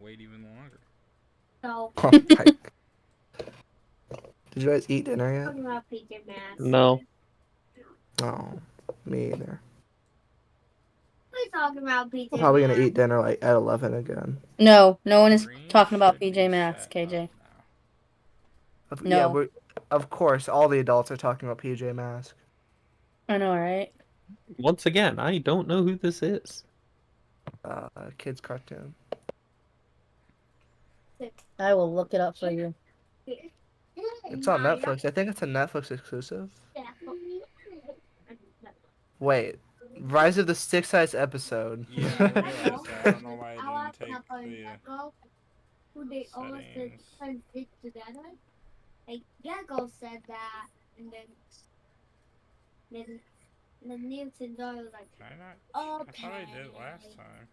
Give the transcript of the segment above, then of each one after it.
wait even longer. No. Oh my. Did you guys eat dinner yet? Talking about PJ Masks. No. Oh, me either. We're talking about PJ We're probably gonna Masks. eat dinner like at 11 again. No, no one is Green talking about should be PJ Masks, set KJ. up now. Yeah, No. of course, all the adults are talking about PJ Masks. I know, right? Once again, I don't know who this is. Kids cartoon. I will look it up for you. It's on Netflix. I think it's a Netflix exclusive. Wait, Rise of the Six Eyes episode. Yeah, I realized that. I don't know why I didn't take the Who they all said settings. it together. Like Gecko said that, and then Newton Doyle was like, Can I not? oh, I thought I did last time.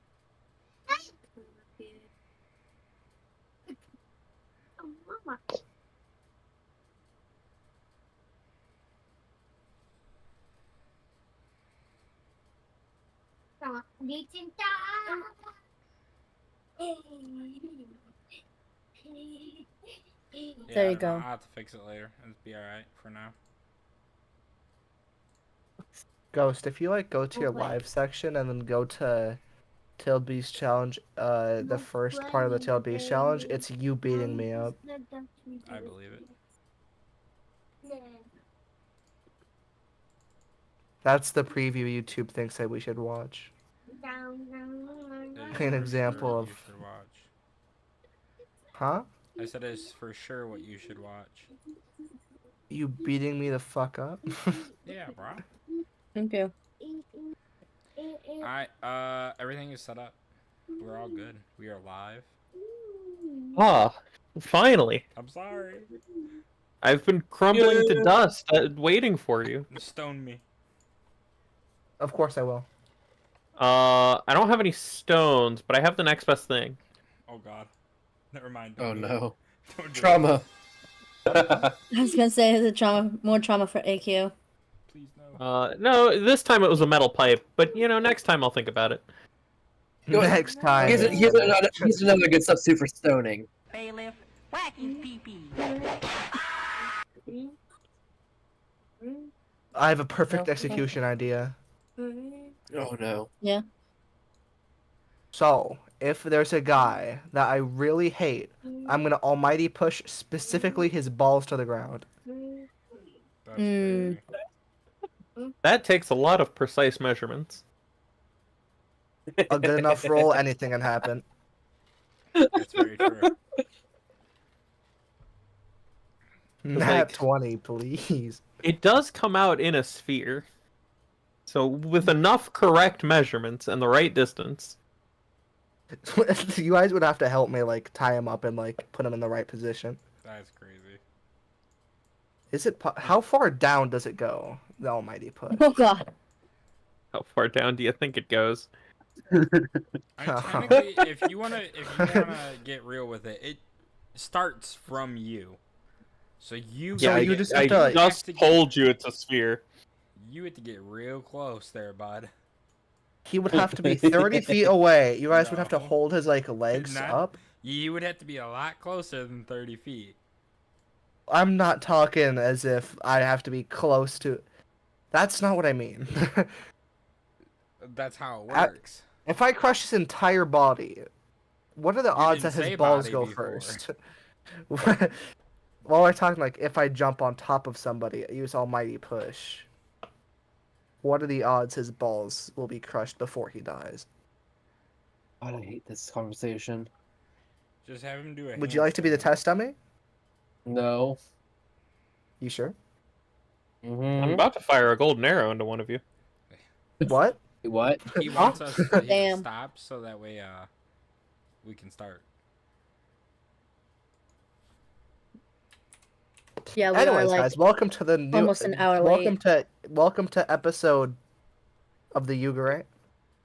Oh, mama. Newton Yeah, There I you don't know. go. I'll have to fix it later. It'll be alright for now. Ghost, if you like go to your Okay. live section and then go to Tailed Beast Challenge, the first part of the Tailed Beast Challenge, it's you beating me up. I believe it. That's the preview YouTube thinks that we should watch. It is An for example sure of- you should watch. Huh? I said it's for sure what you should watch. You beating me the fuck up? Yeah, bro. Thank you. Alright, everything is set up. We're all good. We are live. Ah, finally. I'm sorry. I've been crumbling to dust, waiting for you. Stone me. Of course I will. I don't have any stones, but I have the next best thing. Oh god. Never mind. Oh Don't do it. no. Don't do it. Trauma. I was gonna say it's a trauma, more trauma for AQ. Please no. No, this time it was a metal pipe, but you know, next time I'll think about it. Go ahead. Next time. Here's another good substitute for stoning. Bailiff, whack his pee-pee. I have a perfect execution idea. Oh no. So, if there's a guy that I really hate, I'm gonna almighty push specifically his balls to the ground. That's Mm. crazy. That takes a lot of precise measurements. A good enough roll, anything can happen. That's very true. Nat Like- 20, please. It does come out in a sphere. So with enough correct measurements and the right distance. You guys would have to help me, like, tie him up and, like, put him in the right position. That's crazy. Is it... How far down does it go? The almighty push. Oh god. How far down do you think it goes? I mean, technically, if you wanna get real with it, it starts from you. So you. So Yeah, you I, just I have to, like- just told you it's a sphere. You have to get real close there, bud. He would have to be 30 feet away. You guys would have to No. hold his, like, legs Not- up. You would have to be a lot closer than 30 feet. I'm not talking as if I have to be close to... That's not what I mean. That's how it I- works. If I crush his entire body, what are the odds that didn't his say balls body go before. first? Well, we're talking like if I jump on top of somebody, use almighty push. What are the odds his balls will be crushed before he dies? God, I hate this conversation. Just have him do a. Would you like to be the handstand. test dummy? No. You sure? I'm Mm-hmm. about to fire a golden arrow into one of you. What? What? He wants us to hit Damn. stop so that way we can start. Yeah, we Anyways, are like guys, welcome to the new. almost an hour welcome to episode of the Yugure.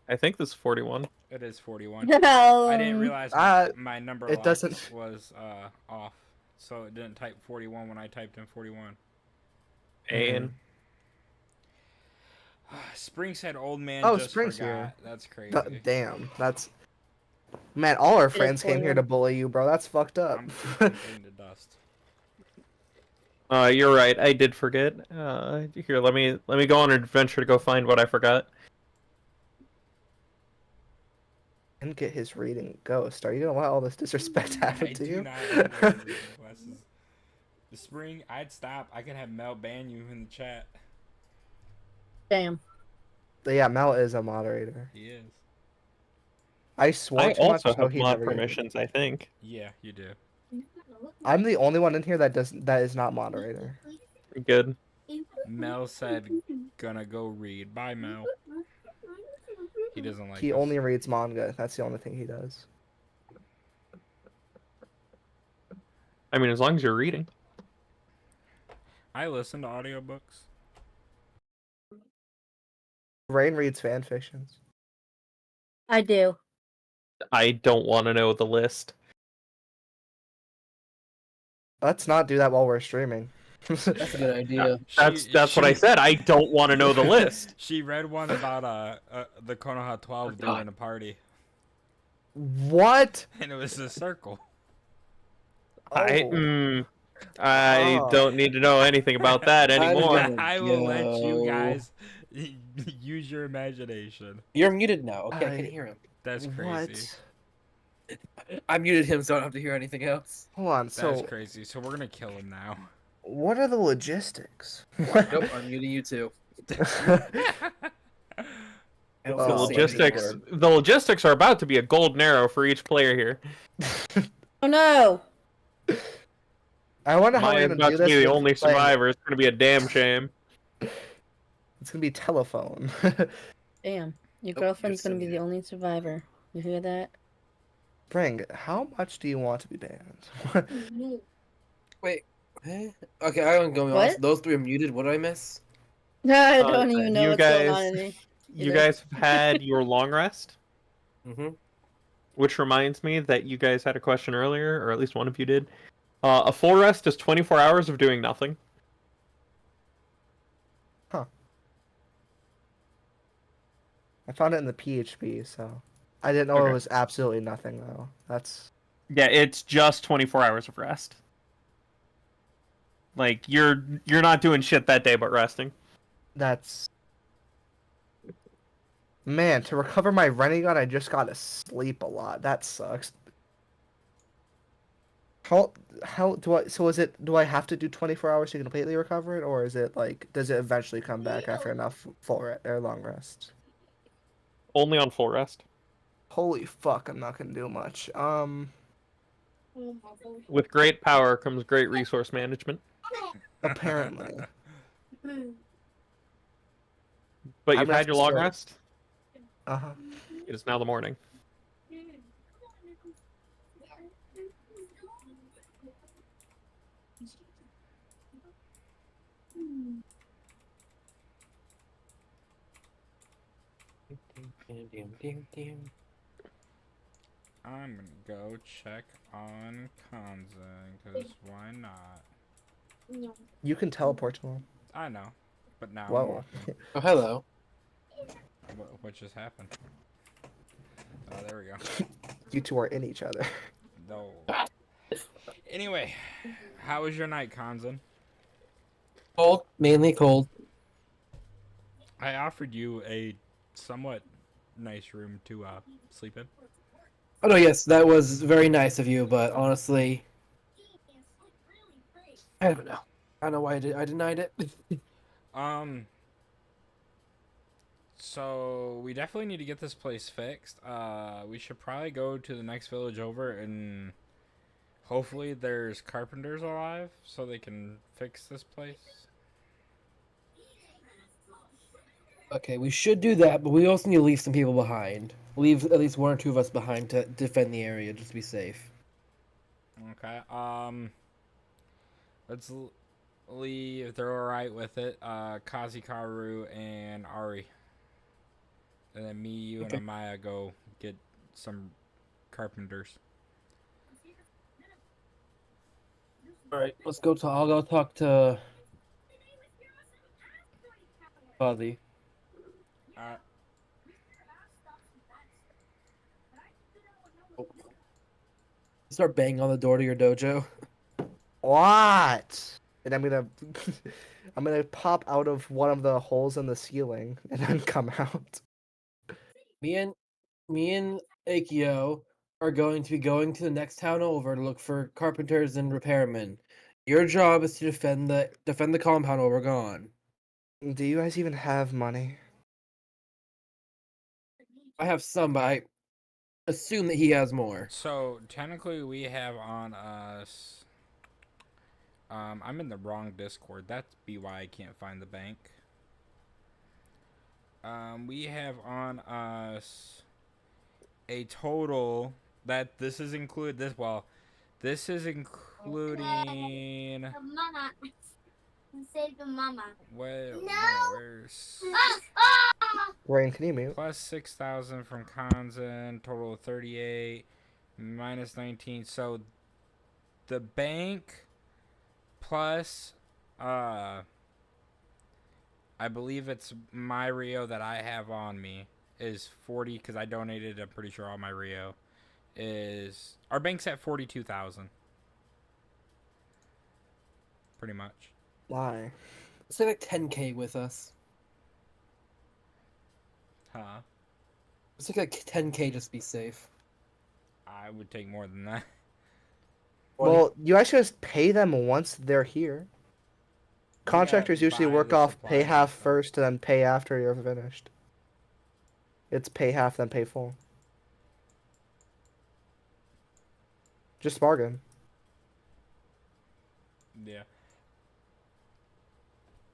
I think this is 41. It is 41. no. I didn't realize Uh, my number it lock doesn't- was off, so it didn't type 41 when I typed in 41. And Spring said old man Oh, just Spring's forgot. here. That's crazy. Damn, that's. Man, all our It is friends came here to bully you, bro. That's fucked up. I'm fading to dust. You're right. I did forget. Here, let me go on an adventure to go find what I forgot. And get his reading ghost. Are you gonna let all this disrespect happen I to do you? not have any reading glasses. The spring, I'd stop. I could have Mel ban you in the chat. Damn. Yeah, Mel is a moderator. He is. I swore I too much, also so have he mod never gave me. permissions, I think. Yeah, you do. I'm the only one in here that is not moderator. Good. Mel said, "Gonna go read." Bye, Mel. He doesn't like He us. only reads manga. That's the only thing he does. I mean, as long as you're reading. I listen to audiobooks. Rain reads fan fictions. I do. I don't want to know the list. Let's not do that while we're streaming. That's a good idea. That's what I said. I don't want to know the list. She read one about the Konoha 12 doing a party, What? and it was a circle. I Oh. Oh. don't need to know anything about that anymore. gonna I will let you go. guys use your imagination. You're muted now. Okay, I can I- hear him. That's crazy. What? I muted him, so I don't have to hear anything else. Hold on. That's So, crazy. So we're gonna kill him now. what are the logistics? Nope, I'm muting you too. I don't Oh. feel The safe logistics, anymore. the logistics are about to be a golden arrow for each player here. Oh no! I wonder how Am I we're gonna about do to this. be the with only playing- survivor? It's gonna be a damn shame. It's gonna be telephone. Damn. Your Nope, girlfriend's you're gonna be still the only survivor. You hear that? Bring, how much do you want to be banned? Wait. Eh? Okay, I'm going What? on. Those three are muted. What did I miss? No, I don't Uh, even know you what's going on guys- in here. You Either. guys have had your long rest, Mm-hmm. which reminds me that you guys had a question earlier, or at least one of you did. A full rest is 24 hours of doing nothing. I found it in the PHP, so I didn't know Okay. it was absolutely nothing though. That's Yeah, it's just 24 hours of rest. Like you're not doing shit that day but resting. that's man, to recover my Renegon, I just gotta sleep a lot. That sucks. How do I? So is it? Do I have to do 24 hours to completely recover it, or is it like? Does it eventually come back after enough or long rest? Only on full rest. Holy fuck! I'm not gonna do much. With great power comes great resource management. Apparently. But I'm you've gonna had your long start- rest. Uh huh. It is now the morning. I'm gonna go check on Kanza, because why not? You can teleport to him. I know, but now I'm Whoa. walking. Oh, hello. What just happened? Oh, there we go. You two are in each other. No. Anyway, how was your night, Kanzan? Cold, mainly cold. I offered you a somewhat nice room to sleep in. Oh no, yes, that was very nice of you, but honestly, I don't know. I don't know why I denied it. So we definitely need to get this place fixed. We should probably go to the next village over and hopefully there's carpenters alive so they can fix this place. Okay, we should do that, but we also need to leave some people behind. Leave at least one or two of us behind to defend the area, just to be safe. Okay. Let's leave if they're alright with it. Kazikaru and Ari. And then me, you, Okay. and Amaya go get some carpenters. Alright, let's go to. I'll go talk to Fuzzy. Start banging on the door to your dojo. What? And I'm gonna I'm gonna pop out of one of the holes in the ceiling and then come out. Me and Akio are going to be going to the next town over to look for carpenters and repairmen. Your job is to defend the compound while we're gone. Do you guys even have money? I have some, but I assume that he has more. So technically, we have on us. I'm in the wrong Discord. That's be why I can't find the bank. We have on us a total that this is included. This is including. The mama. Save the mama. Where? No. Where's Rain, can you mute? plus 6,000 from Kanzen? Total of 38 minus 19. So the bank plus I believe it's my Rio that I have on me is 40 because I donated. I'm pretty sure all my Rio is our bank's at 42,000. Pretty much. Why? Say like 10k with us. Huh? Let's take like 10k just to be safe. I would take more than that. Well, you guys should just pay them once they're here. Contractors usually buy work the off supplies pay and half stuff. first and then pay after you're finished. It's pay half then pay full. Just bargain. Yeah.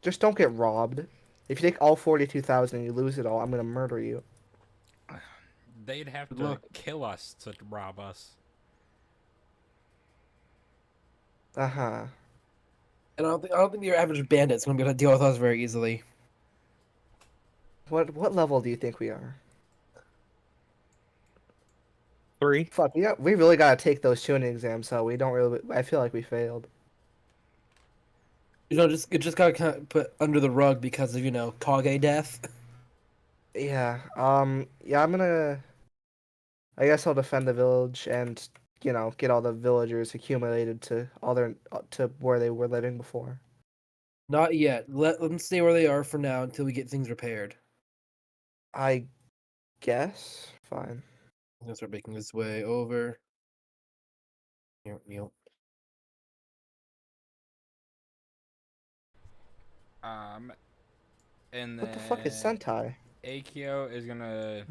Just don't get robbed. If you take all 42,000 and you lose it all, I'm gonna murder you. They'd have Good to luck. kill us to rob us. Uh-huh. And I don't think your average bandit's gonna be able to deal with us very easily. What level do you think we are? 3. Fuck, we really gotta take those tuning exams, so we don't really. I feel like we failed. You know, it just got kind of put under the rug because of Kage death. Yeah. Yeah. I guess I'll defend the village and get all the villagers accumulated to to where they were living before. Not yet. Let them stay where they are for now until we get things repaired. I guess. Fine. I'm gonna start making this way over. Yep. And What the fuck is then Sentai? Akio is gonna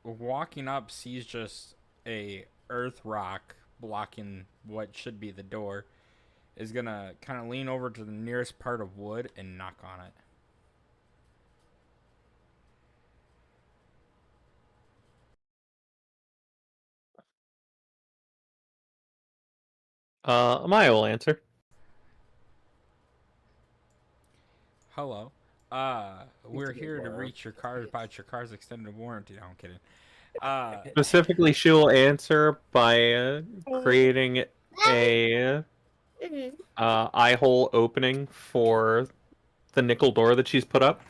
walking up sees just a earth rock blocking what should be the door. Is gonna kind of lean over to the nearest part of wood and knock on it. Maya will answer. Hello. We're here to reach your car about your car's extended warranty. No, I'm kidding. Specifically, she will answer by creating a eye hole opening for the nickel door that she's put up.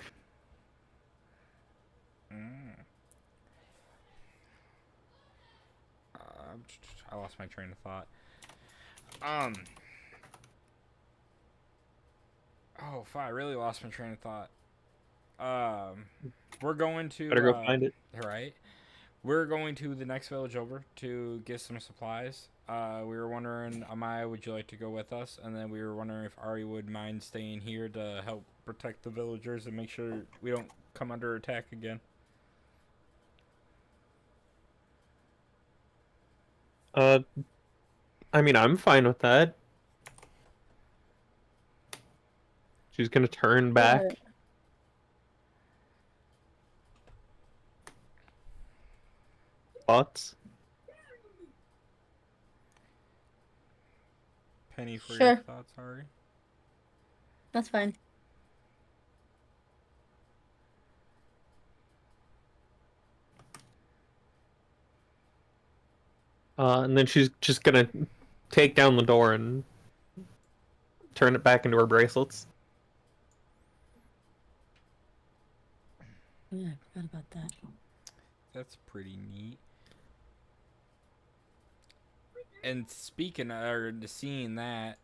I lost my train of thought. Oh, fuck, I really lost my train of thought. We're going to Better go find it. Right. We're going to the next village over to get some supplies. We were wondering, Amaya, would you like to go with us? And then we were wondering if Ari would mind staying here to help protect the villagers and make sure we don't come under attack again. I mean, I'm fine with that. She's gonna turn back. Thoughts? Penny for your Sure. thoughts, Ari? That's fine. And then she's just gonna take down the door and turn it back into her bracelets. Yeah, I forgot about that. That's pretty neat. And speaking or seeing that,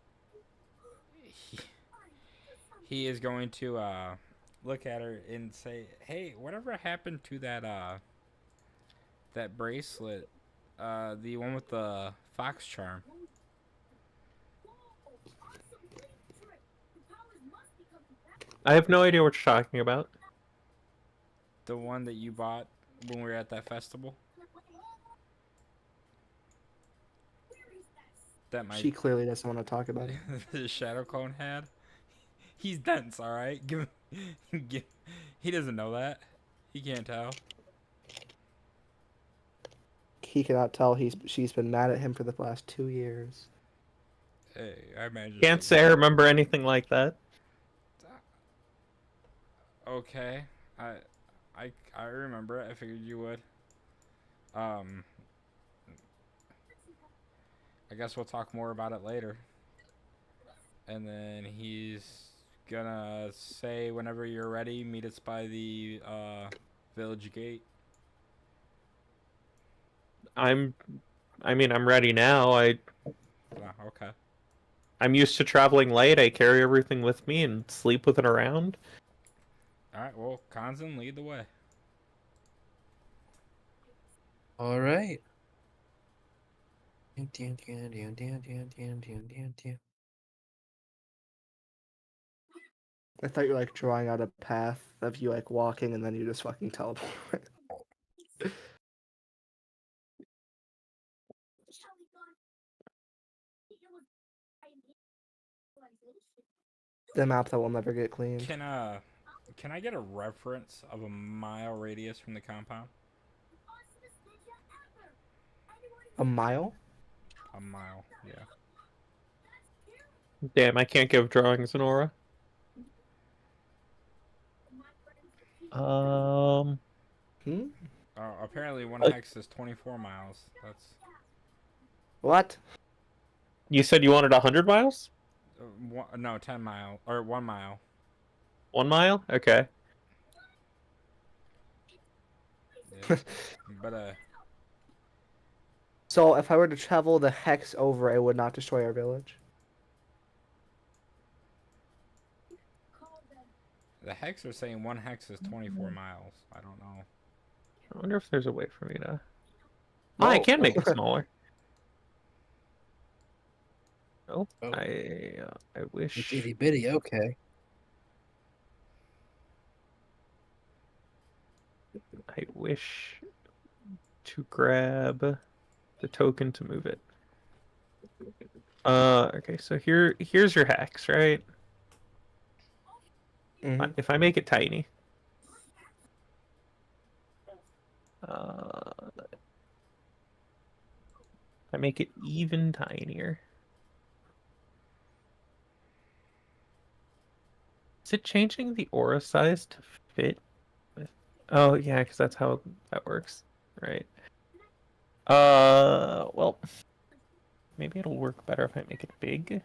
he is going to look at her and say, "Hey, whatever happened to that bracelet? The one with the fox charm." I have no idea what you're talking about. The one that you bought when we were at that festival? That my She clearly doesn't want to talk about it. the Shadow Clone had? He's dense, alright? He doesn't know that. He can't tell. He cannot tell she's been mad at him for the last 2 years. Hey, I imagine. Can't say I remember anything like that. Okay. I remember it. I figured you would. I guess we'll talk more about it later. And then he's gonna say, whenever you're ready, meet us by the village gate. I'm ready now. Okay. I'm used to traveling light. I carry everything with me and sleep with it around. Alright, well, Kanzan, lead the way. All right. I thought you were like drawing out a path of you like walking and then you just fucking teleport. The map that will never get cleaned. Can I get a reference of a mile radius from the compound? A mile? A mile, yeah. Damn, I can't give drawings an aura. Apparently one hex is 24 miles. That's What? You said you wanted 100 miles? no, 10 mile or 1 mile. 1 mile? Okay. Yeah. But So if I were to travel the hex over, it would not destroy our village. the hex are saying one hex is 24 miles. I don't know. I wonder if there's a way for me to... Oh, I can make it smaller. Oh, Oh. I It's wish... itty bitty, okay. I wish to grab the token to move it. Okay, so here's your hex, right? Mhm. If I make it tiny, I make it even tinier. Is it changing the aura size to fit with? Oh yeah, because that's how that works, right? Well, maybe it'll work better if I make it big.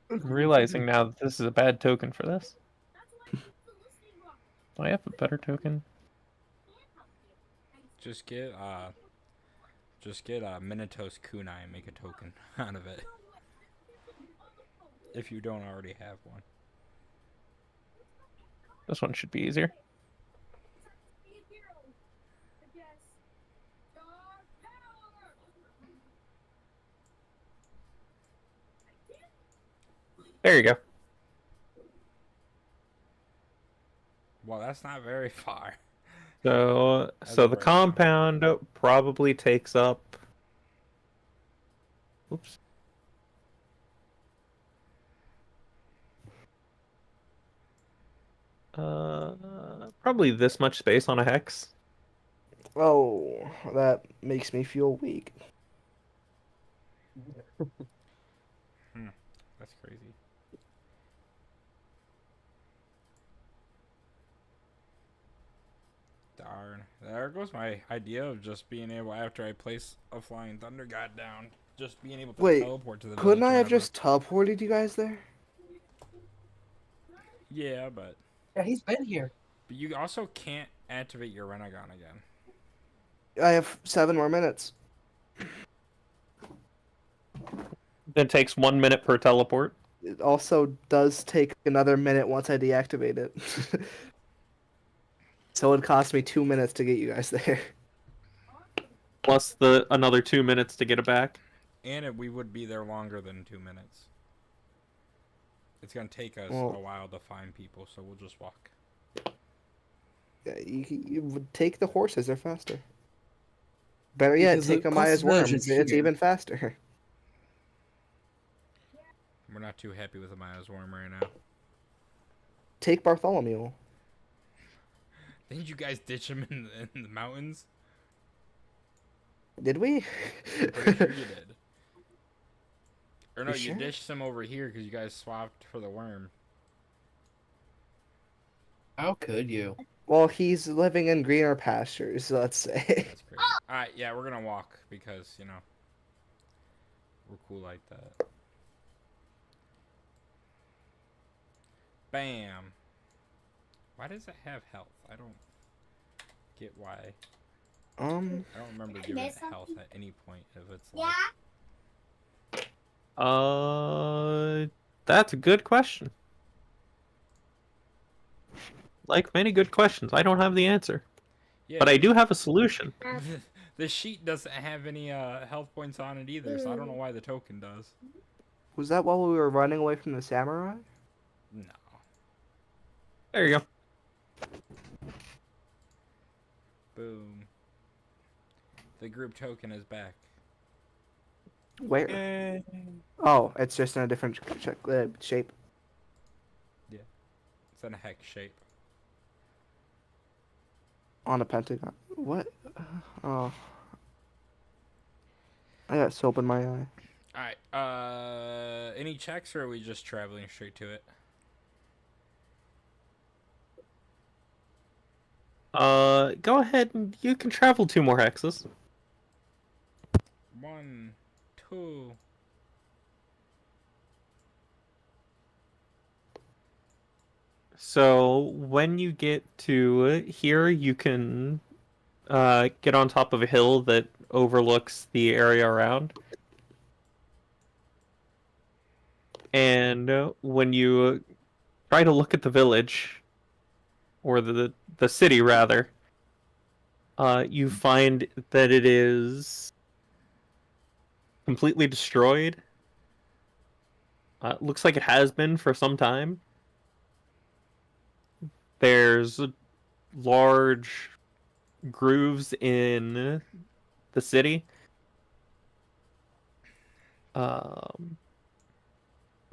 I'm realizing now that this is a bad token for this. Do I have a better token? Just get Minotaur's kunai and make a token out of it. If you don't already have one. This one should be easier. There you go. Well, that's not very far. So As the of right now. compound probably takes up... Oops. Probably this much space on a hex. Oh, that makes me feel weak. That's crazy. Darn. There goes my idea of just being able, after I place a flying thunder god down, just being able to Wait, teleport to the couldn't village I have whenever. just teleported you guys there? Yeah, but Yeah, he's been here. But you also can't activate your Renegon again. I have 7 more minutes. It takes 1 minute per teleport. It also does take another minute once I deactivate it. So it cost me 2 minutes to get you guys there. Plus another 2 minutes to get it back. And we would be there longer than 2 minutes. It's gonna take us Well- a while to find people, so we'll just walk. Yeah, you would take the horses; they're faster. Better yet, Because take the a Maya's closest village worm. is It's here. even faster. We're not too happy with the Maya's worm right now. Take Bartholomew. Didn't you guys ditch him in the mountains? Did we? I'm pretty sure you did. Or no, You you sure? ditched him over here because you guys swapped for the worm. How could you? Well, he's living in greener pastures, let's say. That's crazy. Alright, yeah, we're gonna walk because, you know, we're cool like that. Bam. Why does it have health? I don't get why. I don't remember Did I giving it miss health something? at any point of its Yeah. life. That's a good question. Like many good questions, I don't have the answer. Yeah, But I do have a solution. the sheet doesn't have any health points on it either, so I don't know why the token does. Was that while we were running away from the samurai? No. There you go. Boom. The group token is back. Where? Oh, it's just in a different shape. It's in a hex shape. On a pentagon. What? Oh. I got soap in my eye. Alright, any checks or are we just traveling straight to it? Go ahead and you can travel 2 more hexes. 1, 2. So when you get to here, you can get on top of a hill that overlooks the area around. And when you try to look at the village, or the city rather, you find that it is completely destroyed. Looks like it has been for some time. There's large grooves in the city. Like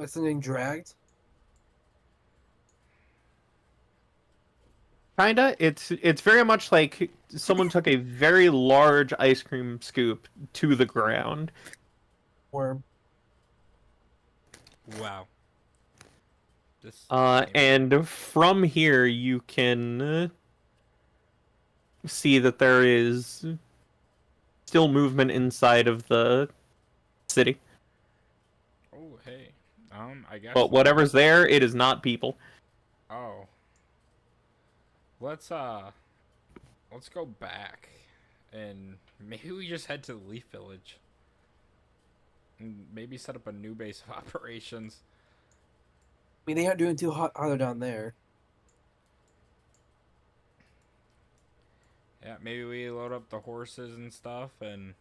something dragged? Kinda. It's very much like someone took a very large ice cream scoop to the ground. Worm. Wow. This And from here you can see that there is still movement inside of the city. Oh, hey. I guess. But whatever's there, it is not people. Oh. Let's go back and maybe we just head to the Leaf Village. And maybe set up a new base of operations. I mean, they aren't doing too hot either down there. Yeah, maybe we load up the horses and stuff and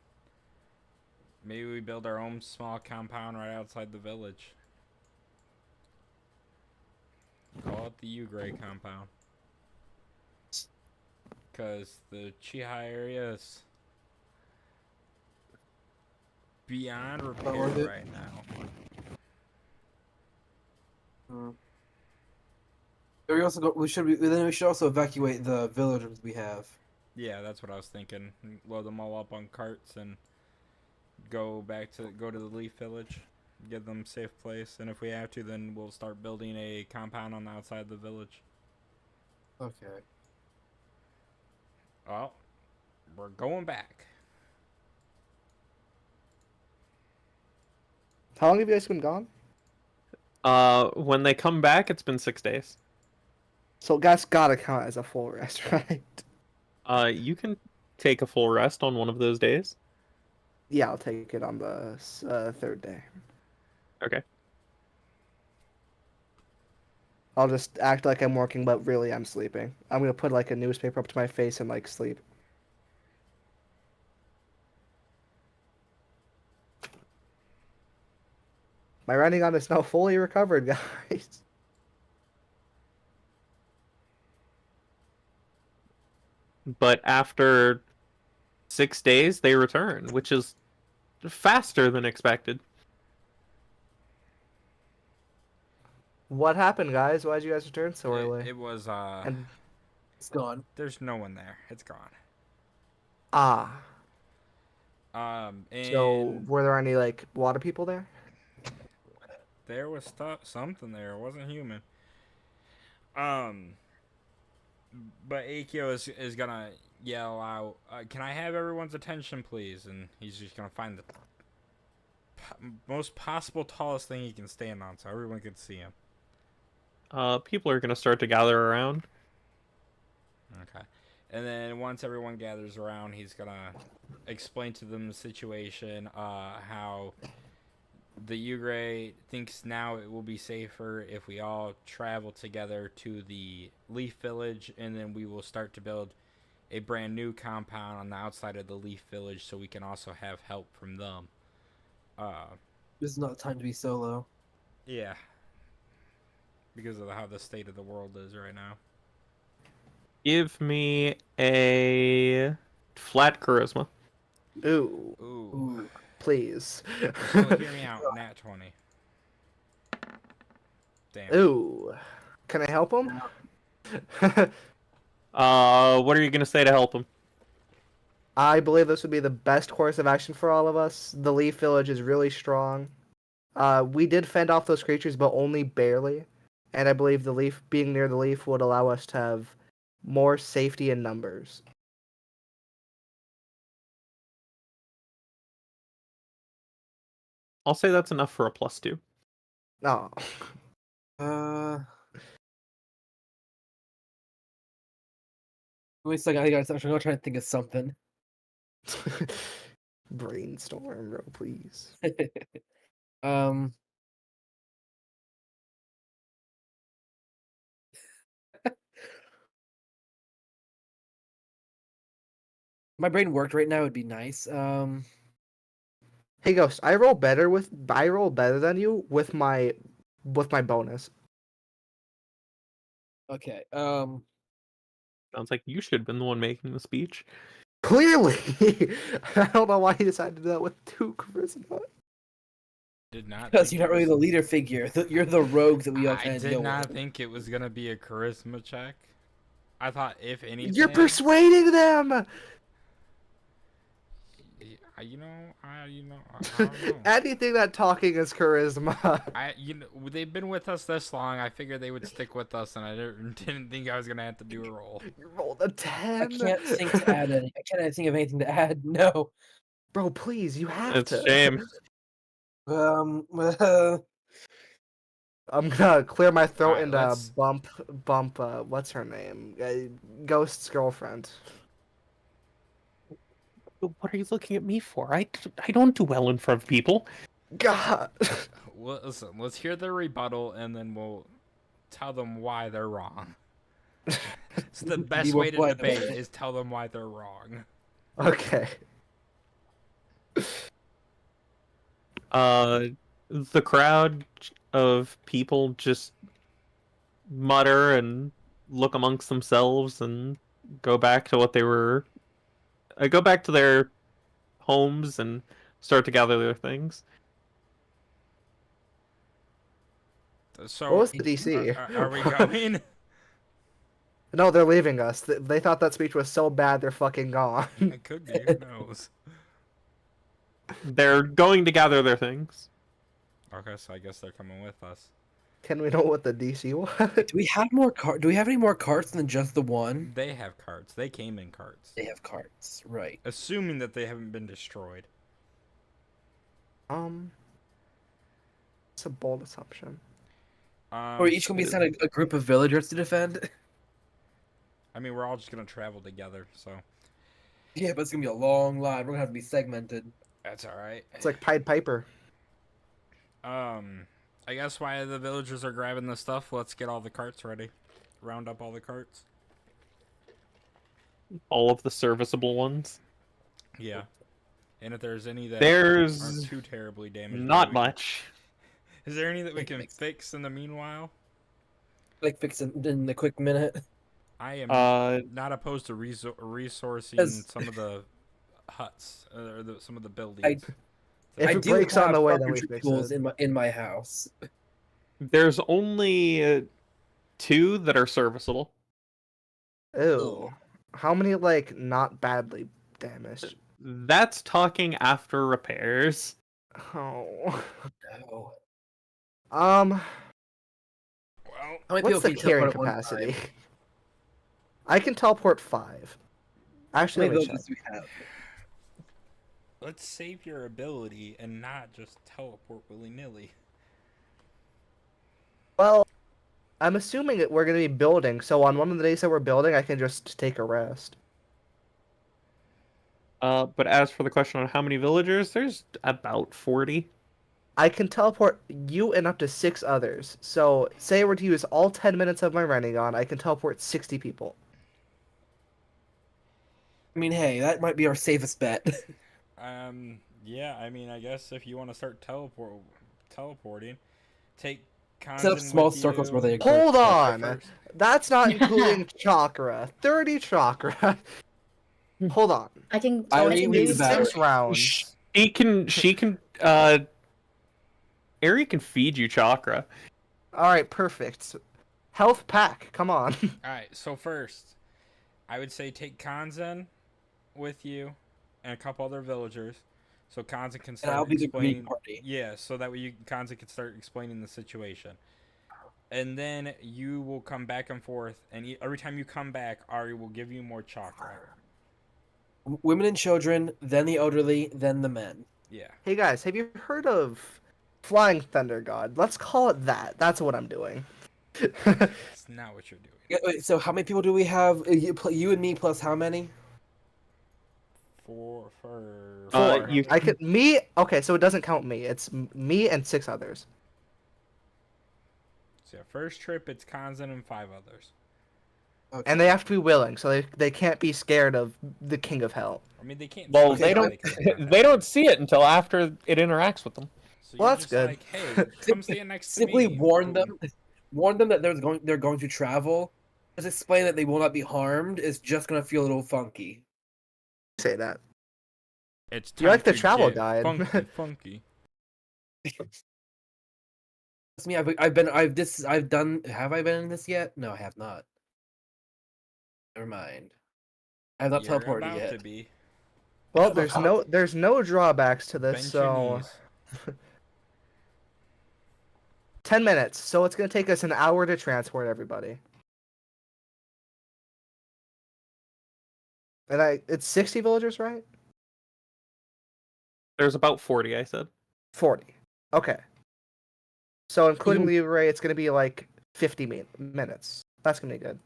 maybe we build our own small compound right outside the village. Call it the U-Gray compound. Because the Chihai area is beyond repair worth it? right now. We also go. We should also evacuate the villagers we have. Yeah, that's what I was thinking. Load them all up on carts and go to the Leaf Village, give them a safe place, and if we have to, then we'll start building a compound on the outside of the village. Okay. Well, we're going back. How long have you guys been gone? When they come back, it's been 6 days. So that's gotta count as a full rest, right? You can take a full rest on one of those days. Yeah, I'll take it on the third day. Okay. I'll just act like I'm working, but really I'm sleeping. I'm gonna put like a newspaper up to my face and like sleep. My running on is now fully recovered, guys. But after 6 days, they return, which is faster than expected. What happened, guys? Why'd you guys return so early? It was And It's gone. there's no one there. It's gone. And so were there any like water people there? there was something there. It wasn't human. But Akio is gonna yell out, "Can I have everyone's attention, please?" And he's just gonna find the most possible tallest thing he can stand on, so everyone can see him. People are gonna start to gather around. Okay. And then once everyone gathers around, he's gonna explain to them the situation, how the Ugray thinks now it will be safer if we all travel together to the Leaf Village, and then we will start to build a brand new compound on the outside of the Leaf Village so we can also have help from them. This is not the time to be solo. Yeah. Because of how the state of the world is right now. Give me a flat charisma. Ooh, Ooh. please. So hear me out, nat 20. Damn. Ooh, can I help him? What are you gonna say to help him? I believe this would be the best course of action for all of us. The Leaf Village is really strong. We did fend off those creatures, but only barely. And I believe the leaf being near the leaf would allow us to have more safety in numbers. I'll say that's enough for a +2. No. Wait a second, I'm gonna try to think of something. Brainstorm, bro, please. um. My brain worked right now. It'd be nice. Hey Ghost, I roll better than you with my bonus. Okay. Sounds like you should have been the one making the speech. Clearly, I don't know why he decided to do that with 2 charisma. Did not. Because think you're not it really was- the leader figure. You're the rogue that we all I kind of did deal not with. think it was gonna be a charisma check. I thought if anything. You're persuading them. You know, I don't know. Anything that talking is charisma. They've been with us this long. I figured they would stick with us, and I didn't think I was gonna have to do a roll. You rolled a 10. I can't think to add any. I can't think of anything to add. No. Bro, please, you have It's to. a shame. I'm gonna clear my throat Alright, and let's- bump. What's her name? Ghost's girlfriend. What are you looking at me for? I don't do well in front of people. God. Well, listen, let's hear their rebuttal, and then we'll tell them why they're wrong. It's the best more way to polite debate about it. is tell them why they're wrong. Okay. The crowd of people just mutter and look amongst themselves and go back to what they were. Go back to their homes and start to gather their things. So, What was the DC? Are we going? No, they're leaving us. They thought that speech was so bad they're fucking gone. It could be. Who knows? They're going to gather their things. Okay, so I guess they're coming with us. Can we know what the DC was? Do we have more Do we have any more carts than just the one? They have carts. They came in carts. They have carts, right? Assuming that they haven't been destroyed. It's a bold assumption. Or each gonna be assigned a group of villagers to defend. I mean, we're all just gonna travel together, so Yeah, but it's gonna be a long line. We're gonna have to be segmented. that's all right. It's like Pied Piper. I guess while the villagers are grabbing the stuff, let's get all the carts ready. Round up all the carts. All of the serviceable ones. Yeah. And if there's any that There's aren't too terribly damaged, not maybe we- much. Is there any that we can Makes- fix in the meanwhile? Like fixing in the quick minute. I am not opposed to resourcing As- some of the huts or some of the buildings. If I it do breaks on have the way, then we carpentry fix tools it. in my house. There's only 2 that are serviceable. Ew. How many like not badly damaged? That's talking after repairs. Oh. No. Well, How many What's people the can you carrying teleport at one capacity? time? I can teleport 5. How Actually, many let me check. villages do we have? let's save your ability and not just teleport willy nilly. Well, I'm assuming that we're going to be building, so on one of the days that we're building, I can just take a rest. But as for the question on how many villagers, there's about 40. I can teleport you and up to 6 others. So, say I were to use all 10 minutes of my Renegon, I can teleport 60 people. I mean, hey, that might be our safest bet. Yeah, I mean, I guess if you want to start teleporting, take Set up Kanzen small with circles you where they occur. Hold on! first. That's not including chakra. 30 chakra. Hold on. I can. I I already can need do the battery. 6 rounds. She can, Ari can feed you chakra. Alright, perfect. Health pack, come on. Alright, so first, I would say take Kanzen with you and a couple other villagers, so Kanzen can And start I'll be the explaining. green party. Yeah, so that way Kanzen can start explaining the situation, and then you will come back and forth, and every time you come back, Ari will give you more chakra. Women and children, then the elderly, then the men. Yeah. Hey guys, have you heard of Flying Thunder God? Let's call it that. That's what I'm doing. That's not what you're doing. Yeah, wait, so how many people do we have? You and me plus how many? For 4. you- I could me. Okay, so it doesn't count me. It's me and 6 others. So yeah, first trip it's Kanzen and 5 others. Okay. And they have to be willing, so they can't be scared of the King of Hell. I mean, they can't. Well, see they it, don't- but they can- They don't see it until after it interacts with them. So Well, you're that's just good. Like, hey, come stand next to Simply me. warn Boom. them. Warn them that they're going to travel. Just explain that they will not be harmed. It's just gonna feel a little funky. Say that. It's You like time the to travel get guide. Funky. Trust me, I've done. Have I been in this yet? No, I have not. Never mind. I have not You're teleported about yet. to be. Well, there's no drawbacks to this, Bend so your knees. 10 minutes. So it's gonna take us an hour to transport everybody. And it's 60 villagers, right? There's about 40, I said. 40. Okay. So including Leroy, it's gonna be like 50 minutes. That's gonna be good.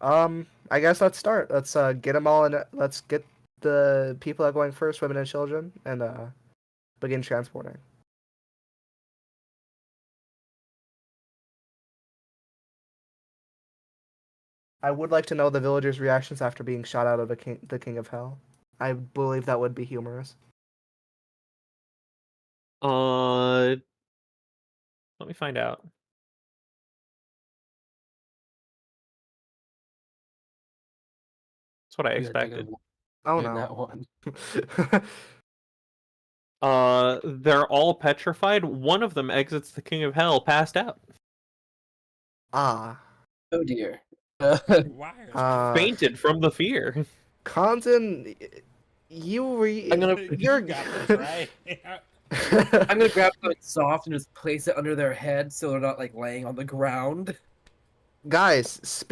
I guess let's start. Let's get them all in. Let's get the people that are going first, women and children, and begin transporting. I would like to know the villagers' reactions after being shot out of the King of Hell. I believe that would be humorous. Let me find out. That's what I We are taking expected. Oh in no. that one. They're all petrified. One of them exits the King of Hell passed out. Ah. Oh dear. Why? Fainted from the fear. Kanzen, I'm gonna- you're You got this, right? I'm gonna grab something soft and just place it under their head so they're not like laying on the ground. Guys,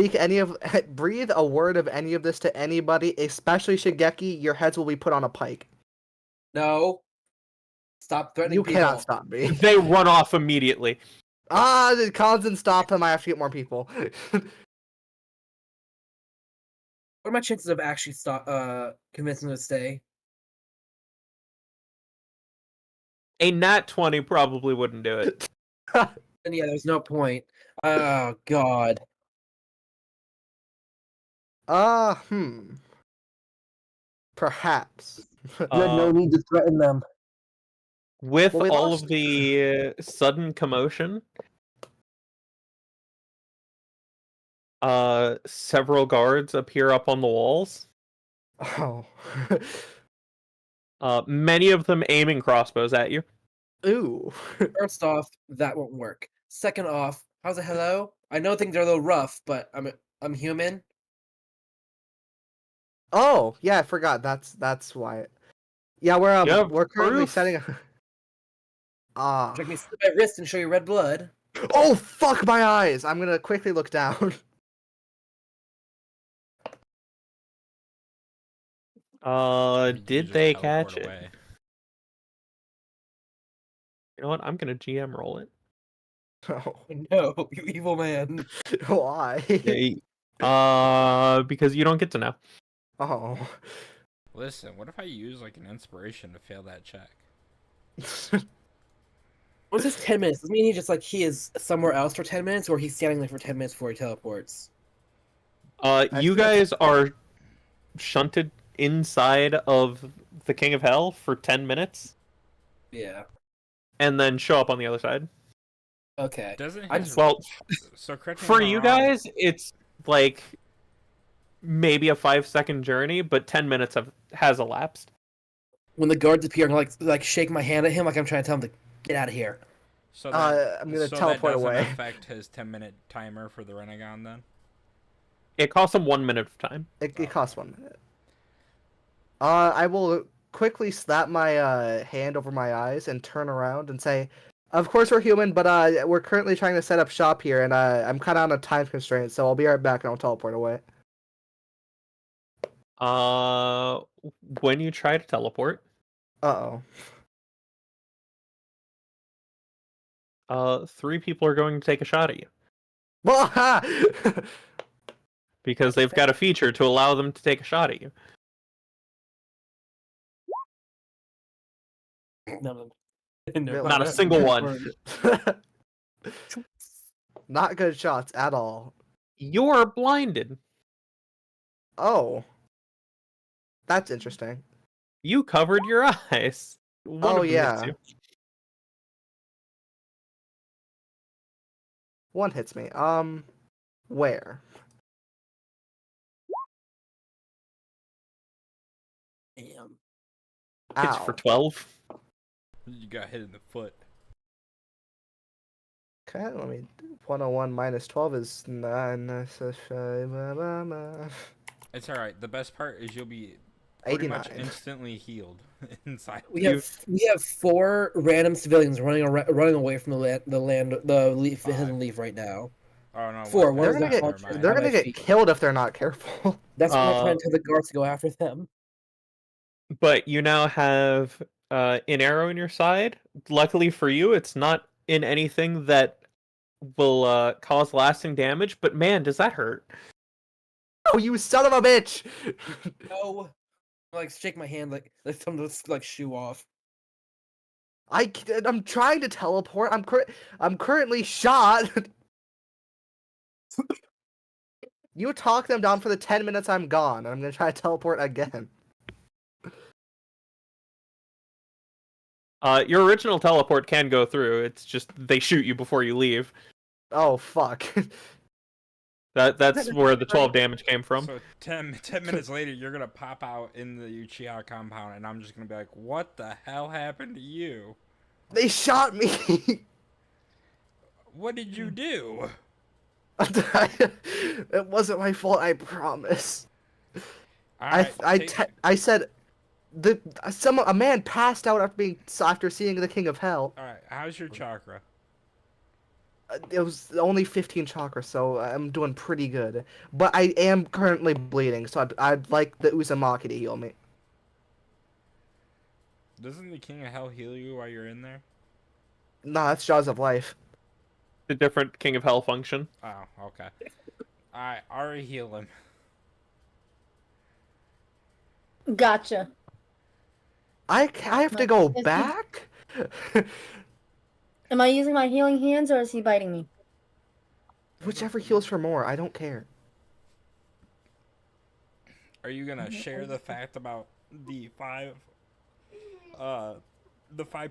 breathe a word of any of this to anybody, especially Shigeki. Your heads will be put on a pike. No. Stop threatening You people. cannot stop me. They run off immediately. The Collins didn't stop him. I have to get more people. What are my chances of actually convincing him to stay? A nat 20 probably wouldn't do it. And yeah, there's no point. Oh God. Hmm. Perhaps. You had no Uh, need to threaten them. with Well, we all lost- of the sudden commotion, several guards appear up on the walls. Oh. Many of them aiming crossbows at you. Ooh. First off, that won't work. Second off, how's a hello? I know things are a little rough, but I'm human. Oh, yeah, I forgot. That's why. Yeah, You have we're currently proof? setting. Check me slit my wrist and show you red blood. Oh fuck my eyes! I'm gonna quickly look down. You Did just they teleport catch it? away. You know what? I'm gonna GM roll it. Oh, No, you evil man. why? Because you don't get to know. Oh. Listen, what if I use like an inspiration to fail that check? What's his 10 minutes? Does it mean he is somewhere else for 10 minutes, or he's standing there for 10 minutes before he teleports? You guys are shunted inside of the King of Hell for 10 minutes, Yeah. and then show up on the other side. Okay. Doesn't I his just- Well, so correct me if for I'm you wrong. guys, it's like maybe a 5-second journey, but 10 minutes has elapsed. When the guards appear, I'm like shake my hand at him, like I'm trying to tell him to get out of here. So that, I'm gonna so teleport that doesn't away. affect his 10-minute timer for the Renegon then? It costs him 1 minute of time. It costs 1 minute. I will quickly slap my hand over my eyes and turn around and say, "Of course we're human, but we're currently trying to set up shop here, and I'm kind of on a time constraint, so I'll be right back and I'll teleport away." When you try to teleport, Uh-oh. 3 people are going to take a shot at you Well, ha! because they've got a feature to allow them to take a shot at you. No, Not a single one. Not good shots at all. You're blinded. Oh. That's interesting. You covered your eyes. One Oh, of them hits yeah. you. One hits me. Where? Damn. Hits Ow. for 12. You got hit in the foot. Okay, let me. 101 minus 12 is 9. It's alright. The best part is you'll be pretty much 89. instantly healed inside. We have 4 random civilians running away from the hidden leaf right now. Oh no. 4. what- One They're is gonna at never home. mind. They're on gonna my get feet. killed if they're not careful. That's why I'm trying to tell the guards to go after them. But you now have an arrow in your side. Luckily for you, it's not in anything that will cause lasting damage, but man, does that hurt. Oh, you son of a bitch! No. Like shake my hand like something to like shoo off. I'm trying to teleport. I'm currently shot. You talk them down for the 10 minutes I'm gone, and I'm gonna try to teleport again. Your original teleport can go through. It's just they shoot you before you leave. Oh fuck. That's where the 12 damage came from. So 10 minutes later, you're gonna pop out in the Uchiha compound, and I'm just gonna be like, "What the hell happened to you? They shot me. What did you do?" It wasn't my fault, I promise. Alright, I said a man passed out after seeing the King of Hell. Alright, how's your chakra? It was only 15 chakra, so I'm doing pretty good. But I am currently bleeding, so I'd like the Uzumaki to heal me. Doesn't the King of Hell heal you while you're in there? Nah, that's Jaws of Life. a different King of Hell function. Oh, okay. Alright, Ari, heal him. Gotcha. I have to go Is he- back. Am I using my healing hands or is he biting me? Whichever heals for more, I don't care. Are you gonna share the fact about the five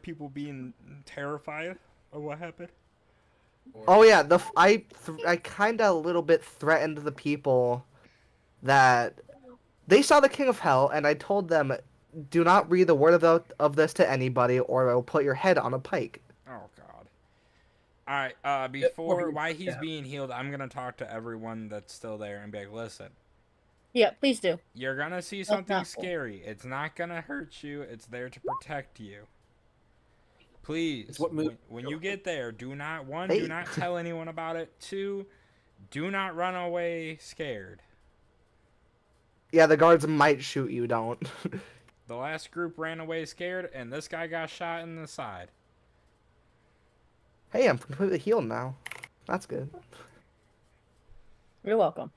people being terrified of what happened? Oh yeah, I kind of a little bit threatened the people that they saw the King of Hell, and I told them, do not breathe a word of this to anybody, or I will put your head on a pike. Oh god. Alright, while he's being healed, I'm gonna talk to everyone that's still there and be like, listen, Yeah, please do. you're gonna see something not cool. scary. It's not gonna hurt you, it's there to protect you. Please, what when you get there, do not Hey. do not tell anyone about it. 2, do not run away scared. Yeah, the guards might shoot you. Don't. The last group ran away scared, and this guy got shot in the side. Hey, I'm completely healed now. That's good. You're welcome.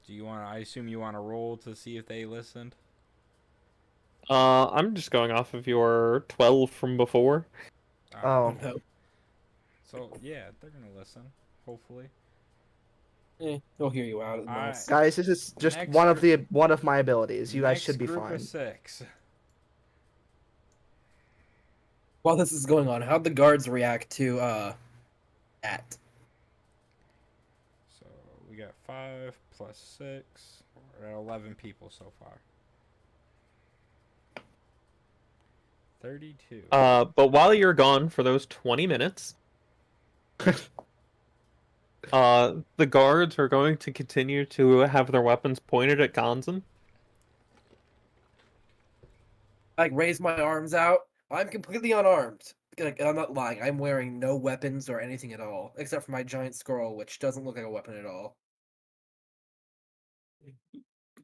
Do you want? I assume you want to roll to see if they listened. I'm just going off of your 12 from before. Oh. No. So yeah, they're gonna listen. Hopefully. They'll hear you out at Alright. most. Guys, this is just Next one of my abilities. You guys Next should be group fine. of 6. While this is going on, how'd the guards react to that? So we got 5 plus 6. We're at 11 people so far. 32. But while you're gone for those 20 minutes, the guards are going to continue to have their weapons pointed at Gonzan. Like raise my arms out. I'm completely unarmed. Like, I'm not lying. I'm wearing no weapons or anything at all, except for my giant scroll, which doesn't look like a weapon at all.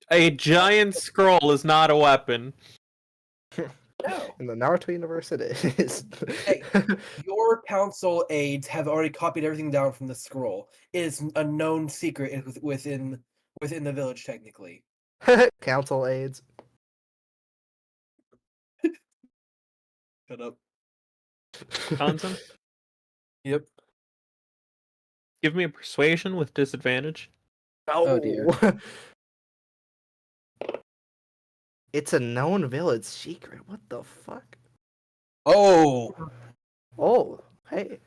A giant scroll is not a weapon. No. In the Naruto universe, it is. Hey. Your council aides have already copied everything down from the scroll. It is a known secret within the village, technically. Council aides. Shut up. Gonzan, Yep. give me a persuasion with disadvantage. Oh, dear. It's a known village secret. What the fuck? Oh. Oh, hey.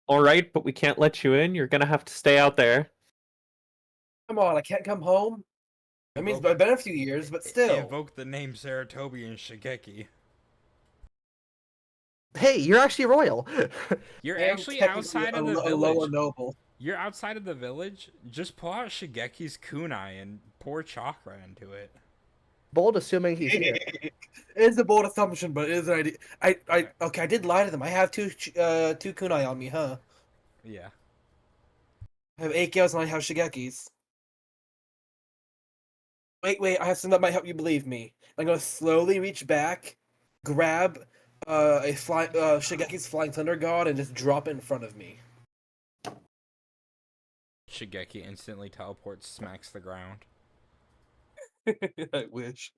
All right, but we can't let you in. You're gonna have to stay out there. Come on, I can't come home. That means it's been a few years, but still. Invoke the name Saratobi and Shigeki. Hey, you're actually royal. You're I am actually technically outside of a the lower village. noble. You're outside of the village. Just pull out Shigeki's kunai and pour chakra into it. Bold assuming he's here. It's a bold assumption, but it is an idea. Okay, I did lie to them. I have two kunai on me, huh? Yeah. I have Eikyos and I have Shigeki's. Wait, I have something that might help you believe me. I'm gonna slowly reach back, grab Shigeki's Flying Thunder God, and just drop it in front of me. Shigeki instantly teleports, smacks the ground. I wish.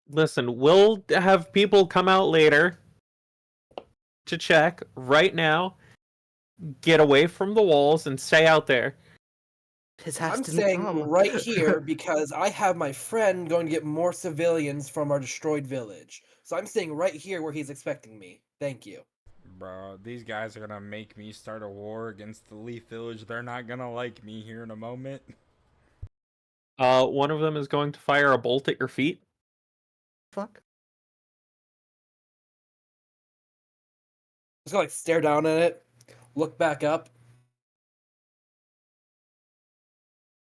Listen, we'll have people come out later to check. Right now, get away from the walls and stay out there. His has I'm to saying come. right here because I have my friend going to get more civilians from our destroyed village. So I'm staying right here where he's expecting me. Thank you. Bro, these guys are gonna make me start a war against the Leaf Village. They're not gonna like me here in a moment. One of them is going to fire a bolt at your feet. Fuck. Just gonna like stare down at it, look back up.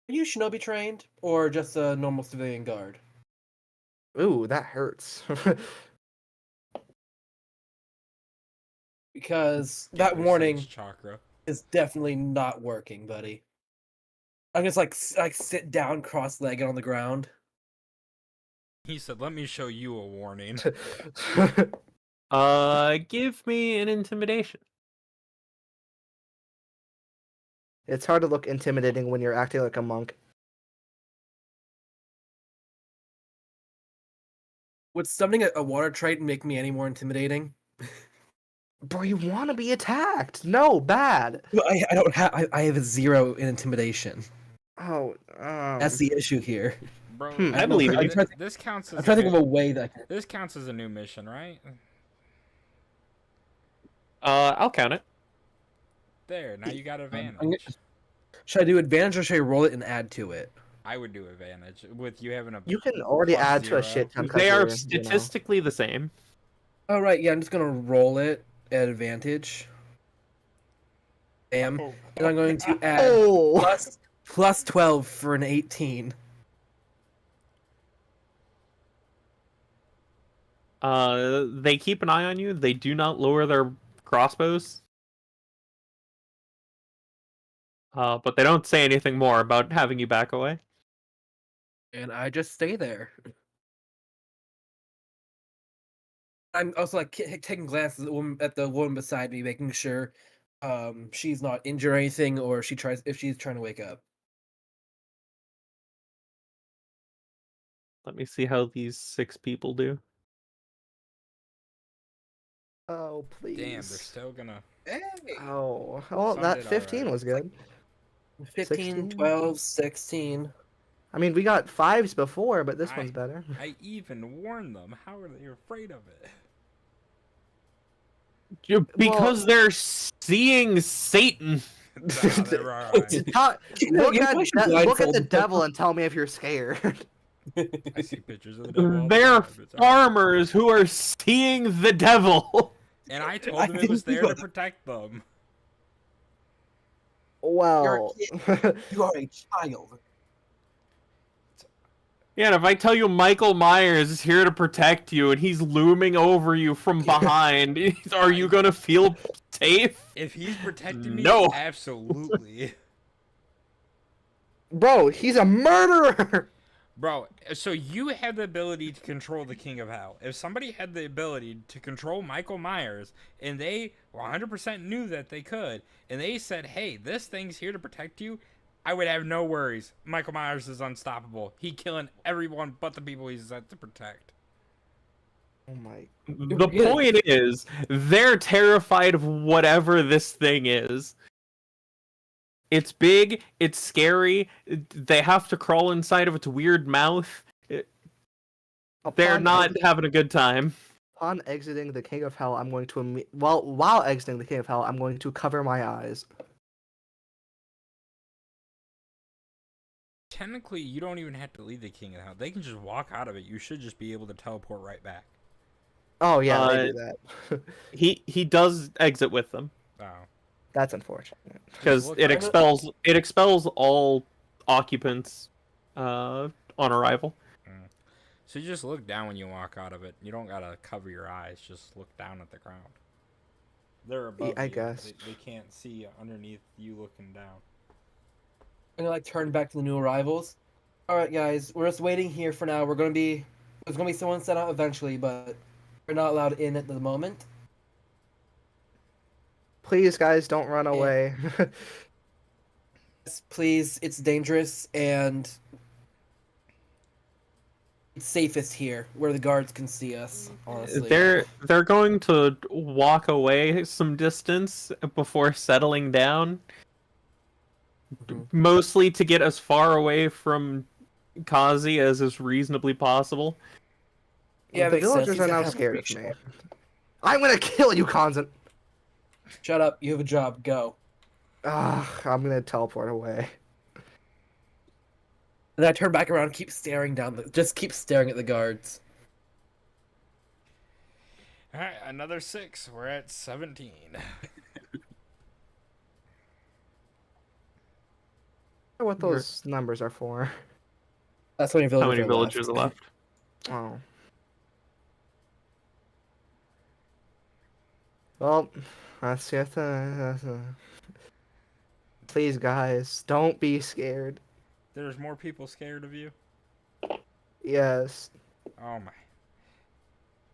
Are you shinobi trained or just a normal civilian guard? Ooh, that hurts. Because Get that your warning sage chakra. is definitely not working, buddy. I'm just like sit down cross-legged on the ground. He said, "Let me show you a warning." Give me an intimidation. It's hard to look intimidating when you're acting like a monk. Would summoning a water triton make me any more intimidating? Bro, you want to be attacked? No, bad. Well, I don't have. I have a 0 in intimidation. Oh, That's the issue here. Bro, I believe in you. This counts as I'm trying to a think of a new, way that I can. this counts as a new mission, right? I'll count it. There, now you got I'm advantage. Should I do advantage or should I roll it and add to it? I would do advantage with you having a. you can already plus add to 0. a shit ton. 'cause They are you're, statistically the same. Oh right, yeah. I'm just gonna roll it at advantage. Bam, Oh. and I'm going to add Oh, plus 12 for an 18. They keep an eye on you. They do not lower their crossbows. But they don't say anything more about having you back away. And I just stay there. I'm also like taking glances at the woman beside me, making sure she's not injured or anything, or if she's trying to wake up. Let me see how these 6 people do. oh, please. Damn, they're still gonna. Hey! Oh, well, Some that did 15 alright. was good. 15, 16? 12, 16. I mean, we got 5s before, but this I- one's better. I even warned them. How are they afraid of it? Because they're seeing Satan. Nah, they're alright. Look You at probably should look at the blindfold them. devil and tell me if you're scared. I see pictures of the devil. all the They're time. It's alright. farmers who are seeing the devil. And I told I them it was think there you to are- protect them. Well, You are a child. Yeah, and if I tell you Michael Myers is here to protect you and he's looming over you from behind, are you gonna feel safe? If he's protecting me, No. absolutely. bro, he's a murderer. Bro, so you have the ability to control the King of Hell. If somebody had the ability to control Michael Myers, and they 100% knew that they could, and they said, hey, this thing's here to protect you, I would have no worries. Michael Myers is unstoppable. He killing everyone but the people he's set to protect. Oh my. The point is, they're terrified of whatever this thing is. It's big, it's scary, they have to crawl inside of its weird mouth. They're Upon not having a good time. Upon exiting the King of Hell, I'm going to while exiting the King of Hell, I'm going to cover my eyes. Technically, you don't even have to leave the King of Hell. They can just walk out of it. You should just be able to teleport right back. Oh yeah, they do that. He does exit with them Oh. That's unfortunate. because Look, it I expels all occupants on arrival. So you just look down when you walk out of it. You don't gotta cover your eyes. Just look down at the ground. They're above I you. guess. They can't see underneath you looking down. I'm gonna like turn back to the new arrivals. All right, guys, we're just waiting here for now. There's gonna be someone sent out eventually, but we're not allowed in at the moment. Please, guys, don't run away. Yes, please, it's dangerous and it's safest here, where the guards can see us. Honestly, They're going to walk away some distance before settling down, Mhm. mostly to get as far away from Kazi as is reasonably possible. Yeah, the makes sense. villagers He's are a now half scared of creature. me. I'm gonna kill you, Konzan. Shut up! You have a job. Go. I'm gonna teleport away. And I turn back around, keep staring just keep staring at the guards. All right, another 6. We're at 17. I wonder what those numbers are for. That's how many villagers. How many are villagers are left? Oh. Well, that's it. Please, guys, don't be scared. There's more people scared of you. Yes. Oh my.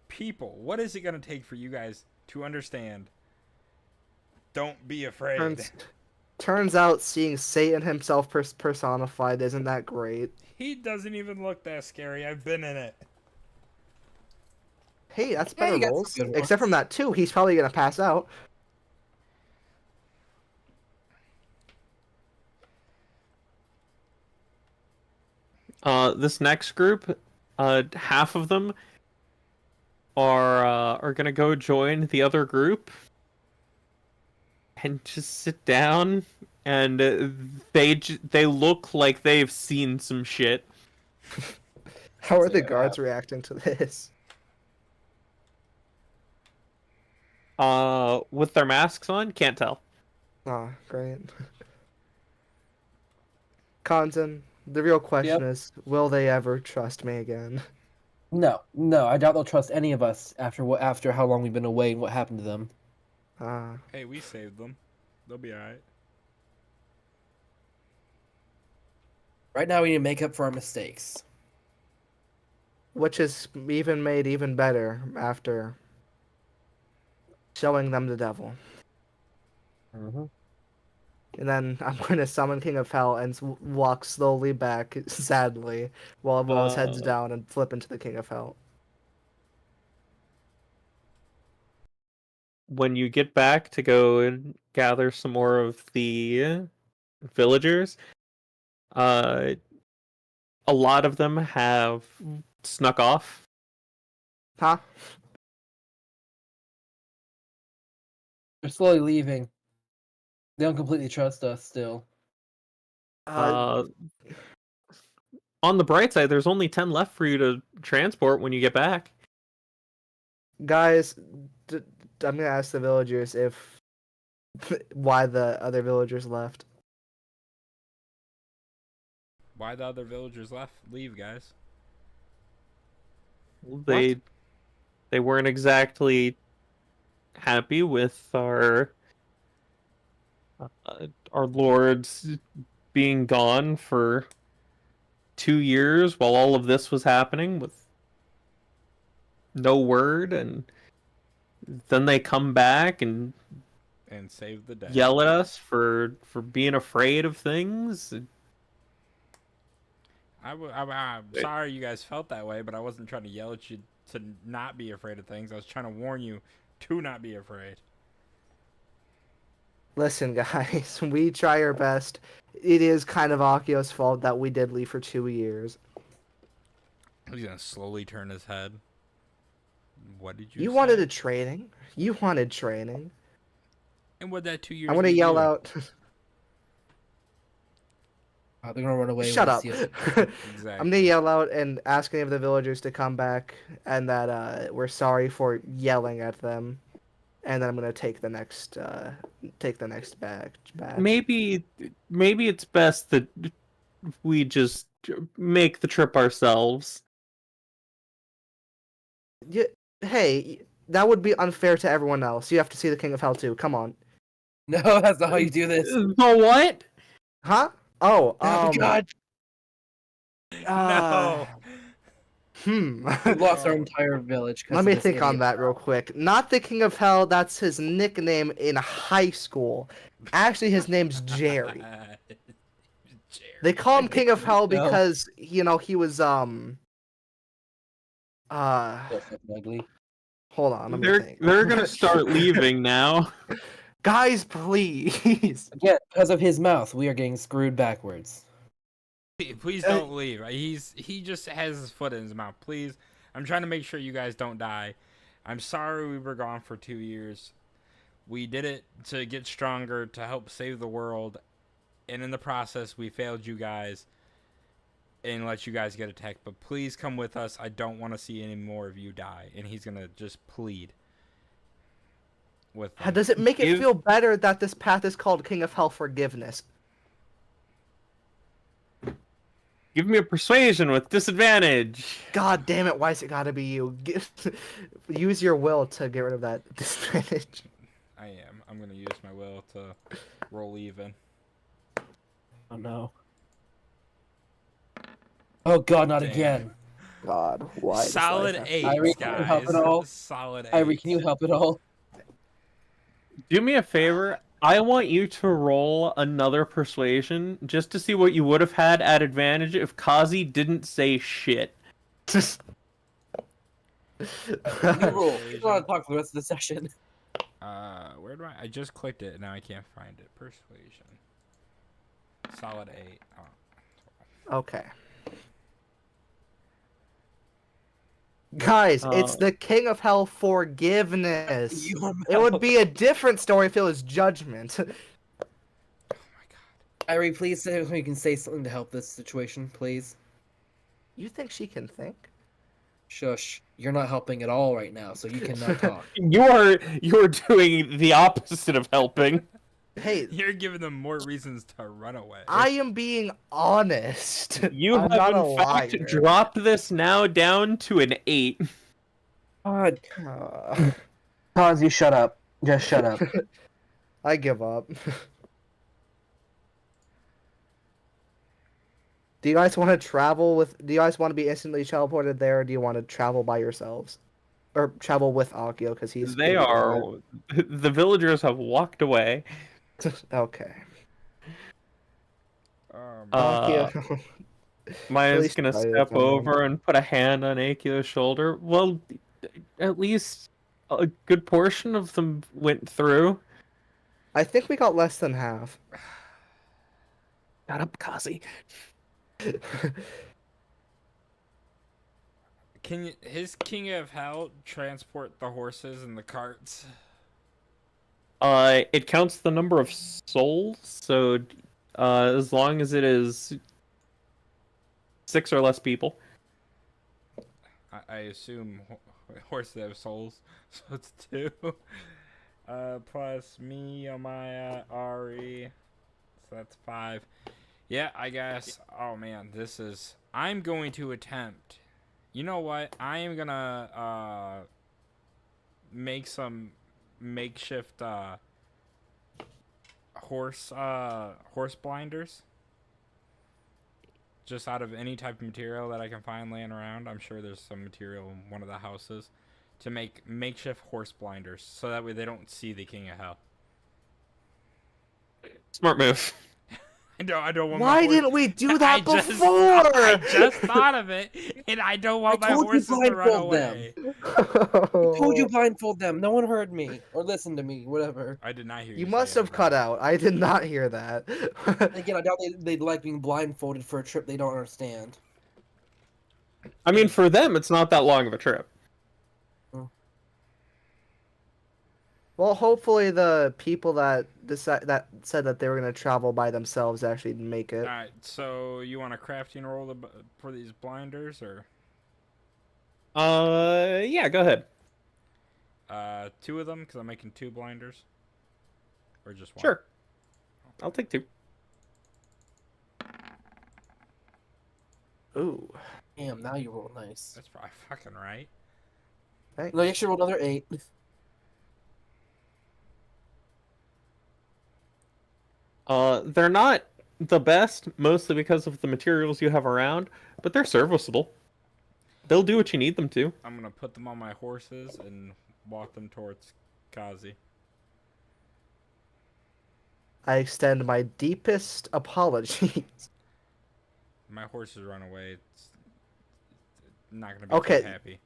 People, what is it gonna take for you guys to understand? Don't be afraid. Turns out seeing Satan himself personified isn't that great. He doesn't even look that scary. I've been in it. Hey, that's Yeah, better you got some rolls. good Except from ones. that too, he's probably gonna pass out. This next group, half of them are gonna go join the other group and just sit down, and they look like they've seen some shit. How are So, the guards reacting to this? With their masks on, can't tell. Oh, great. Conson, the real question Yep. is, will they ever trust me again? No, I doubt they'll trust any of us after how long we've been away and what happened to them. Hey, we saved them. They'll be alright. Right now, we need to make up for our mistakes. Which is even made even better after showing them the devil. Mm-hmm. And then I'm going to summon King of Hell and walk slowly back, sadly, while his head's down and flip into the King of Hell. When you get back to go and gather some more of the villagers, a lot of them have snuck off. Huh? They're slowly leaving. They don't completely trust us still. Uh, On the bright side, there's only 10 left for you to transport when you get back. guys, I'm gonna ask the villagers if why the other villagers left. Why the other villagers left? Leave, guys. They weren't exactly happy with our lords being gone for 2 years while all of this was happening with no word, and then they come back and And save the day. yell at us for being afraid of things. I'm sorry you guys felt that way, but I wasn't trying to yell at you to not be afraid of things. I was trying to warn you to not be afraid. Listen, guys, we try our best. It is kind of Akio's fault that we did leave for 2 years. He's gonna slowly turn his head. What did you You say? wanted a training. You wanted training. And what that 2 years? I want to give yell you? out. They're gonna run away. Shut when up. they see us. Exactly. I'm gonna yell out and ask any of the villagers to come back, and that we're sorry for yelling at them, and then I'm gonna take the next batch. Maybe it's best that we just make the trip ourselves. Yeah, hey, that would be unfair to everyone else. You have to see the King of Hell too. Come on. No, that's not how you do this. The what? Huh? Oh, Oh God, No. Hmm. we lost our entire village. 'cause Let of me this think on idiot. that real quick. Not the King of Hell, that's his nickname in high school. Actually, his name's Jerry. Jerry. They call him King of Hell No. because, he was, So fucking ugly. hold on, let me They're think. gonna start leaving now. Guys, please. Again, because of his mouth, we are getting screwed backwards. Please don't leave. He just has his foot in his mouth. Please, I'm trying to make sure you guys don't die. I'm sorry we were gone for 2 years. We did it to get stronger, to help save the world, and in the process, we failed you guys and let you guys get attacked. But please come with us. I don't want to see any more of you die. And he's gonna just plead with them. Does it make it Give- feel better that this path is called King of Hell Forgiveness? Give me a persuasion with disadvantage. God damn it! Why's it gotta be you? Use your will to get rid of that disadvantage. I am. I'm gonna use my will to roll even. Oh no. Oh god, not Damn. again. God, why? does Solid life have to 8, be Irie, this can you way? help at all? Solid 8. Irie, can you help at all? Do me a favor. I want you to roll another persuasion just to see what you would have had at advantage if Kazi didn't say shit. You roll. You don't want to talk for the rest of the session. Where do I just clicked it and now I can't find it. Persuasion. Solid 8. Oh. Okay. Guys, it's the King of Hell forgiveness. You are It would be a different story if it was judgment. Oh my god. Irie, please say you can say something to help this situation, please. You think she can think? Shush. You're not helping at all right now, so you cannot talk. You're doing the opposite of helping. Hey, You're giving them more reasons to run away. I am being honest. You I'm have not in a fact liar. dropped this now down to an 8. God, Uh, Kazi, shut up. Just shut up. I give up. Do you guys want to travel with? Do you guys want to be instantly teleported there, or do you want to travel by yourselves, or travel with Akio because he's? They are. The villagers have walked away. Okay. Uh, Akio. Maya's least gonna try to step come home. over and put a hand on Akio's shoulder. Well, at least a good portion of them went through. I think we got less than half. Got up, Kazi. Can his King of Hell transport the horses and the carts? It counts the number of souls, so as long as it is 6 or less people. I assume horses have souls, so it's 2. Plus me, Amaya, Ari, so that's 5. Yeah, I guess. Oh man, this is. I'm going to attempt. You know what? I am gonna make some makeshift horse blinders. Just out of any type of material that I can find laying around. I'm sure there's some material in one of the houses to make makeshift horse blinders, so that way they don't see the King of Hell. Smart move. I don't want. Why my horse- didn't we do that I just- before? I just thought of it, and I don't want I my told you horses to run blindfold them. away. I told you blindfold them. No one heard me or listened to me. Whatever. I did not hear you. You say must that, have bro. cut out. I did not hear that. Again, I doubt they'd like being blindfolded for a trip they don't understand. I mean, for them, it's not that long of a trip. Well, hopefully the people that said that they were gonna travel by themselves actually make it. All right, so you want a crafting roll for these blinders, or Yeah, go ahead. 2 of them, because I'm making 2 blinders, or just 1? Sure. I'll take 2. Ooh. Damn, now you roll nice. That's probably fucking right. No, you actually rolled another 8. They're not the best, mostly because of the materials you have around, but they're serviceable. They'll do what you need them to. I'm gonna put them on my horses and walk them towards Kazi. I extend my deepest apologies. My horses run away. It's not gonna be Okay. too happy.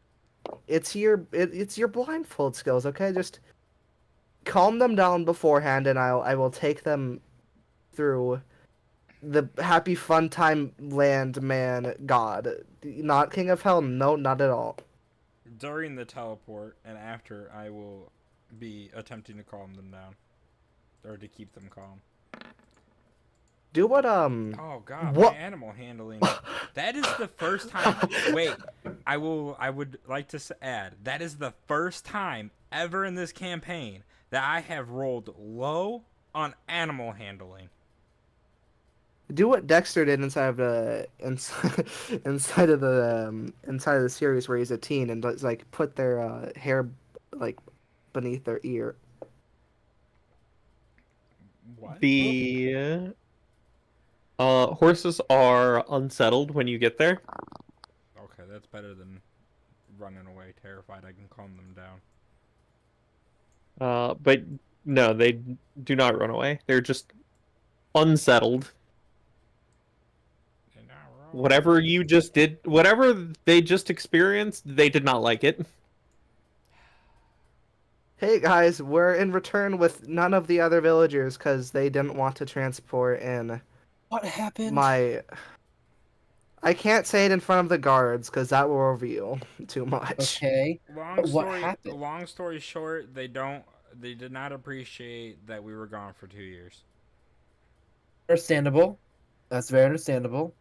It's your blindfold skills, okay? Just calm them down beforehand, and I will take them through the happy fun time land man god. Not King of Hell, no, not at all. During the teleport and after, I will be attempting to calm them down, or to keep them calm. Do what Oh god, What? my animal handling. That is the first time. Wait, I would like to add that is the first time ever in this campaign that I have rolled low on animal handling. Do what Dexter did inside of the inside of the series where he's a teen and does like put their hair like beneath their ear. What? The horses are unsettled when you get there. Okay, that's better than running away terrified. I can calm them down. But no, they do not run away. They're just unsettled. They're not wrong. Whatever you just did, whatever they just experienced, they did not like it. Hey guys, we're in return with none of the other villagers because they didn't want to transport in What happened? my. I can't say it in front of the guards because that will reveal too much. Okay. Long What story. happened? Long story short, they did not appreciate that we were gone for 2 years. Understandable. That's very understandable.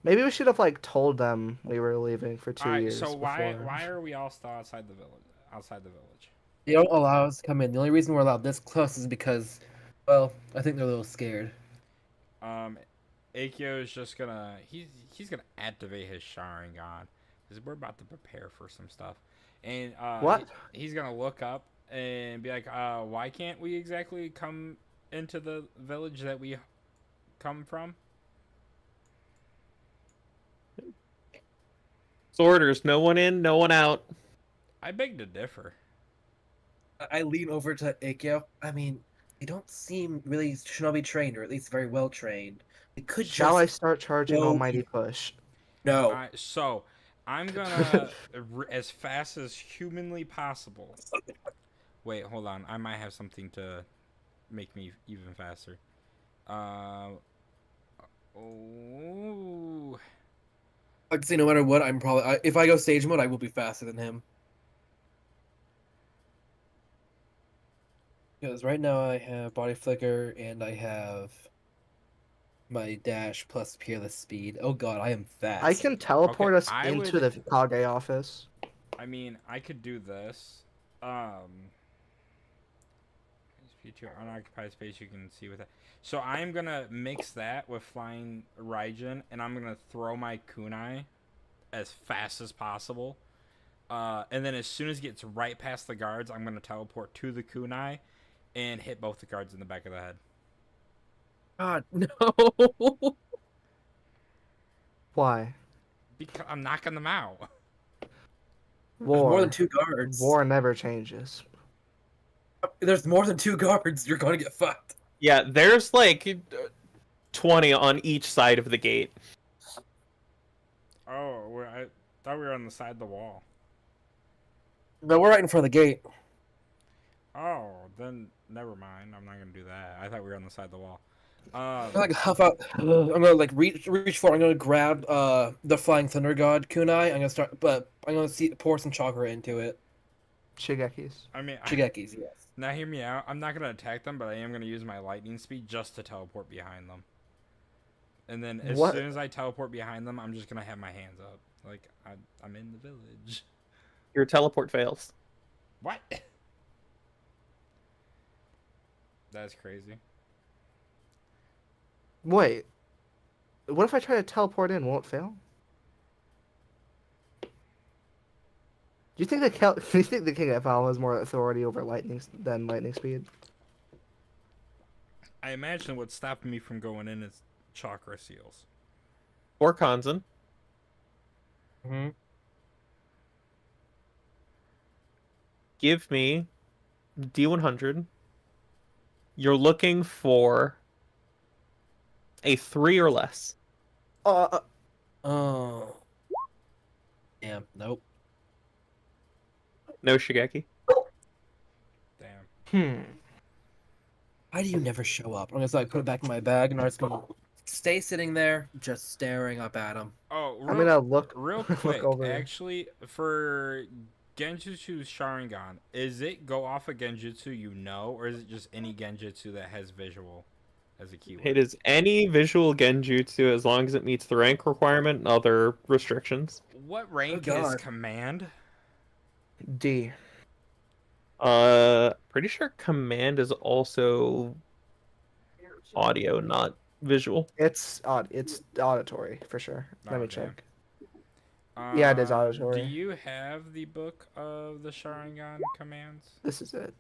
Maybe we should have like told them we were leaving for 2 Alright, years. so why before. why are we all still outside the village? Outside the village. They don't allow us to come in. The only reason we're allowed this close is because, well, I think they're a little scared. Akio is just gonna he's gonna activate his Sharingan because we're about to prepare for some stuff, and What? he's gonna look up and be like, why can't we exactly come into the village that we come from? It's orders. No one in, no one out. I beg to differ. I lean over to Akio. I mean, they don't seem really shinobi trained, or at least very well trained. They could Shall I just start charging go Almighty in- Push? no. So I'm gonna as fast as humanly possible. Wait, hold on. I might have something to make me even faster. Oh. I'd say no matter what, I'm probably if I go stage mode, I will be faster than him. Because right now I have body flicker and I have my dash plus peerless speed. Oh god, I am fast. I can teleport Okay, us I into would- the Kage office. I mean, I could do this. Future unoccupied space you can see with that. So I'm gonna mix that with flying Raijin, and I'm gonna throw my kunai as fast as possible. And then as soon as it gets right past the guards, I'm gonna teleport to the kunai and hit both the guards in the back of the head. God, no. Why? Because I'm knocking them out. There's War. more than 2 guards. War never changes. There's more than 2 guards. You're going to get fucked. Yeah, there's like 20 on each side of the gate. Oh, I thought we were on the side of the wall. No, we're right in front of the gate. Oh, then never mind. I'm not gonna do that. I thought we were on the side of the wall. Like half out. I'm gonna like reach for. I'm gonna grab the flying thunder god kunai. I'm gonna start, but I'm gonna pour some chakra into it. Shigeki's. I mean, Shigeki's, yes. now hear me out. I'm not gonna attack them, but I am gonna use my lightning speed just to teleport behind them. And then as What? soon as I teleport behind them, I'm just gonna have my hands up, like I'm in the village. Your teleport fails. What? That's crazy. Wait. What if I try to teleport in? Won't it fail? Do you think do you think the King of Falme has more authority over lightning than lightning speed? I imagine what's stopping me from going in is chakra seals. Or Kanzen. Mm-hmm. Give me D100. You're looking for a 3 or less. Oh. Damn. Nope. No Shigeki. Damn. Why do you never show up? I'm gonna like put it back in my bag and I'm just gonna stay sitting there, just staring up at him. Oh, I'm gonna look real look quick. over. Actually, for Genjutsu's Sharingan, is it go off of Genjutsu you know, or is it just any Genjutsu that has visual as a keyword? It is any visual genjutsu as long as it meets the rank requirement and other restrictions. What rank Oh, is God. command? D. Pretty sure command is also audio, not visual? It's auditory for sure. Let Oh, me damn. check. Yeah, it is Do auditory. you have the book of the Sharingan commands? This is it.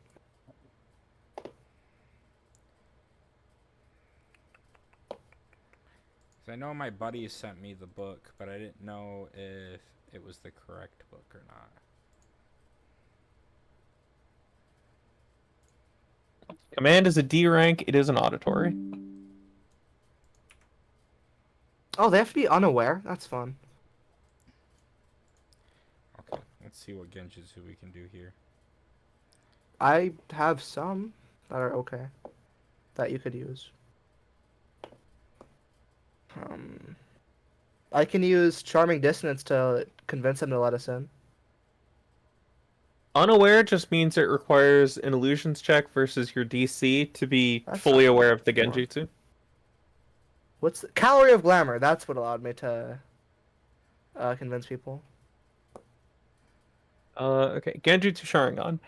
'Cause I know my buddy sent me the book, but I didn't know if it was the correct book or not. Command is a D rank. It is an auditory. Oh, they have to be unaware. That's fun. Okay, let's see what Genjutsu we can do here. I have some that are okay that you could use. I can use Charming Dissonance to convince him to let us in. Unaware just means it requires an illusions check versus your DC to be That's fully not aware of the bad. Genjutsu. What's the Calorie of Glamour? That's what allowed me to convince people. Okay, Genjutsu Sharingan.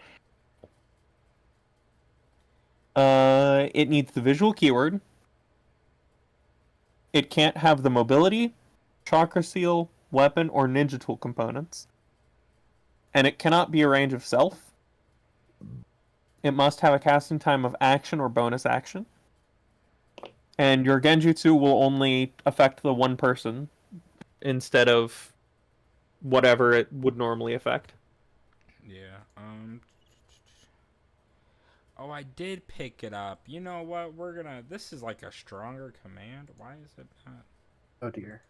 It needs the visual keyword. It can't have the mobility, chakra seal, weapon, or ninja tool components. And it cannot be a range of self. It must have a casting time of action or bonus action. And your Genjutsu will only affect the one person instead of whatever it would normally affect. Yeah. Oh, I did pick it up. You know what? This is like a stronger command. Why is it not? Oh dear.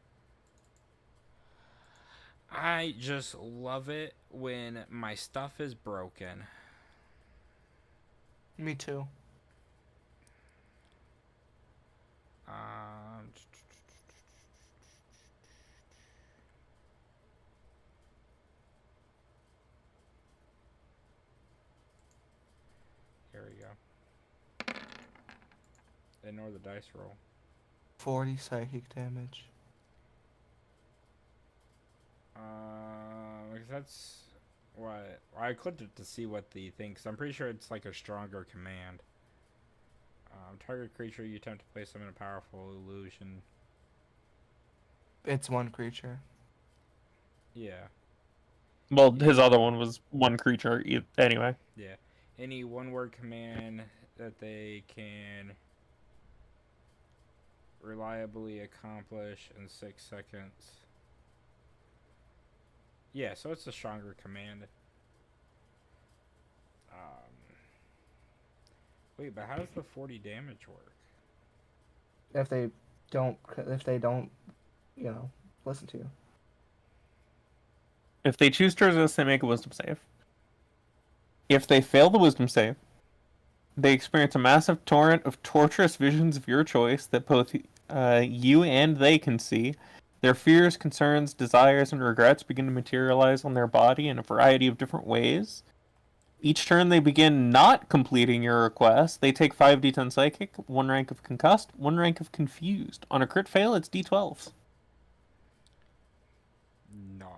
I just love it when my stuff is broken. Me too. Um, Here we go. Ignore the dice roll. 40 psychic damage. Because that's what I clicked it to see what the thing. Cause I'm pretty sure it's like a stronger command. Target creature you attempt to place them in a powerful illusion. It's one creature. Yeah, Well, his other one was one creature anyway. yeah. Any one-word command that they can reliably accomplish in 6 seconds. Yeah, so it's a stronger command. Wait, but how does the 40 damage work? If they don't, listen to you. If they choose to resist, they make a wisdom save. If they fail the wisdom save, they experience a massive torrent of torturous visions of your choice that both you and they can see. Their fears, concerns, desires, and regrets begin to materialize on their body in a variety of different ways. Each turn they begin not completing your request. They take 5d10 psychic, 1 rank of concussed, 1 rank of confused. On a crit fail, it's d12s. Nice.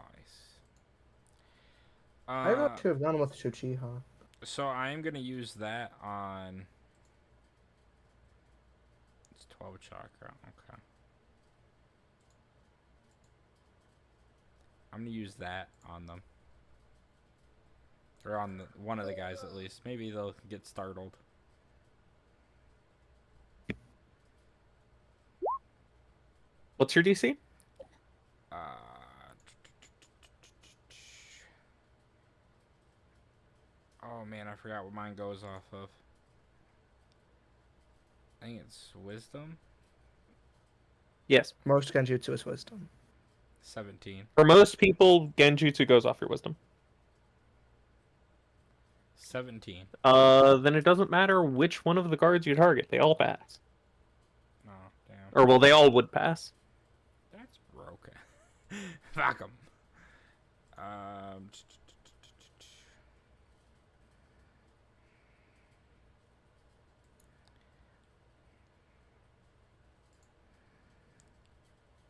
I ought to have gone with Shuchiha. So I am gonna use that on. It's 12 chakra. Okay. I'm gonna use that on them. Or on one of the guys at least. Maybe they'll get startled. What's your DC? Oh man, I forgot what mine goes off of. I think it's wisdom. Yes. Most Genjutsu is wisdom. 17. For most people, Genjutsu goes off your wisdom. 17. Then it doesn't matter which one of the guards you target. They all pass. Oh, damn. Or, well, they all would pass. That's broken. Fuck 'em.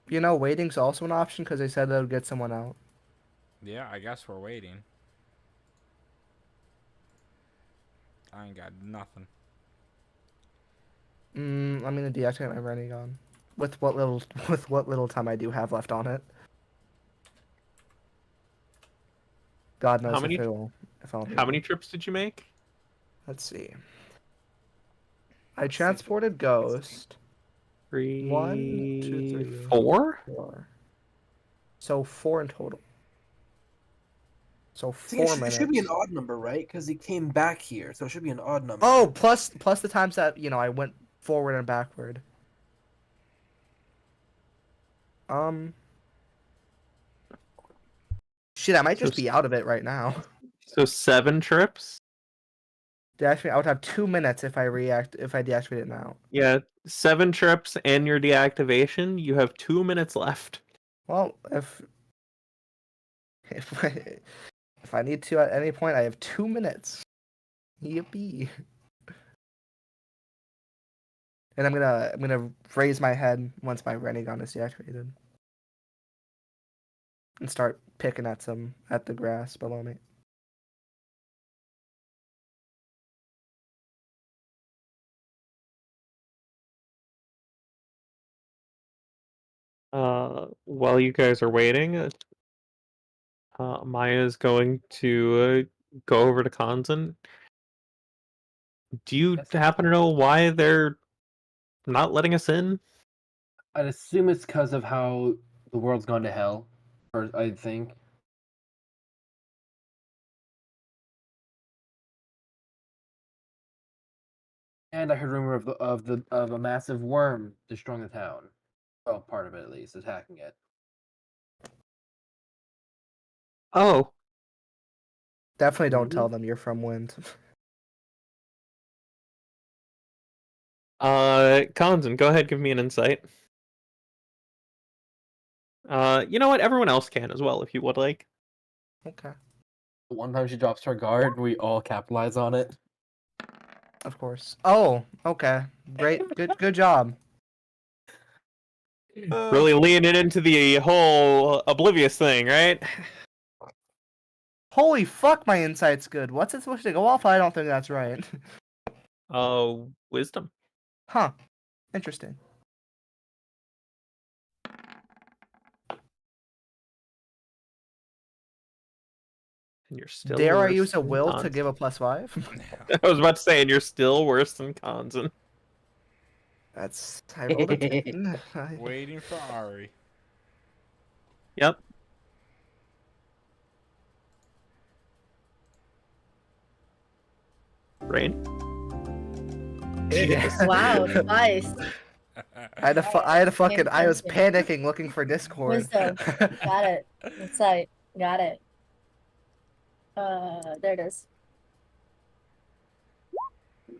Waiting's also an option because they said they would get someone out. Yeah, I guess we're waiting. I ain't got nothing. I'm gonna deactivate my Renegon. With what little time I do have left on it. God knows How many- if I'll How many trips did you make? Let's see. I transported Ghost. 3, 1, 2, 3, 4? 4. So 4 in total. So See, 4 it minutes. should be an odd number, right? Because he came back here, so it should be an odd number. Oh, plus the times that I went forward and backward. Shit, I might just be out of it right now. So 7 trips? Deactivate. I would have 2 minutes if I deactivate it now. Yeah, 7 trips and your deactivation. You have 2 minutes left. Well, if I need to at any point, I have 2 minutes. Yippee! And I'm gonna raise my head once my Renegon is deactivated, and start picking at the grass below me. While you guys are waiting, Maya is going to go over to Konzan. Do you happen to know why they're not letting us in? I'd assume it's because of how the world's gone to hell, or I think. And I heard rumor of a massive worm destroying the town. Well, part of it at least, attacking it. Oh, Definitely don't tell them you're from Wind. Konzan, go ahead, give me an insight. You know what? Everyone else can as well, if you would like. Okay, One time she drops her guard, and we all capitalize on it. of course. Oh, okay. Great. Good job. Really leaning into the whole oblivious thing, right? Holy fuck, my insight's good. What's it supposed to go off? I don't think that's right. Wisdom. Huh. Interesting. And you're still Dare I worse use a than will to Konzan. give a +5? I was about to say, and you're still worse than Konzan. That's I rolled a 10. Waiting for Ari. Yep. Rain. Wow, nice. I was panicking looking for Discord. Wisdom. Got it. Insight. Got it. There it is.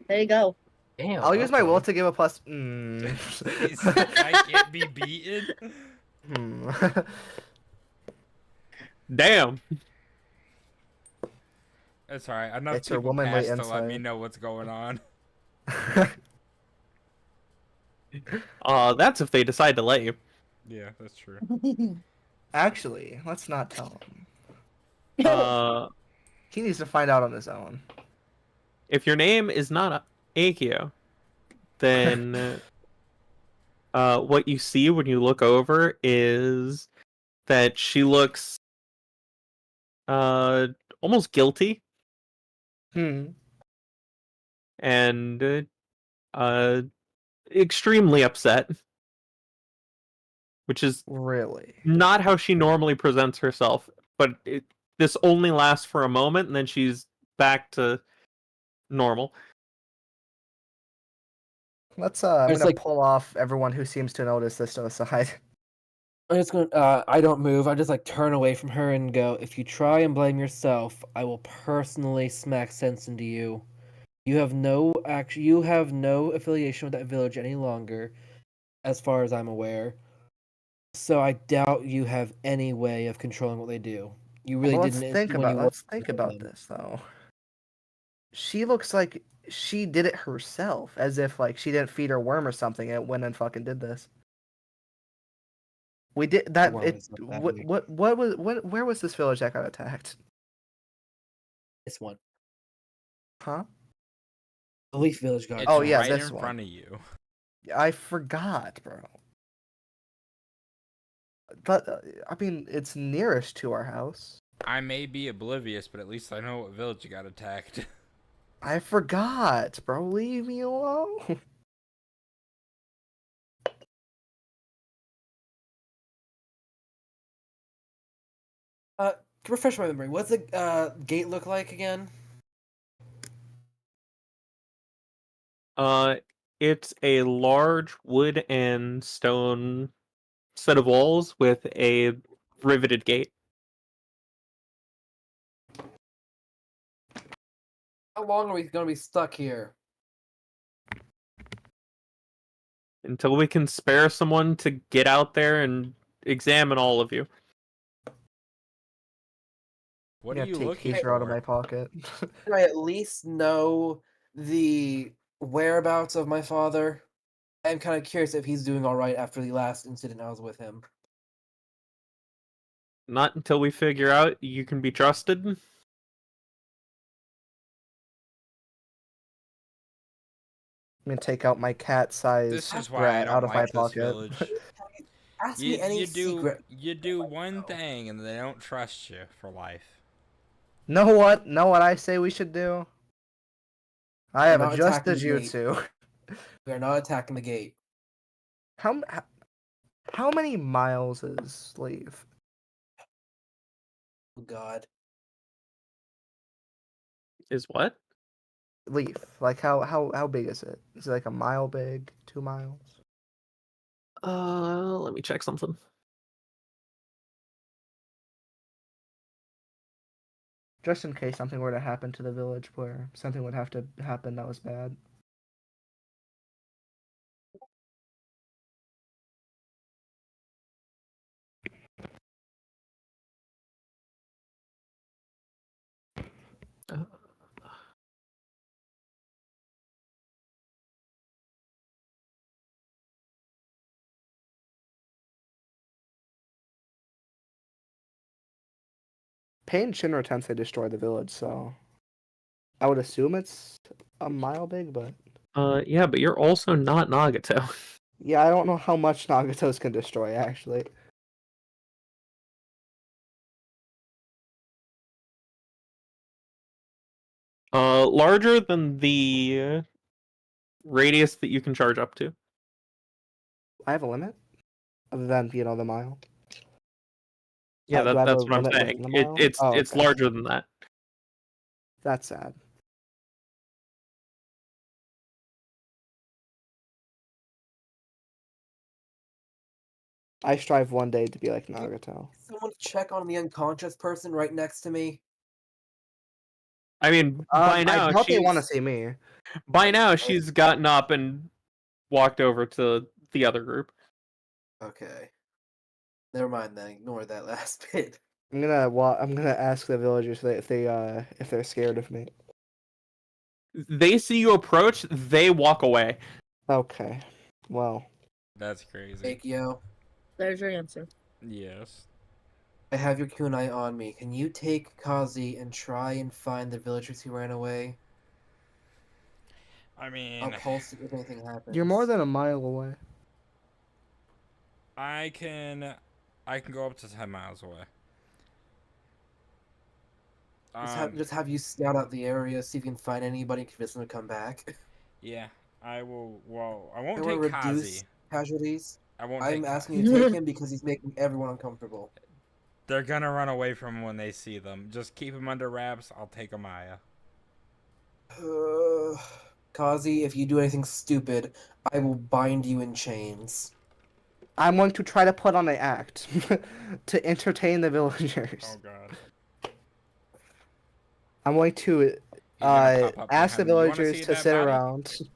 There you go. Damn. I'll use my will okay. to give a plus. I can't be beaten. Damn. That's alright. Enough It's your people womanly passed to let me insight. know what's going on. That's if they decide to let you. Yeah, that's true. Actually, let's not tell him. He needs to find out on his own. If your name is not Akio, then what you see when you look over is that she looks almost guilty and extremely upset, which is Really? not how she normally presents herself, but this only lasts for a moment and then she's back to normal. Let's I'm It's gonna like- pull off everyone who seems to notice this to the side. I'm just gonna. I don't move. I just like turn away from her and go. If you try and blame yourself, I will personally smack sense into you. You have no affiliation with that village any longer, as far as I'm aware. So I doubt you have any way of controlling what they do. You really Well, didn't. let's think about this though. She looks like she did it herself, as if like she didn't feed her worm or something and went and fucking did this. We did that. Worm It is not that big. where was this village that got attacked? This one, Huh? the Leaf Village got. It's Oh, yeah, right this in one. front of you. I forgot, bro. But I mean, it's nearest to our house. I may be oblivious, but at least I know what village you got attacked. I forgot, bro. Leave me alone. To refresh my memory, what's the gate look like again? It's a large wood and stone set of walls with a riveted gate. How long are we gonna be stuck here? Until we can spare someone to get out there and examine all of you. What I'm are gonna you take looking teacher out of for? my pocket. Can I at least know the whereabouts of my father? I'm kind of curious if he's doing all right after the last incident I was with him. Not until we figure out you can be trusted. I'm gonna take out my cat-sized This is why I rat don't out of my like this pocket. village. Ask me any secret. You do one thing and they don't trust you for life. Know what? Know what I say we should do? I have Not adjusted attacking the gate. jutsu. We are not attacking the gate. How many miles is Leave? Oh God. Is what? Leaf. Like how big is it? Is it like a mile big? 2 miles? Let me check something. Just in case something were to happen to the village where something would have to happen that was bad. Uh, Pain Shinra Tensei destroyed the village, so I would assume it's a mile big, but yeah, but you're also not Nagato. yeah, I don't know how much Nagato's can destroy actually. Larger than the radius that you can charge up to. I have a limit, other than the mile. Yeah, Do I have that's a what I'm limit saying. within the mile? It's Oh, it's okay. larger than that. That's sad. I strive one day to be like Nagato. Someone check on the unconscious person right next to me. I mean, by now I doubt they want to she's see me. by now she's gotten up and walked over to the other group. Okay. Never mind then. Ignore that last bit. I'm gonna ask the villagers if they're scared of me. They see you approach, they walk away. Okay. Well, That's crazy. Akio, There's your answer. Yes. I have your kunai on me. Can you take Kazi and try and find the villagers who ran away? I mean, I'll pulse it if anything happens. you're more than a mile away. I can go up to 10 miles away. Just have you scout out the area, see if you can find anybody, convince them to come back. Yeah, I will. Well, I won't I want take to Kazi. reduce casualties. I won't. I'm take asking Kazi. you to take him because he's making everyone uncomfortable. They're gonna run away from him when they see them. Just keep him under wraps. I'll take Amaya. Kazi, if you do anything stupid, I will bind you in chains. I'm going to try to put on an act to entertain the villagers. Oh God. I'm going to He's gonna pop up ask the behind me. You wanna villagers see to that sit body? around. see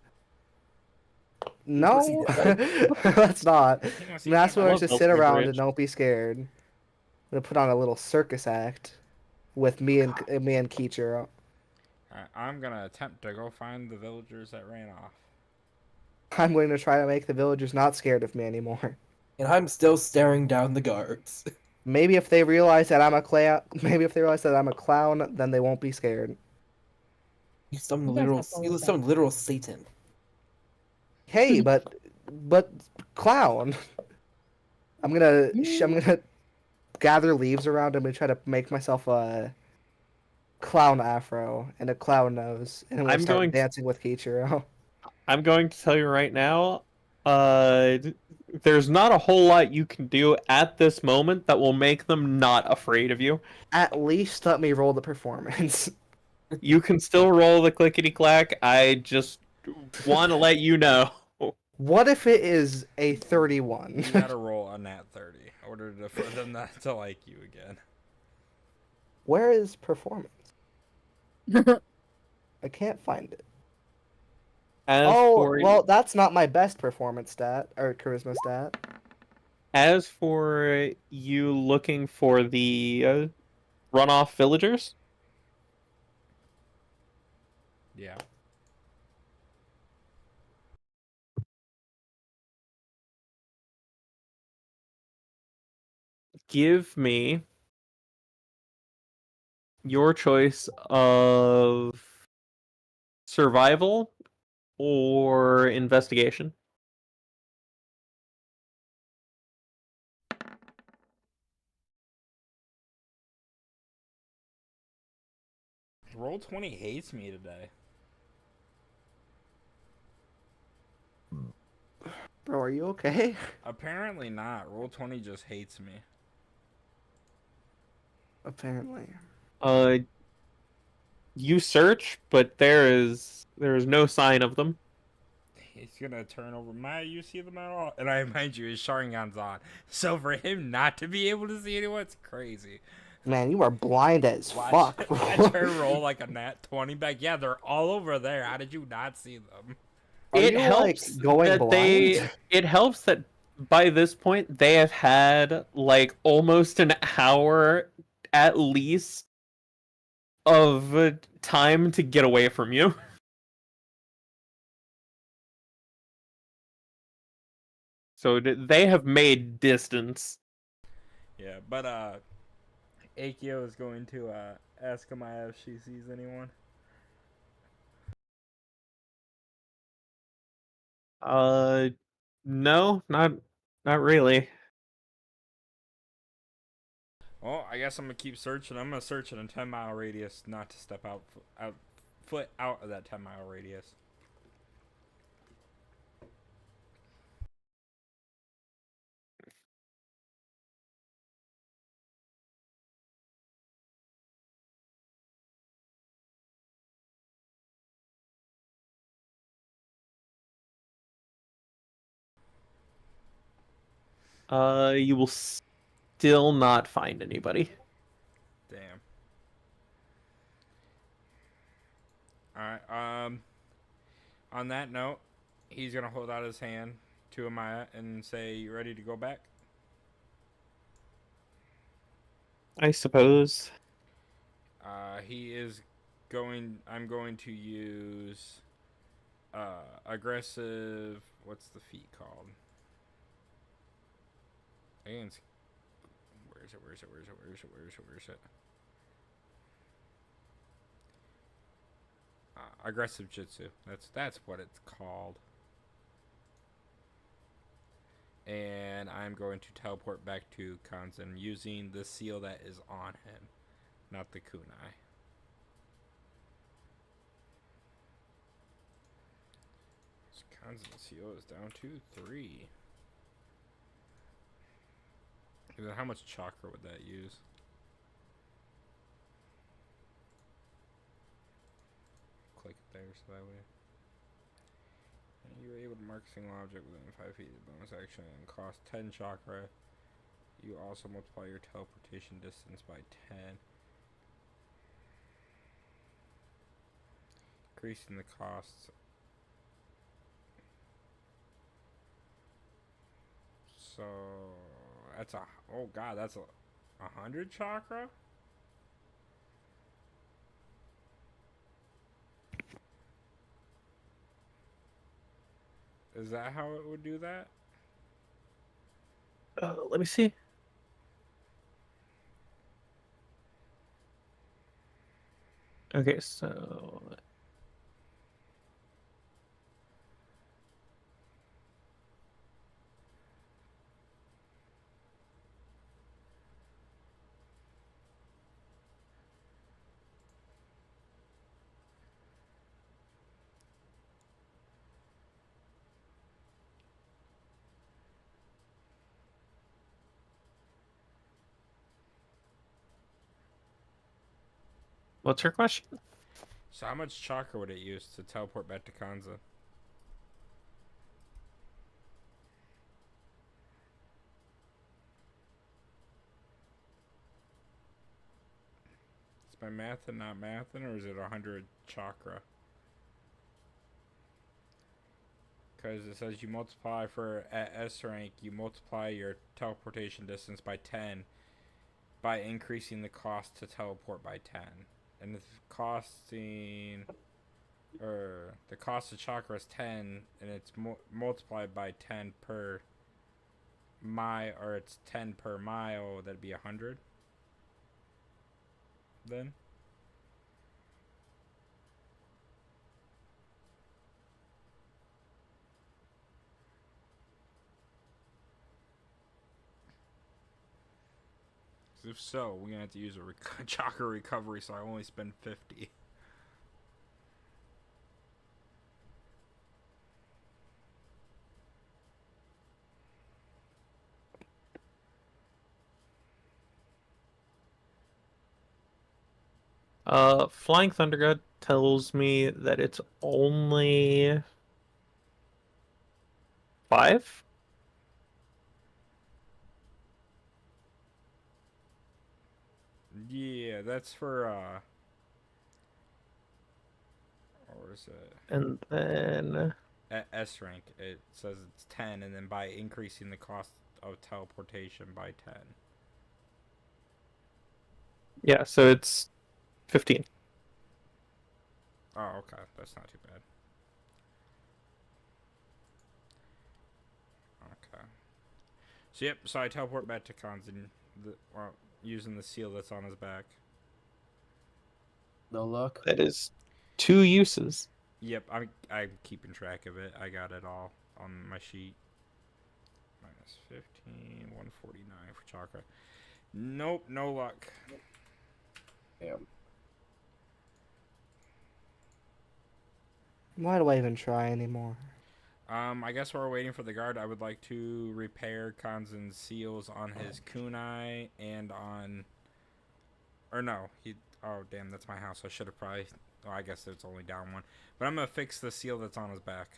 No, that that's not. You wanna see I'm gonna ask that the body? villagers to Love sit Elfman around Bridge. and don't be scared. I'm gonna put on a little circus act with me and Kiichiro. Alright, I'm gonna attempt to go find the villagers that ran off. I'm going to try to make the villagers not scared of me anymore. And I'm still staring down the guards. Maybe if they realize that I'm a clown, then they won't be scared. You summon You guys literal, have fun you with summon literal Satan. Hey, but but clown. I'm gonna gather leaves around him and try to make myself a clown afro and a clown nose, and I'm gonna I'm start going to dancing with Kiichiro. I'm going to tell you right now, there's not a whole lot you can do at this moment that will make them not afraid of you. At least let me roll the performance. You can still roll the clickety clack. I just want to let you know. What if it is a 31? You gotta roll a nat 30 in order for them not to like you again. Where is performance? I can't find it. As Oh, for well, that's not my best performance stat or charisma stat. as for you looking for the runoff villagers, Yeah. give me your choice of survival or investigation. Roll 20 hates me today. Bro, are you okay? Apparently not. Roll 20 just hates me. Apparently. You search, but there is no sign of them. He's gonna turn over. Maya, you see them at all? And I remind you, his Sharingan's on. So for him not to be able to see anyone, it's crazy. Man, you are blind as Watch, fuck. watch her roll like a nat 20 back. Yeah, they're all over there. How did you not see them? Are It you, helps like, going that blind? it helps that by this point they have had like almost an hour at least of time to get away from you. So they have made distance. Yeah, but Akio is going to ask Amaya if she sees anyone. No, not really. Well, I guess I'm gonna keep searching. I'm gonna search in a 10-mile radius, not to step foot out of that 10-mile radius. You will still not find anybody. Damn. Alright, on that note, he's gonna hold out his hand to Amaya and say, "You ready to go back?" I suppose. He is going. I'm going to use aggressive. What's the feat called? Where is it? Where is it? Where is it? Where is it? Where is it? Where is it? Aggressive Jutsu. That's what it's called. And I'm going to teleport back to Kanzen using the seal that is on him, not the kunai. So Kanzen seal is down to 3. And then how much chakra would that use? Click it there so that way. And you're able to mark a single object within 5 feet of bonus action and cost 10 chakra. You also multiply your teleportation distance by 10. Increasing the costs. So that's oh god, that's 100 chakra? Is that how it would do that? Let me see. Okay, so What's your question? So how much chakra would it use to teleport back to Kanza? Is my math and not mathing, or is it 100 chakra? Because it says you multiply for at S rank, you multiply your teleportation distance by 10 by increasing the cost to teleport by 10. And it's costing, or the cost of chakra is 10, and it's multiplied by 10 per mile, or it's 10 per mile, that'd be 100 then. If so, we're gonna have to use a chakra recovery, so I only spend 50. Flying Thunder God tells me that it's only 5. Yeah, that's for or is it And then at S rank? It says it's 10, and then by increasing the cost of teleportation by 10. yeah, so it's 15. Oh, okay, that's not too bad. Okay. So yep, so I teleport back to Kanzan, using the seal that's on his back. No luck. That is 2 uses. Yep, I'm keeping track of it. I got it all on my sheet. Minus 15, 149 for chakra. Nope, no luck. Damn. Why do I even try anymore? I guess while we're waiting for the guard, I would like to repair Kanzan's seals on his kunai and on... Or no, he... Oh, damn, that's my house. I should have probably... Oh, I guess it's only down one. But I'm gonna fix the seal that's on his back.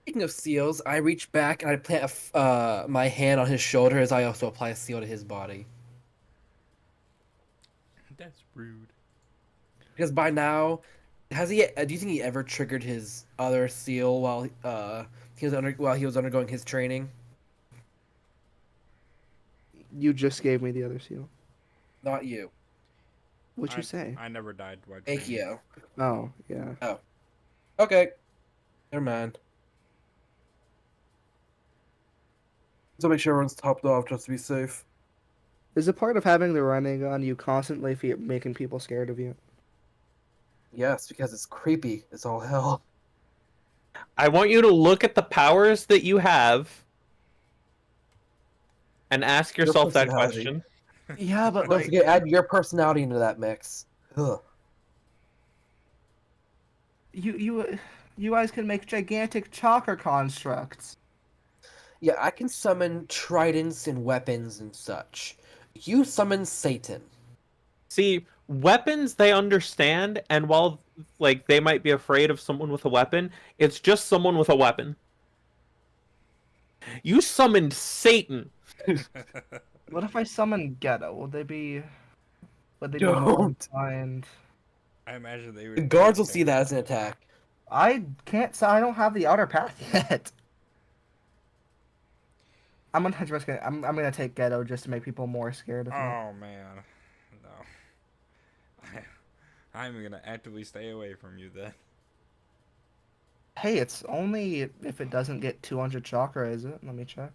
Speaking of seals, I reach back and I plant my hand on his shoulder as I also apply a seal to his body. That's rude. Because by now, has he? Do you think he ever triggered his other seal while he was undergoing his training? You just gave me the other seal. Not you. What'd you say? I never died while training. Akio. Oh, yeah. Okay. Never mind. So make sure everyone's topped off just to be safe. Is it part of having the running gun you constantly making people scared of you? Yes, because it's creepy. It's all hell. I want you to look at the powers that you have and ask yourself that personality. question. Yeah, but Don't forget, add your personality into that mix. Ugh. you guys can make gigantic chakra constructs. Yeah, I can summon tridents and weapons and such. You summon Satan. See, weapons they understand, and while like they might be afraid of someone with a weapon, it's just someone with a weapon. You summoned Satan. What if I summon Ghetto? Would they be more Don't. inclined? I imagine they would... The guards will see that as an attack. I can't say I don't have the outer path yet. I'm gonna take Ghetto just to make people more scared of me. Oh, man. No. I'm gonna actively stay away from you then. Hey, it's only if it doesn't get 200 chakra, is it? Let me check.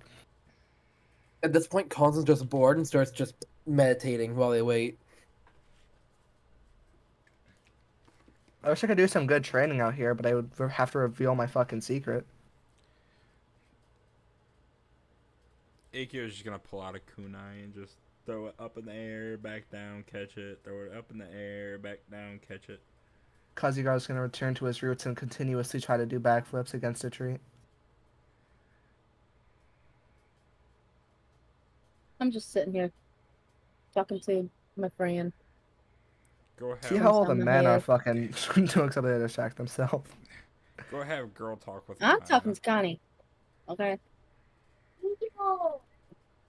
At this point, Constan's just bored and starts just meditating while they wait. I wish I could do some good training out here, but I would have to reveal my fucking secret. Akio's just gonna pull out a kunai and just throw it up in the air, back down, catch it. Throw it up in the air, back down, catch it. Kazuga's gonna return to his roots and continuously try to do backflips against a tree. I'm just sitting here talking to my friend. Go ahead. See how all the on the men are head. fucking doing something to distract themselves. Go ahead, girl talk with I'm Amaya. talking to Connie. Okay. Yo.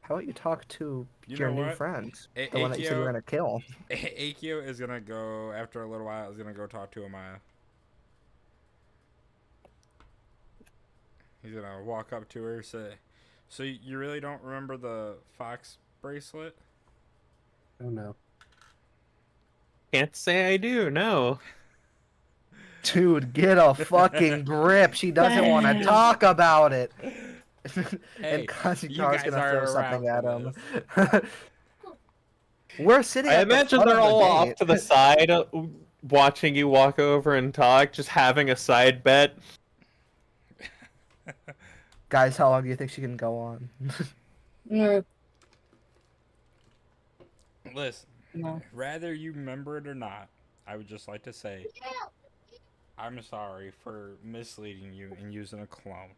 How about you talk to You your know new what? friend? The one that you said you were gonna kill. Akio is gonna go after a little while. Is gonna go talk to Amaya. He's gonna walk up to her, say, "So you really don't remember the fox bracelet?" Oh no. Can't say I do. No. Dude, get a fucking grip. She doesn't want to Damn. talk about it. Hey, And Kazuka's you guys gonna are throw around something at for him. We're sitting I at the imagine front they're of the all off gate. to the side, watching you walk over and talk, just having a side bet. Guys, how long do you think she can go on? Mm, Listen, no. rather you remember it or not, I would just like to say, I'm sorry for misleading you and using a clone.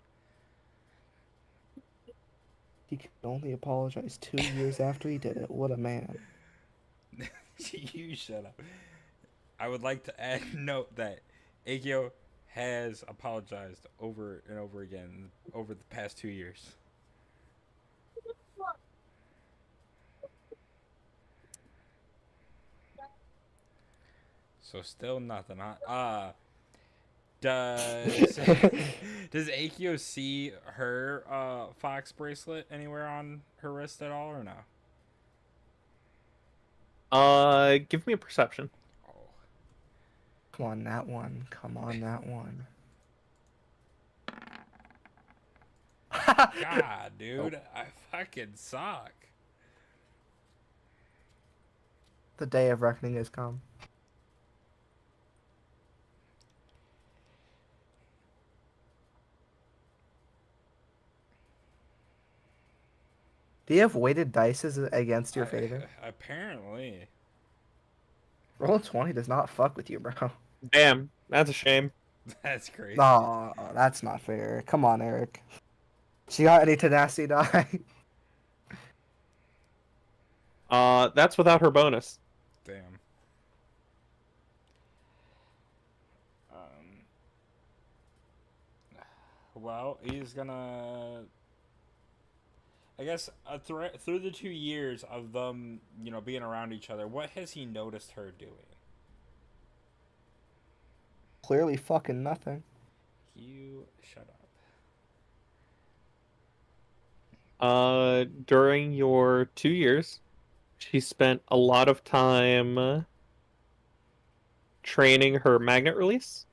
He can only apologize 2 years after he did it. What a man. You shut up. I would like to add note that Akio has apologized over and over again over the past 2 years. So still nothing, huh? Does does Akio see her fox bracelet anywhere on her wrist at all or no? Give me a perception. Oh, Come on, that one. Come on, that one. God, dude, I fucking suck. The day of reckoning has come. Do you have weighted dice against your favor? Apparently. Roll 20 does not fuck with you, bro. Damn, that's a shame. That's crazy. Oh, that's not fair. Come on, Eric. She got any tenacity die? That's without her bonus. Damn. Well, he's gonna. I guess through the 2 years of them, being around each other, what has he noticed her doing? Clearly fucking nothing. You shut up. During your 2 years, she spent a lot of time training her magnet release.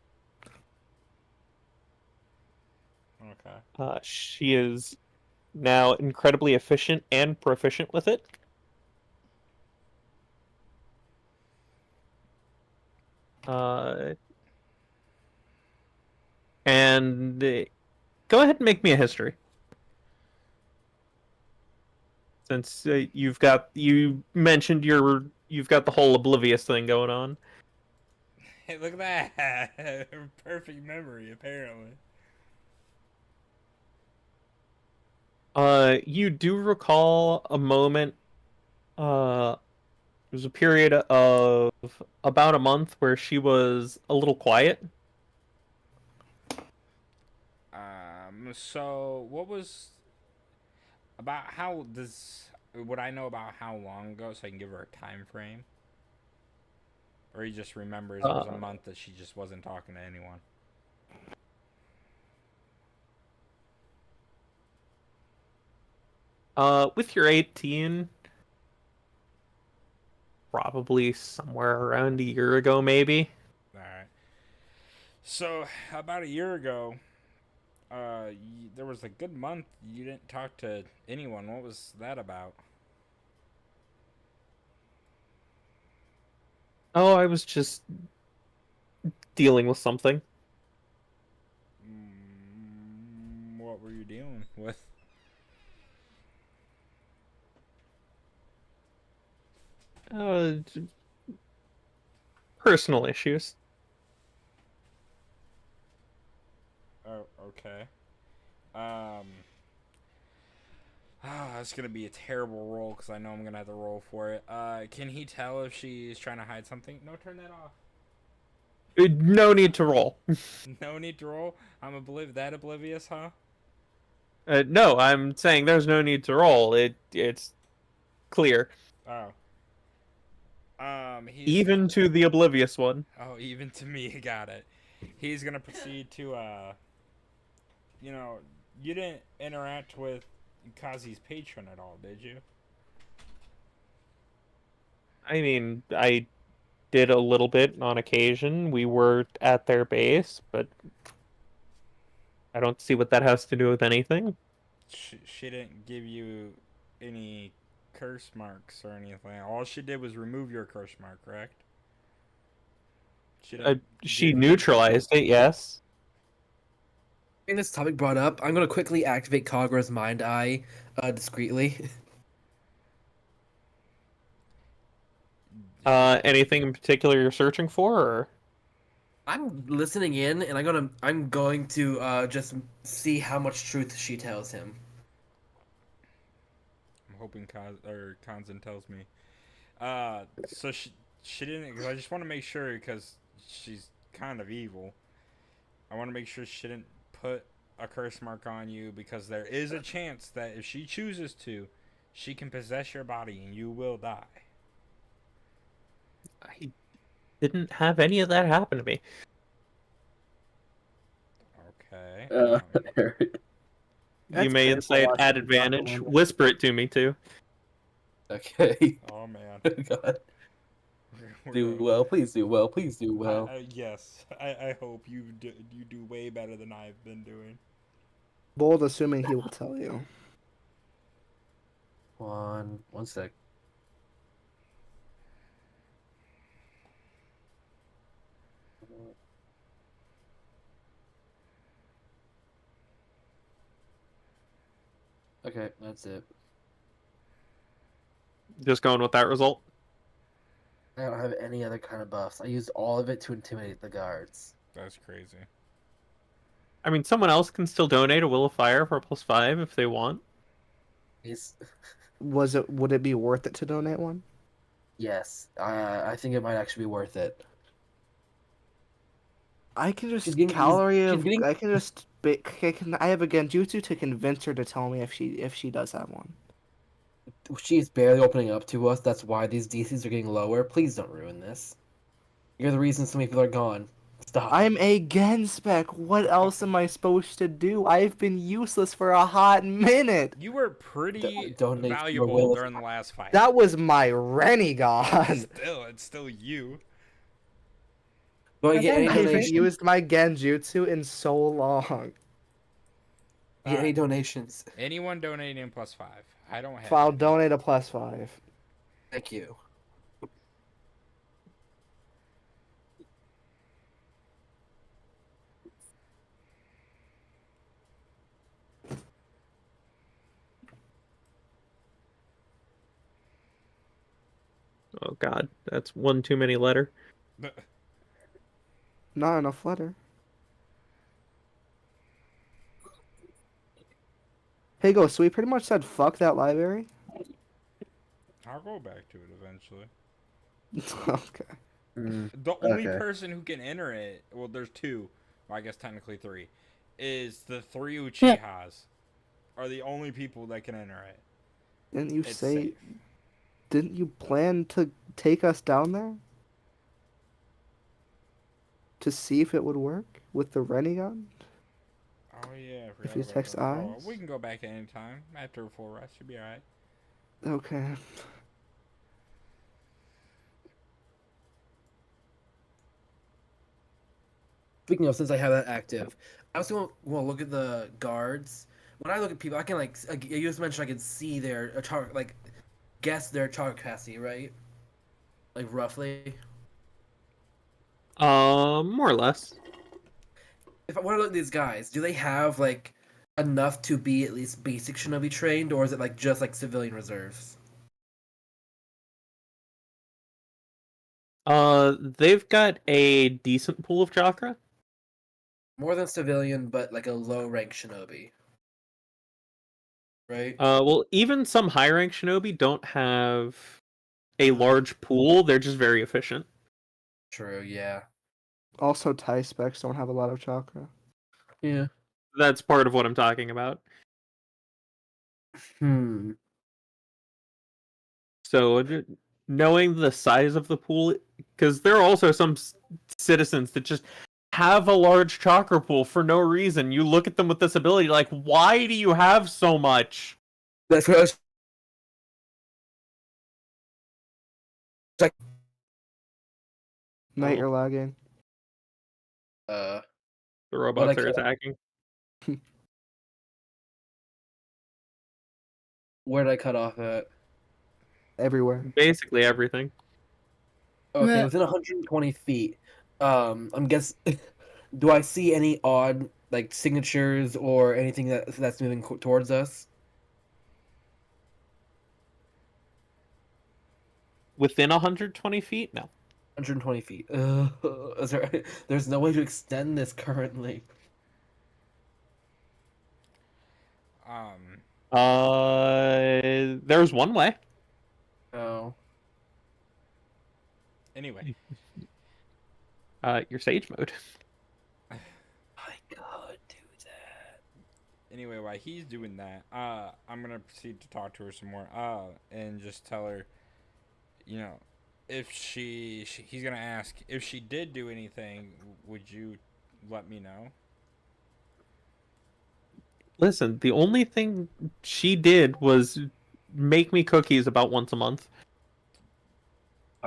Okay. She is now incredibly efficient and proficient with it. And go ahead and make me a history. Since you mentioned you've got the whole oblivious thing going on. Hey, look at that! Perfect memory, apparently. You do recall a moment. There was a period of about a month where she was a little quiet. So what was about how does would I know about how long ago so I can give her a time frame? Or he just remembers it was a month that she just wasn't talking to anyone. With your 18, probably somewhere around a year ago, maybe. Alright. So, about a year ago, there was a good month you didn't talk to anyone. What was that about? Oh, I was just dealing with something. What were you dealing with? Personal issues. Oh, okay. Ah, it's gonna be a terrible roll because I know I'm gonna have to roll for it. Can he tell if she's trying to hide something? No, turn that off. No need to roll. No need to roll. I'm oblivious, huh? No, I'm saying there's no need to roll. It's clear. Oh. He's Even to the oblivious one. Oh, even to me, got it. He's gonna proceed to you know, you didn't interact with Kazi's patron at all, did you? I mean, I did a little bit on occasion. We were at their base, but I don't see what that has to do with anything. She didn't give you any curse marks or anything. All she did was remove your curse mark, correct? She neutralized it, yes. In this topic brought up, I'm gonna quickly activate Kagura's Mind Eye, discreetly. Anything in particular you're searching for, or? I'm listening in, and I'm going to just see how much truth she tells him. I'm hoping Kanzan tells me. So she didn't. Cause I just want to make sure because she's kind of evil. I want to make sure she didn't put a curse mark on you because there is a chance that if she chooses to, she can possess your body and you will die. I didn't have any of that happen to me. Okay. Eric. You That's may painful insight watching at you advantage. document it. Whisper it to me, too. Okay. Oh man. God. We're Do gonna- well. Please do well. Please do well. yes, I hope you do way better than I've been doing. Bold, assuming he will tell you. One sec. Okay, that's it. Just going with that result. I don't have any other kind of buffs. I used all of it to intimidate the guards. That's crazy. I mean, someone else can still donate a Will of Fire for +5 if they want. He's... Would it be worth it to donate one? Yes, I think it might actually be worth it. I can just She's getting- calorie she's of. getting- I can just. I have a genjutsu to convince her to tell me if she does have one. She's barely opening up to us. That's why these DCs are getting lower. Please don't ruin this. You're the reason so many people are gone. Stop. I'm a gen spec. What else am I supposed to do? I've been useless for a hot minute. You were pretty Donate your valuable Will of during the last fight. That was my Renegon. It's still you. Do I get any I haven't donations? used my genjutsu in so long. Get any donations? Anyone donating +5. I don't have. I'll any. donate a +5. Thank you. Oh god, that's one too many letter. Not enough letter. Hey, Ghost, so we pretty much said fuck that library? I'll go back to it eventually. Okay. The only Okay. person who can enter it, well, there's two. Well, I guess technically three. Is the three Uchihas are the only people that can enter it. Didn't you It's say... safe. Didn't you plan to take us down there? To see if it would work with the Renegon? Oh yeah. I If forgot you about text that. Oh, eyes? we can go back at any time after a full rest. Should be alright. Okay. Speaking of, since I have that active, I also want to look at the guards. When I look at people, I can you just mentioned I can see their guess their char capacity, right? Like roughly. More or less. If I want to look at these guys, do they have like enough to be at least basic shinobi trained, or is it like just like civilian reserves? They've got a decent pool of chakra. More than civilian, but like a low rank shinobi. right? Well, even some high rank shinobi don't have a large pool. They're just very efficient. True. Yeah. Also, Thai specs don't have a lot of chakra. Yeah. That's part of what I'm talking about. Hmm. So, knowing the size of the pool, because there are also some citizens that just have a large chakra pool for no reason. You look at them with this ability, like, why do you have so much? That's what I was. Knight, Oh. you're lagging. The What robots I are cut- attacking. Where did I cut off at? Everywhere. Basically everything. Okay, Yeah. within 120 feet. I'm guess. Do I see any odd like signatures or anything that's moving towards us? Within 120 feet? No. 120 feet. There's no way to extend this currently. Um, There's one way. Oh. anyway, Your sage mode. I could do that. anyway, while he's doing that, I'm gonna proceed to talk to her some more, and just tell her, you know, if he's gonna ask if she did do anything, would you let me know? Listen, the only thing she did was make me cookies about once a month.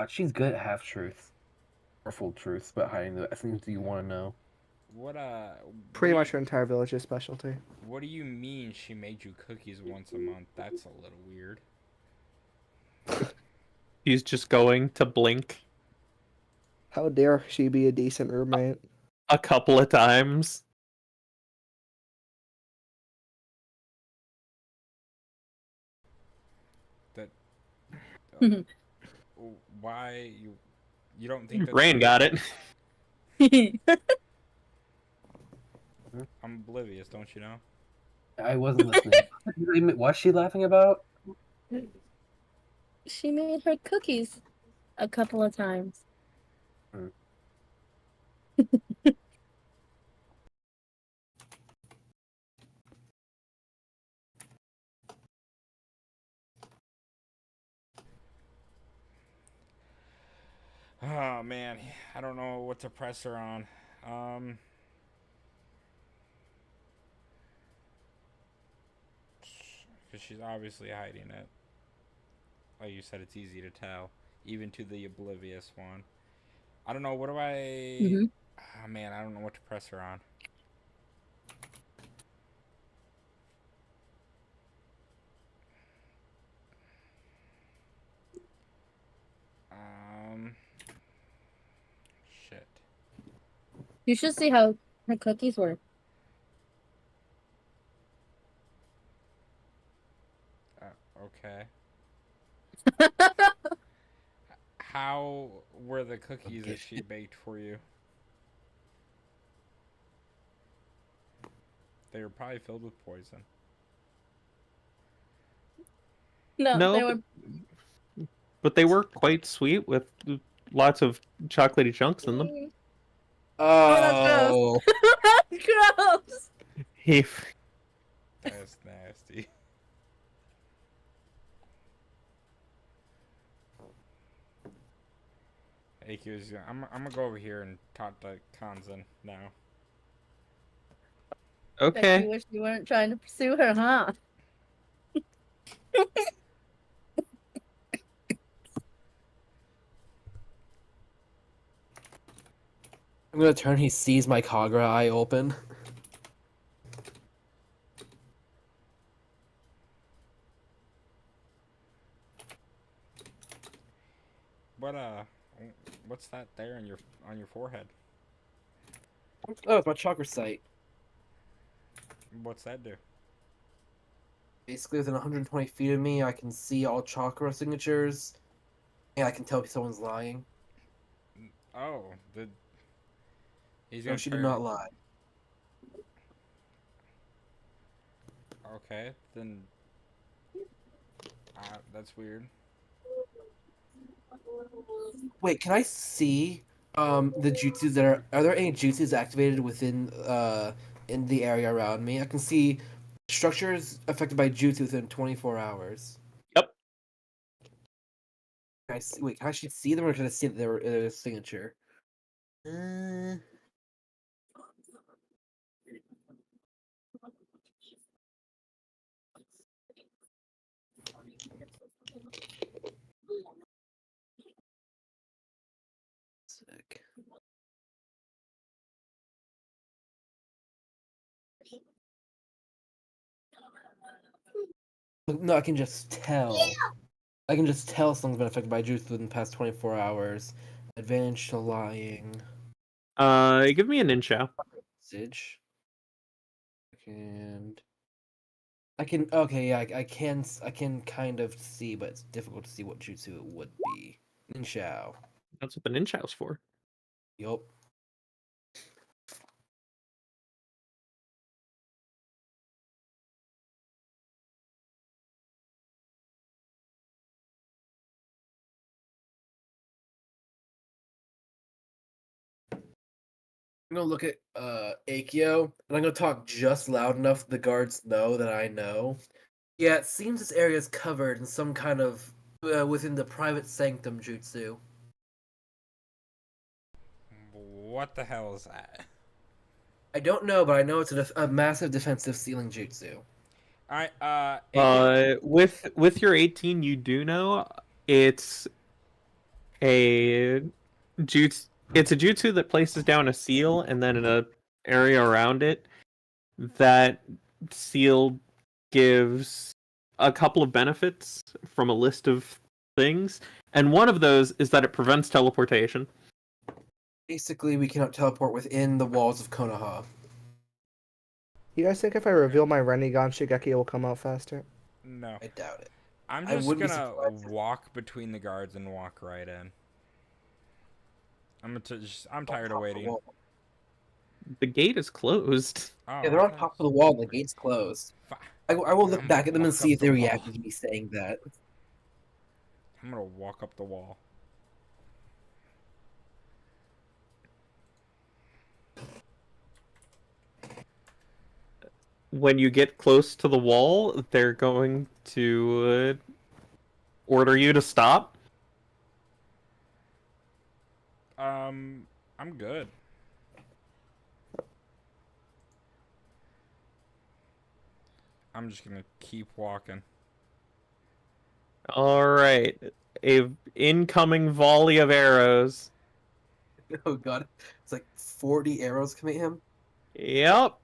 She's good at half truths or full truths, but hiding the things you want to know. What Pretty what much her entire village's specialty. What do you mean she made you cookies once a month? That's a little weird. She's just going to blink How dare she be a decent roommate? a couple of times. That Mhm. why you don't think that Rain got it. I'm oblivious, don't you know? I wasn't listening. What's she laughing about? She made her cookies a couple of times. Oh man, I don't know what to press her on. Because she's obviously hiding it. Like you said, it's easy to tell, even to the oblivious one. I don't know. What do I? Mhm. Oh, man, I don't know what to press her on. Shit. You should see how her cookies were. Okay. How were the cookies that she baked for you? They were probably filled with poison. No, No, they were. But they were quite sweet with lots of chocolatey chunks in them. Oh. That's gross. He That's nasty. AQ's, I'm gonna go over here and talk to Kanzen now. Bet you okay. wish you weren't trying to pursue her, huh? I'm gonna turn. He sees my Kagura eye open. What what's that there on your forehead? Oh, it's my chakra sight. What's that do? Basically, within 120 feet of me, I can see all chakra signatures, and I can tell if someone's lying. Oh, he's No, gonna she did turn. not lie. Okay, then That's weird. Wait, can I see the jutsus that are there any jutsus activated within in the area around me? I can see structures affected by jutsu within 24 hours. Yep. Can I see, wait, can I actually see them or can I see their signature? Uh, Sick. No, I can just tell. I can just tell someone's been affected by jutsu within the past 24 hours. Advantage to lying. Give me an ninja. Message. And I can okay, yeah, I can kind of see, but it's difficult to see what jutsu it would be. Ninshao. That's what the ninja's for. Yup. I'm gonna look at Akio, and I'm gonna talk just loud enough the guards know that I know. Yeah, it seems this area is covered in some kind of within the private sanctum jutsu. What the hell is that? I don't know, but I know it's a massive defensive ceiling jutsu. Alright, Akio, With your 18, you do know it's a jutsu. It's a jutsu that places down a seal, and then in a area around it, that seal gives a couple of benefits from a list of things, and one of those is that it prevents teleportation. Basically, we cannot teleport within the walls of Konoha. You guys think if I reveal my Rinnegan, Shigeki will come out faster? no. I doubt it. I'm I just wouldn't be gonna surprised if- walk between the guards and walk right in. I'm tired of waiting. The gate is closed. Oh, Yeah, they're on okay. top of the wall. And the gate's closed. Fi- I will look I'm back at them and walk see up if they the reacted wall. to me saying that. I'm gonna walk up the wall. When you get close to the wall, they're going to order you to stop. I'm good. I'm just gonna keep walking. All right, a incoming volley of arrows. Oh god, it's like 40 arrows coming at him. Yep.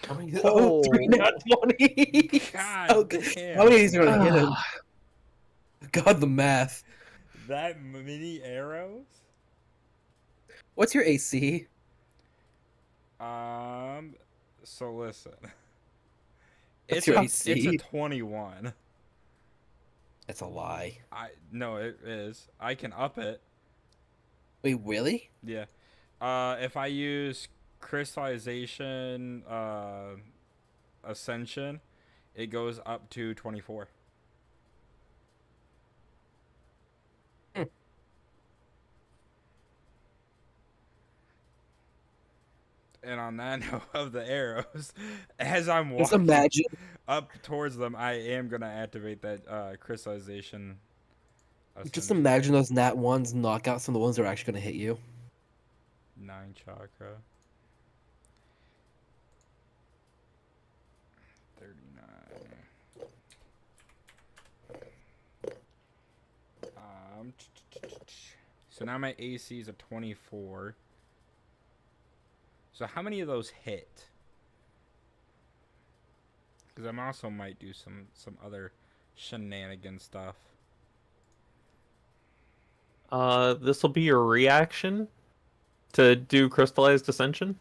How many? Oh. Oh, 3 nat 20. God Okay. damn. How many of these are gonna hit him? God, the math. That many arrows? What's your AC? So listen. What's It's your a, AC? it's a 21. That's a lie. No, it is. I can up it. Wait, really? Yeah. If I use crystallization ascension, it goes up to 24. And on that note of the arrows, as I'm Just walking imagine. up towards them, I am gonna activate that crystallization. Just ascension. imagine those nat ones knock out some of the ones that are actually gonna hit you. 9 chakra. 39. So now my AC is a 24. So how many of those hit? Because I also might do some other shenanigan stuff. This will be your reaction to do crystallized ascension.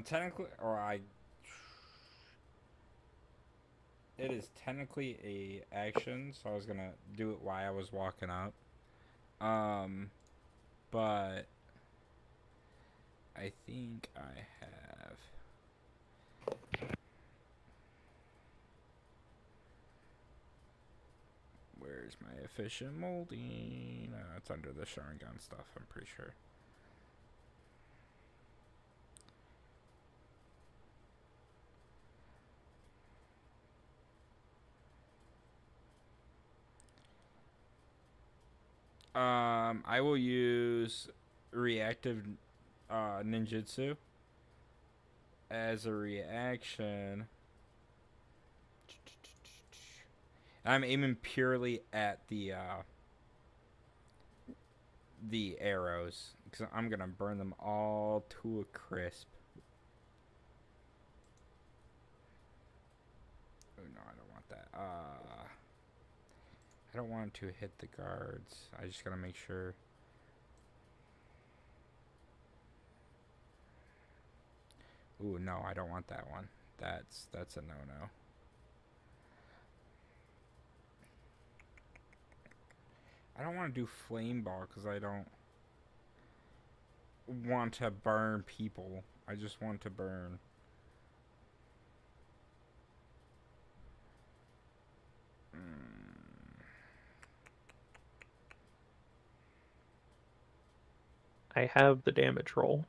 Technically, it is technically a action, so I was gonna do it while I was walking up. But I think I have. Where's my efficient molding? It's under the Sharingan stuff, I'm pretty sure. I will use reactive ninjutsu as a reaction. I'm aiming purely at the arrows because I'm gonna burn them all to a crisp. Oh no, I don't want that. I don't want to hit the guards. I just gotta make sure. Ooh, no, I don't want that one. That's a no-no. I don't want to do flame ball because I don't want to burn people. I just want to burn. I have the damage roll.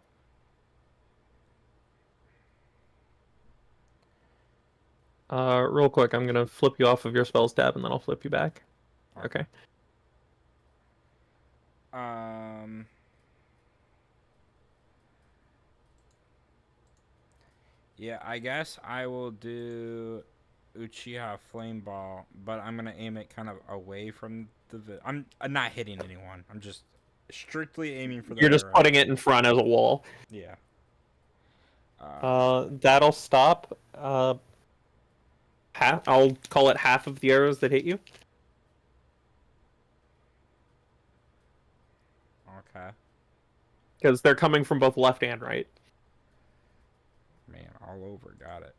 Real quick, I'm gonna flip you off of your spells tab and then I'll flip you back. Okay. Yeah, I guess I will do Uchiha Flame Ball, but I'm gonna aim it kind of away from the. I'm not hitting anyone. I'm just strictly aiming for the. You're just arrow. putting it in front as a wall. Yeah. That'll stop. Half. I'll call it half of the arrows that hit you. Okay. Because they're coming from both left and right. Man, all over. Got it.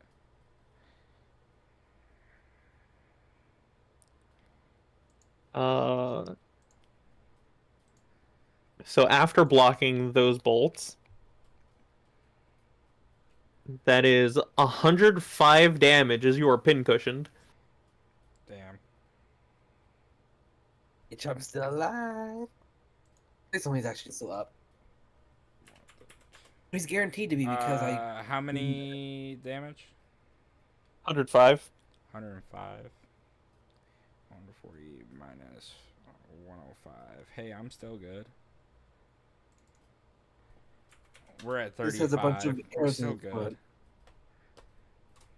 So after blocking those bolts, that is 105 damage as you are pin-cushioned. Damn. I'm still alive. This one is actually still up. He's guaranteed to be because I. How many damage? 105. 105. 140 minus 105. Hey, I'm still good. We're at 35. This has a bunch of We're arrows still in its blood.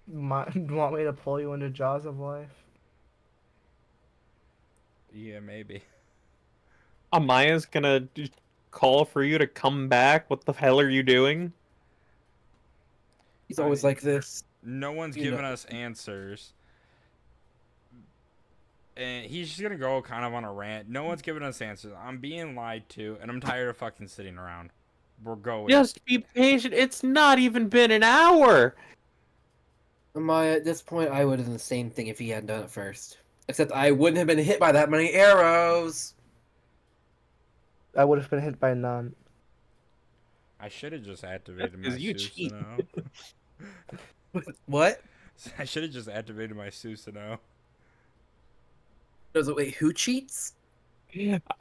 good. Want me to pull you into Jaws of Life? Yeah, maybe. Amaya's gonna call for you to come back. What the hell are you doing? He's always like this. No one's You giving know. us answers. And he's just gonna go kind of on a rant. No one's giving us answers. I'm being lied to, and I'm tired of fucking sitting around. We're going. Just be patient. It's not even been an hour. Amaya, at this point, I would have done the same thing if he hadn't done it first. Except I wouldn't have been hit by that many arrows. I would have been hit by none. I should have just activated my 'Cause you cheat. Susanoo. What? I should have just activated my Susanoo. Wait, who cheats?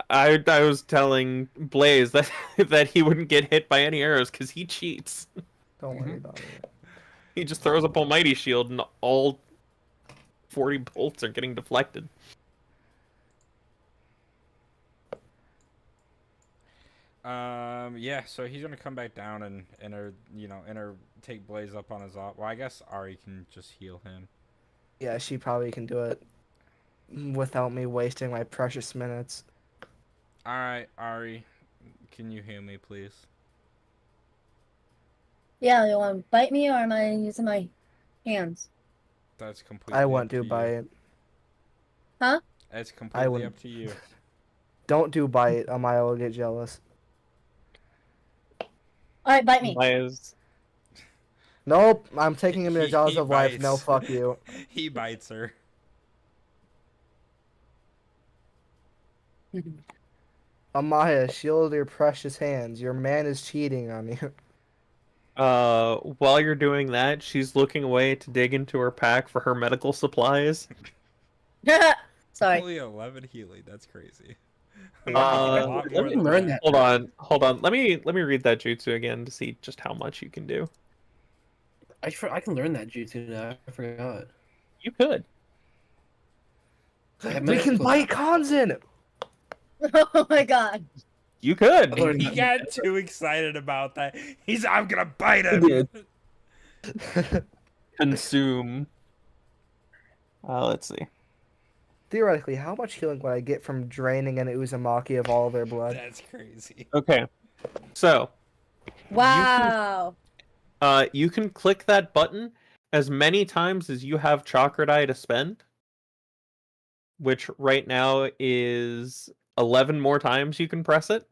I was telling Blaze that that he wouldn't get hit by any arrows because he cheats. Don't worry about it. He just throws up Almighty Shield and all 40 bolts are getting deflected. Yeah, so he's gonna come back down and take Blaze up on his op. Well, I guess Ari can just heal him. Yeah, she probably can do it without me wasting my precious minutes. All right, Ari, can you heal me, please? Yeah, you want to bite me or am I using my hands? That's completely. I up won't to do you. bite. Huh? It's completely wouldn't. up to you. Don't do bite. Amaya will get jealous. Alright, bite me. Amaya's Nope, I'm taking him to He Jaws of Life. No, bites. fuck you. He bites her. Amaya, shield your precious hands. Your man is cheating on you. while you're doing that, she's looking away to dig into her pack for her medical supplies. Sorry. Only 11 healing. That's crazy. Let Lot me more than learn that. that. Hold on. Let me read that jutsu again to see just how much you can do. I can learn that jutsu now. I forgot. You could. I have We can mental- bite Kanzin! Oh my god. You could. I learned He that- got too excited about that. I'm gonna bite I him. did. Consume. Let's see. Theoretically, how much healing would I get from draining an Uzumaki of all their blood? That's crazy. Okay. So, Wow. you can click that button as many times as you have chakra die to spend, which right now is 11 more times you can press it.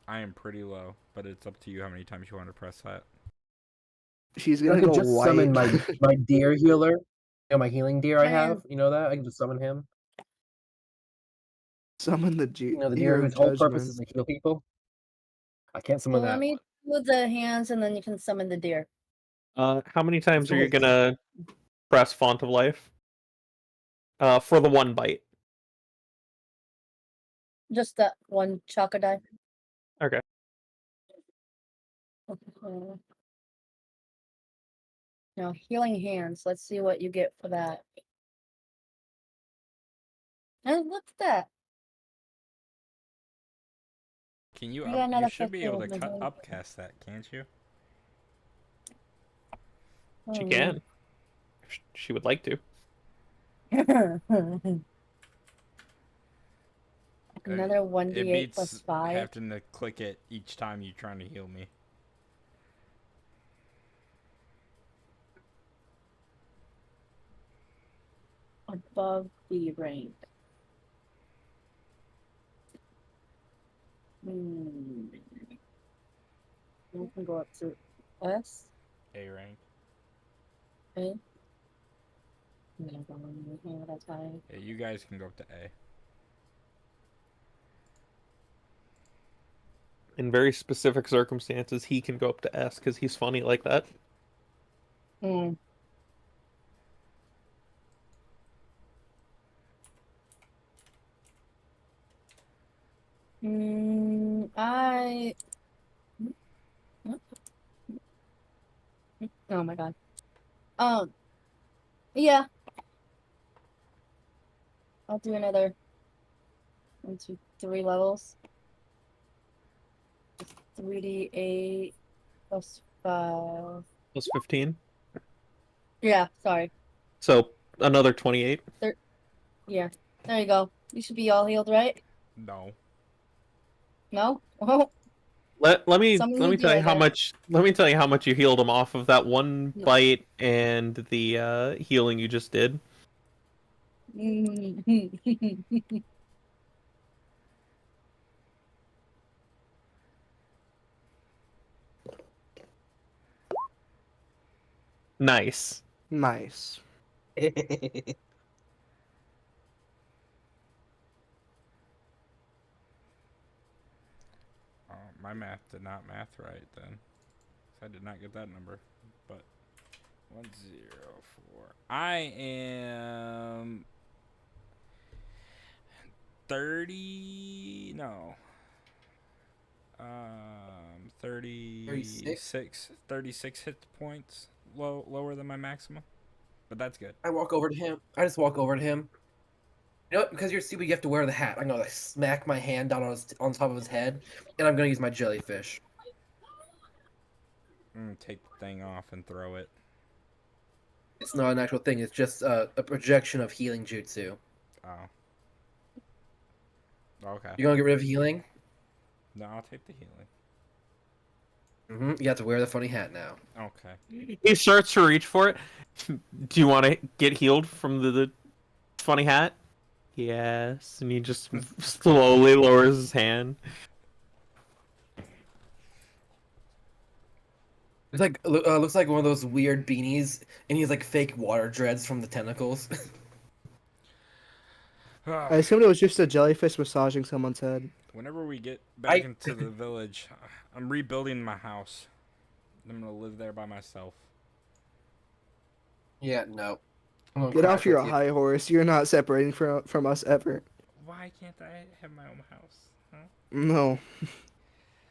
I am pretty low, but it's up to you how many times you want to press that. She's I gonna could go just white. summon my deer healer. You know, my healing deer I Man. have. You know that? I can just summon him. Summon the You know, the Deer deer of whose whole purpose Judgment. is to heal people. I can't Well, summon let that me one. do the hands and then you can summon the deer. How many times are you only- gonna press Font of Life? For the one bite. Just that one chakra die. Okay. Okay. Now, healing hands. Let's see what you get for that. And look at that. Can you? You got You another should be able to 15 cut minutes. upcast that, can't you? She Oh, can. If she would like to. man. Another It 1d8 plus beats 5. having to click it each time you're trying to heal me. Above the rank. Hmm. We can go up to S. A rank. A. No, that's high. Yeah, you guys can go up to A. In very specific circumstances, he can go up to S because he's funny like that. Hmm. I. Oh my god. Yeah. I'll do another 1, 2, 3 levels. 3d8 plus 5. Plus 15. Yeah, sorry. So another 28. Yeah, there you go. You should be all healed, right? No. No? Oh, Let me Summon let the me tell deer you how then. much you healed him off of that one No. bite and the healing you just did. Nice. Nice. Oh, my math did not math right then. I did not get that number. But 104. I am 30. No. 36 hit points lower than my maximum. But that's good. I walk over to him. I just walk over to him. You know what? Because you're stupid, you have to wear the hat. I'm gonna like, smack my hand down on top of his head, and I'm gonna use my jellyfish. Take the thing off and throw it. It's not an actual thing. It's just a projection of healing jutsu. Oh. Okay. You gonna get rid of healing? No, I'll take the healing. You have to wear the funny hat now. Okay. He starts to reach for it. Do you want to get healed from the funny hat? Yes. And he just slowly lowers his hand. It's like looks like one of those weird beanies, and he's like fake water dreads from the tentacles. I assumed it was just a jellyfish massaging someone's head. Whenever we get back into the village, I'm rebuilding my house. I'm gonna live there by myself. Yeah, no. I'm gonna Get off crash your with you. high horse. You're not separating from us ever. Why can't I have my own house? Huh? No.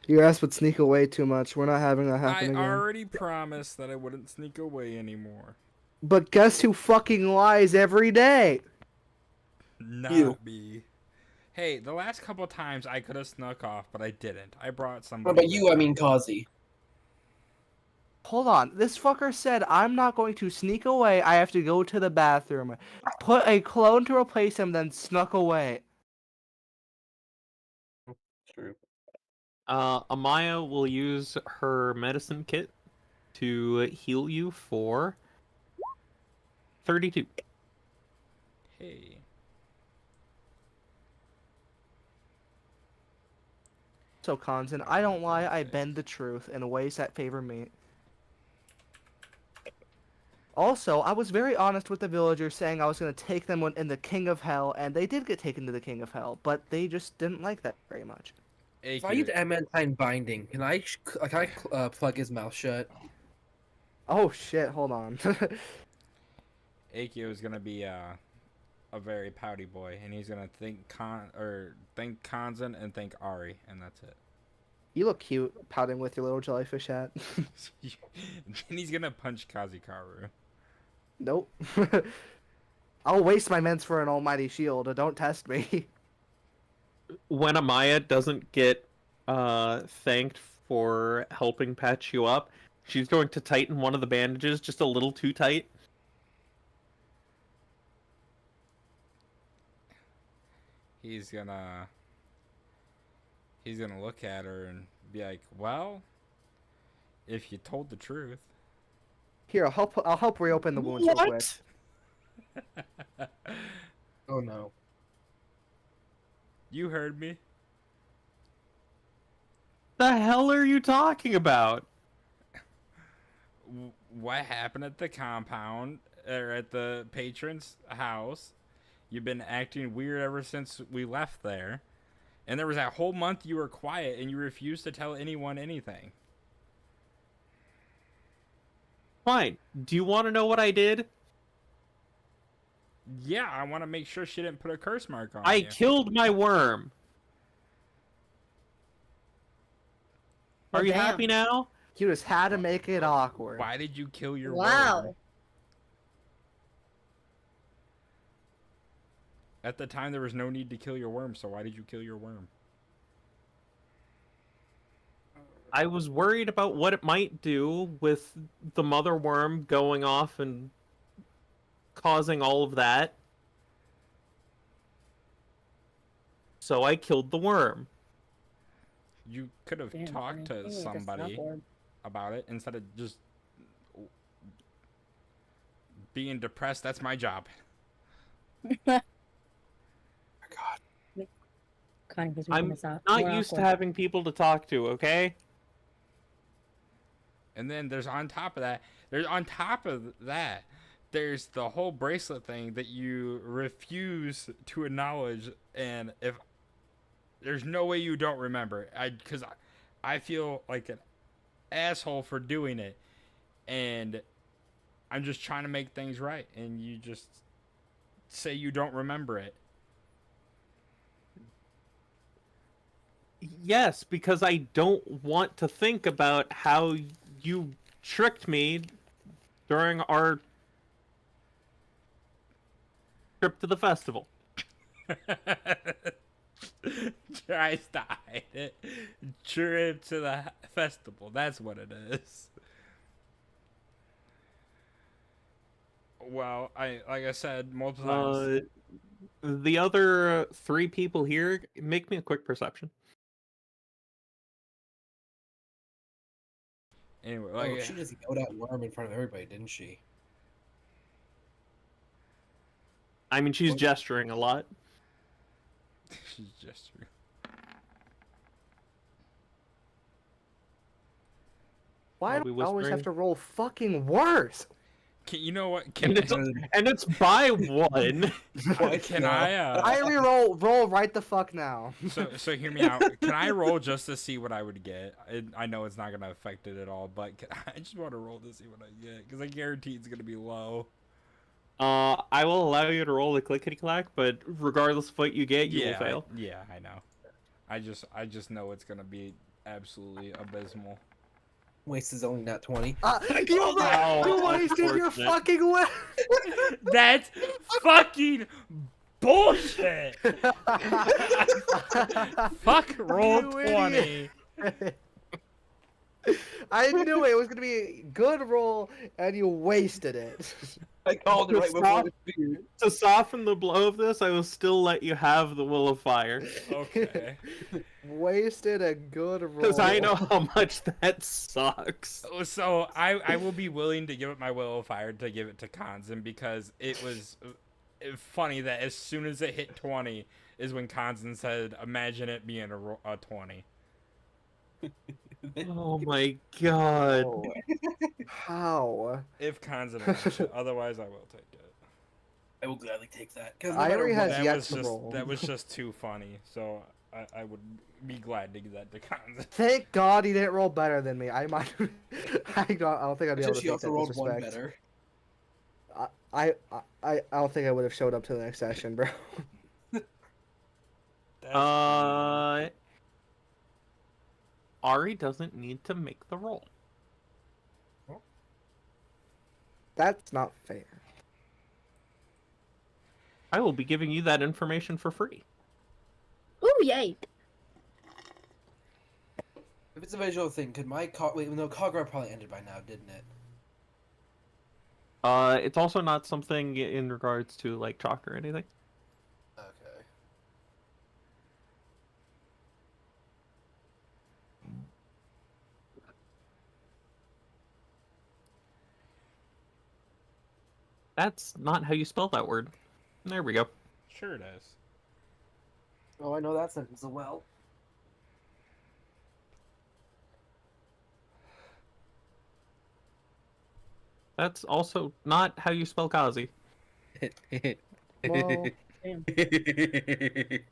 Your ass would sneak away too much. We're not having that happen I again. already promised that I wouldn't sneak away anymore. But guess who fucking lies every day? Not You. me. Hey, the last couple times I could have snuck off, but I didn't. I brought What somebody. about you? with I me. mean, Kazi. Hold on. This fucker said I'm not going to sneak away. I have to go to the bathroom. Put a clone to replace him, then snuck away. True. Amaya will use her medicine kit to heal you for 32. Hey. So, Kanzan, I don't lie. I bend the truth in ways that favor me. Also, I was very honest with the villagers, saying I was going to take them in the King of Hell, and they did get taken to the King of Hell, but they just didn't like that very much. If I use adamantine binding, can I plug his mouth shut? Oh shit! Hold on. Akio is gonna be a very pouty boy, and he's gonna think Kanzan and think Ari, and that's it. You look cute, pouting with your little jellyfish hat. And he's gonna punch Kazikaru. Nope. I'll waste my ments for an almighty shield. Don't test me. When Amaya doesn't get thanked for helping patch you up, she's going to tighten one of the bandages just a little too tight. He's gonna look at her and be like, "Well, if you told the truth." Here, I'll help reopen the wounds real quick. Oh no. You heard me. The hell are you talking about? What happened at the compound or at the patron's house? You've been acting weird ever since we left there. And there was that whole month you were quiet and you refused to tell anyone anything. Fine. Do you want to know what I did? Yeah, I want to make sure she didn't put a curse mark on I you. killed my worm. Are you damn. happy now? You just had to make it awkward. Why did you kill your Wow. worm? At the time, there was no need to kill your worm, so why did you kill your worm? I was worried about what it might do with the mother worm going off and causing all of that. So I killed the worm. You could have Damn, talked man. to He like a somebody snowboard. about it instead of just being depressed. That's my job. Kind of I'm not used to having people to talk to, okay? And then there's on top of that, there's the whole bracelet thing that you refuse to acknowledge, and if there's no way you don't remember, because I feel like an asshole for doing it, and I'm just trying to make things right, and you just say you don't remember it. Yes, because I don't want to think about how you tricked me during our trip to the festival. I died. Trip to the festival. That's what it is. Well, like I said multiple times. The other 3 people here, make me a quick perception. Anyway, Oh, like she just yelled at worm in front of everybody, didn't she? I mean, she's gesturing a lot. she's just. Why Are do we I always have whispering? to roll fucking worse? You know what? And it's by 1. Can I? I roll right the fuck now. So hear me out. Can I roll just to see what I would get? I know it's not gonna affect it at all, but I just want to roll to see what I get because I guarantee it's gonna be low. I will allow you to roll the clickety clack, but regardless of what you get, you will Yeah, fail. yeah, I know. I just know it's gonna be absolutely abysmal. Waste is only not 20. You wasted your unfortunate. fucking way. That's fucking bullshit. Fuck roll You 20. idiot. I knew it was gonna be a good roll, and you wasted it. I called it right before Stop. the spear. To soften the blow of this, I will still let you have the Will of Fire. Okay. Wasted a good roll. Because I know how much that sucks. So I will be willing to give it my will of fire to give it to Kanzen because it was funny that as soon as it hit 20 is when Kanzen said, "Imagine it being a 20." Oh my god. Oh. How? If Kanzen wants it, otherwise I will take it. I will gladly take that. 'Cause Ivory has That yet was to just roll. that was just too funny. So I would be glad to give that to Kanzen. Thank God he didn't roll better than me. I might. I don't think I'd be able to she take also that rolled one disrespect. better. I don't think I would have showed up to the next session, bro. Ari doesn't need to make the roll. That's not fair. I will be giving you that information for free. Ooh, yay. If it's a visual thing, could my wait, no, Kagura probably ended by now, didn't it? It's also not something in regards to like chalk or anything. Okay. That's not how you spell that word. There we go. Sure it is. Oh, I know that sentence as well. That's also not how you spell Kazi. Well, it's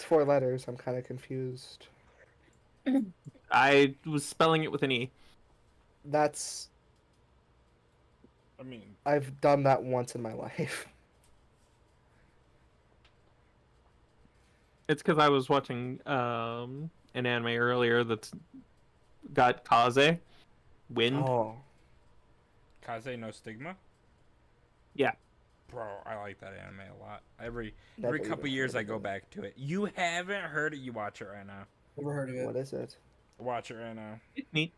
4 letters. I'm kind of confused. I was spelling it with an E. That's. I mean, I've done that once in my life. It's because I was watching an anime earlier that's got Kaze, wind. Oh. Kaze no Stigma? Yeah. Bro, I like that anime a lot. Every Never couple even years heard I of go it. back to it. You haven't heard it, you watch it right now. Never heard of it. What is it? Watch it right now. It's neat.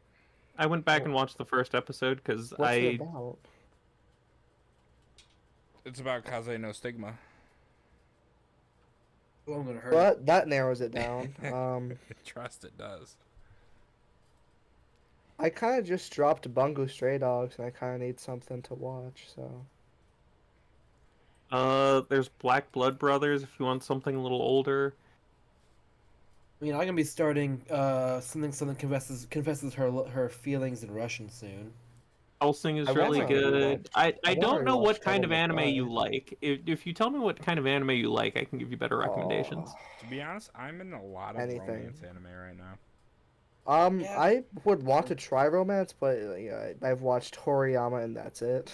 I went back and watched the first episode because What's it I about? It's about Kaze no Stigma. Oh, I'm gonna hurt. But that narrows it down. Trust it does. I kind of just dropped Bungo Stray Dogs, and I kind of need something to watch. So there's Black Blood Brothers if you want something a little older. I mean, I'm gonna be starting something confesses her feelings in Russian soon. Hellsing is I really wanna good. rewatch- I I don't wanna know what rewatch kind of Devil May anime you Cry. like. If you tell me what kind of anime you like, I can give you better recommendations. Oh. To be honest, I'm in a lot of Anything. romance anime right now. Yeah. I would want to try romance, but I've watched Toriyama, and that's it.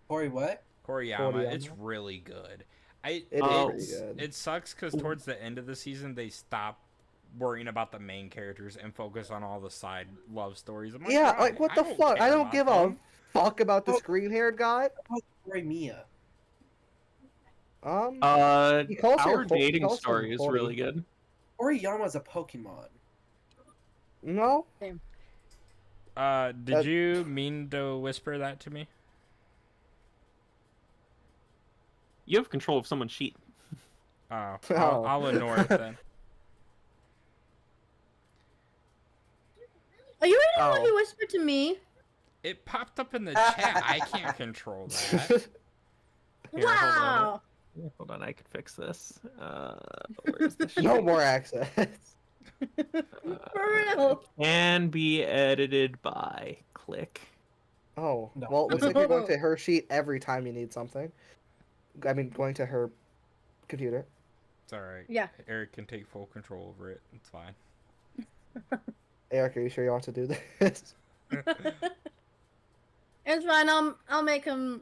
Corey, what? Koriyama, it's Koriyama. really good. It It is pretty good. It sucks because towards the end of the season they stop worrying about the main characters and focus on all the side love stories. I'm like, Yeah, "Why? like what the I don't fuck? I care don't about give them." a fuck about this Oh. green-haired guy. Corey Mia. He calls Our her Ho- he dating calls her story is Hori. really good. Koriyama's a Pokemon. No, Did That- you mean to whisper that to me? You have control of someone's sheet. Oh, Oh. I'll ignore it then. Are you reading what Oh. he whispered to me? It popped up in the chat. I can't control that. Here, Wow. Hold on, I can fix this. Where's the sheet? no more access. For real. Can be edited by click. Oh, No. well, looks like you're going to her sheet every time you need something. I mean, going to her computer. It's alright. Yeah. Eric can take full control over it. It's fine. Eric, are you sure you want to do this? It's fine. I'll make him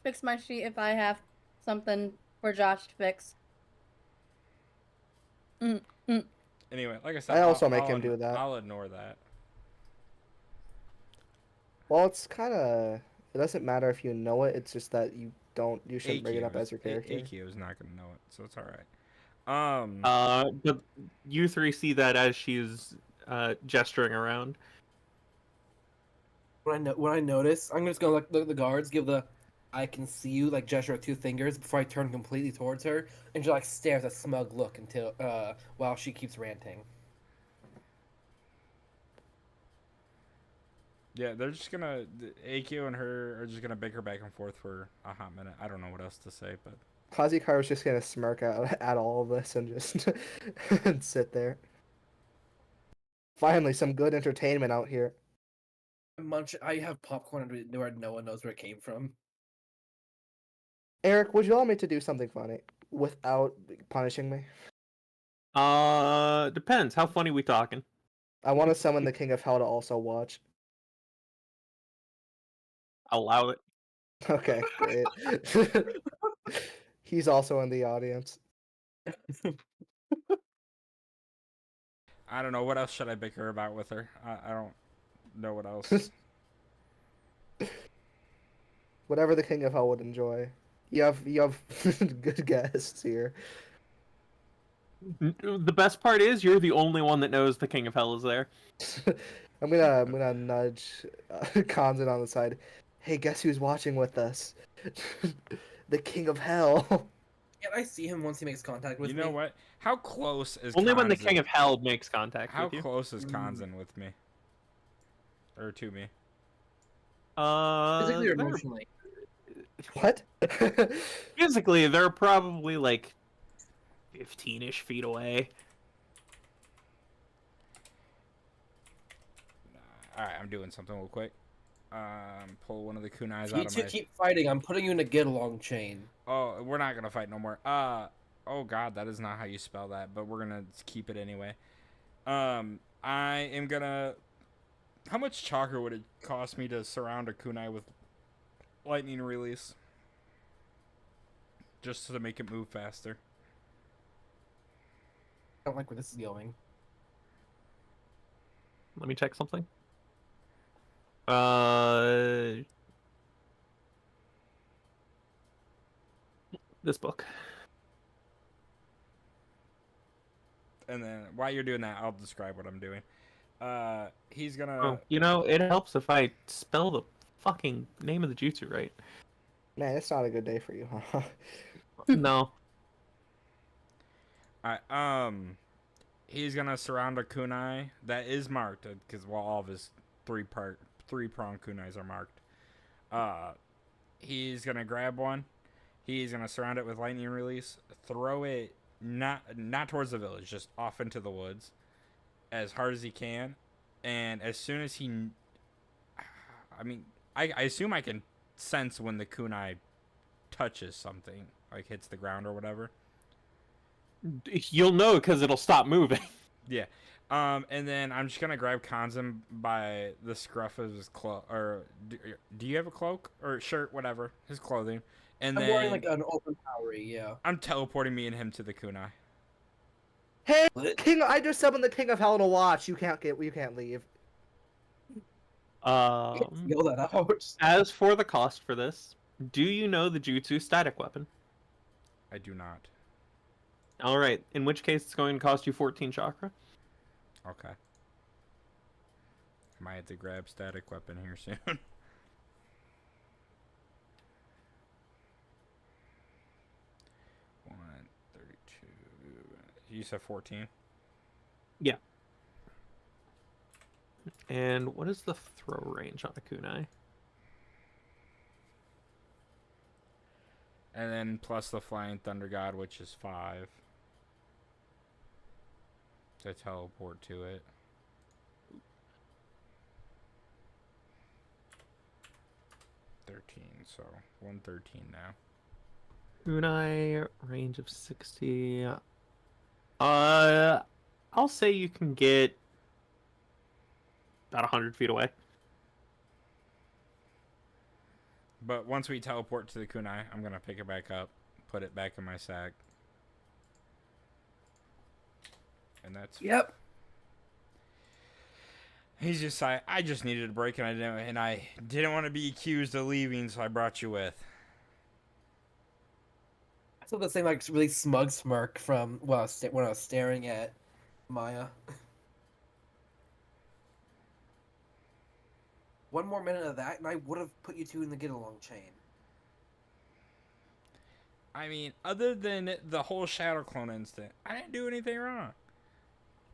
fix my sheet if I have something for Josh to fix. Anyway, like I said, I also make I'll him do that. I'll ignore that. Well, it's kind of. It doesn't matter if you know it. It's just that you don't. You shouldn't bring it up as your character. Akio is not gonna know it, so it's all right. But you three see that as she's gesturing around. When I notice, I'm just gonna look at the guards, give the I can see you like gesture with 2 fingers before I turn completely towards her, and she like stares a smug look until while she keeps ranting. Yeah, they're just gonna Akio and her are just gonna bicker back and forth for a hot minute. I don't know what else to say, but Kazikaru's just gonna smirk at all of this and just and sit there. Finally, some good entertainment out here. I have popcorn where no one knows where it came from. Eric, would you allow me to do something funny without punishing me? Depends. How funny we talking? I want to summon the King of Hell to also watch. Allow it. Okay, great. He's also in the audience. I don't know what else should I bicker about with her. I don't know what else. Whatever the King of Hell would enjoy. You have good guests here. The best part is you're the only one that knows the King of Hell is there. I'm gonna nudge Kanzan on the side. Hey, guess who's watching with us? The King of Hell. Can I see him once he makes contact with You me? know what? How close is Only when the Kanzan? King of Hell makes contact How with you. close is Kanzan with me? Or to me? Physically or They're- emotionally? What? physically, they're probably like 15-ish feet away. Alright, I'm doing something real quick. Pull one of the kunais If out you of two my... keep fighting, I'm putting you in a get along chain. Oh, we're not gonna fight no more. Oh god, that is not how you spell that, but we're gonna keep it anyway. I am gonna... How much chakra would it cost me to surround a kunai with lightning release? Just to make it move faster. I don't like where this is going. Let me check something. This book. And then while you're doing that, I'll describe what I'm doing. He's gonna... Oh, you know, it helps if I spell the fucking name of the jutsu right. Man, it's not a good day for you, huh? No. Alright, he's gonna surround a kunai that is marked, because well, all of his three-prong kunais are marked. He's gonna grab one. He's gonna surround it with lightning release. Throw it not towards the village, just off into the woods, as hard as he can. And as soon as he, I mean, I assume I can sense when the kunai touches something, like hits the ground or whatever. You'll know because it'll stop moving. Yeah. And then I'm just gonna grab Kanzan by the scruff of his cloak, or do you have a cloak or shirt, whatever, his clothing, and I'm then wearing like an open powery, yeah. I'm teleporting me and him to the kunai. Hey, What? King! I just summoned the King of Hell to watch. You can't leave. Yell that out. As for the cost for this, do you know the jutsu static weapon? I do not. All right, in which case it's going to cost you 14 chakra. Okay. I might have to grab static weapon here soon. 132. You said 14. Yeah. And what is the throw range on a kunai? And then plus the flying thunder god, which is 5. To teleport to it. So 113 now. Kunai range of 60. I'll say you can get about 100 feet away. But once we teleport to the kunai, I'm gonna pick it back up, put it back in my sack, and that's. Yep. He's just like, I just needed a break, and I didn't want to be accused of leaving, so I brought you with. I saw the same like really smug smirk from when I was staring at Maya. One more minute of that, and I would have put you two in the get along chain. I mean, other than the whole Shadow Clone incident, I didn't do anything wrong.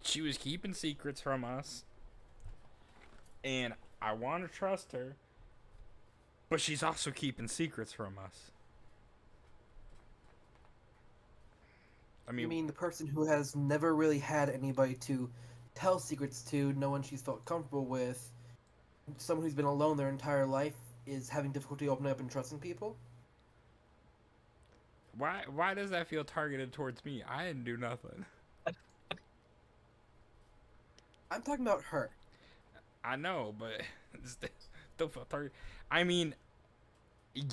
She was keeping secrets from us, and I want to trust her, but she's also keeping secrets from us. I You mean, mean the person who has never really had anybody to tell secrets to, no one she's felt comfortable with, someone who's been alone their entire life is having difficulty opening up and trusting people? why does that feel targeted towards me? I didn't do nothing. I'm talking about her. I know, but still feel targeted. I mean,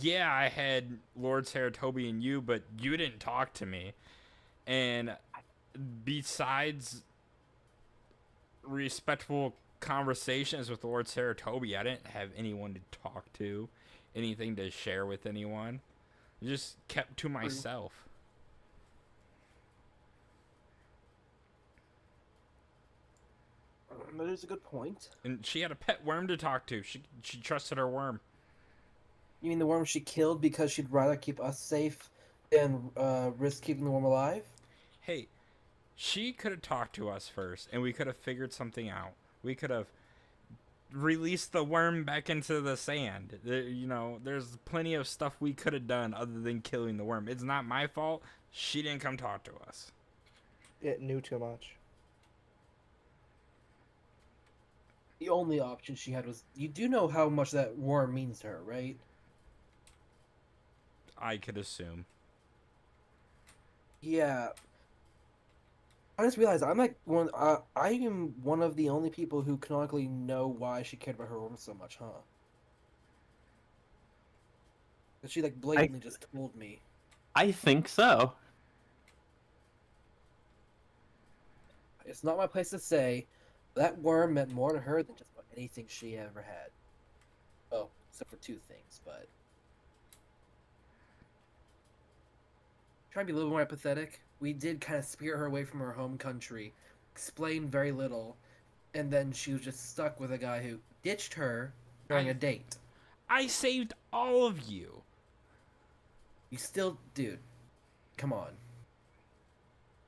yeah, I had Lord Saratobi and you, but you didn't talk to me. And besides respectful conversations with Lord Saratobi, I didn't have anyone to talk to, anything to share with anyone. I just kept to myself. That is a good point. And she had a pet worm to talk to. She trusted her worm. You mean the worm she killed because she'd rather keep us safe than risk keeping the worm alive? Hey, she could have talked to us first, and we could have figured something out. We could have released the worm back into the sand. You know, there's plenty of stuff we could have done other than killing the worm. It's not my fault. She didn't come talk to us. It knew too much. The only option she had was... You do know how much that worm means to her, right? I could assume. Yeah. I just realized I am one of the only people who canonically know why she cared about her worm so much, huh? That she like blatantly just told me. I think so. It's not my place to say. That worm meant more to her than just about anything she ever had. Oh, except for two things, but... Trying to be a little more empathetic, we did kind of spirit her away from her home country, explain very little, and then she was just stuck with a guy who ditched her during a date. I saved all of you. You still... Dude, come on.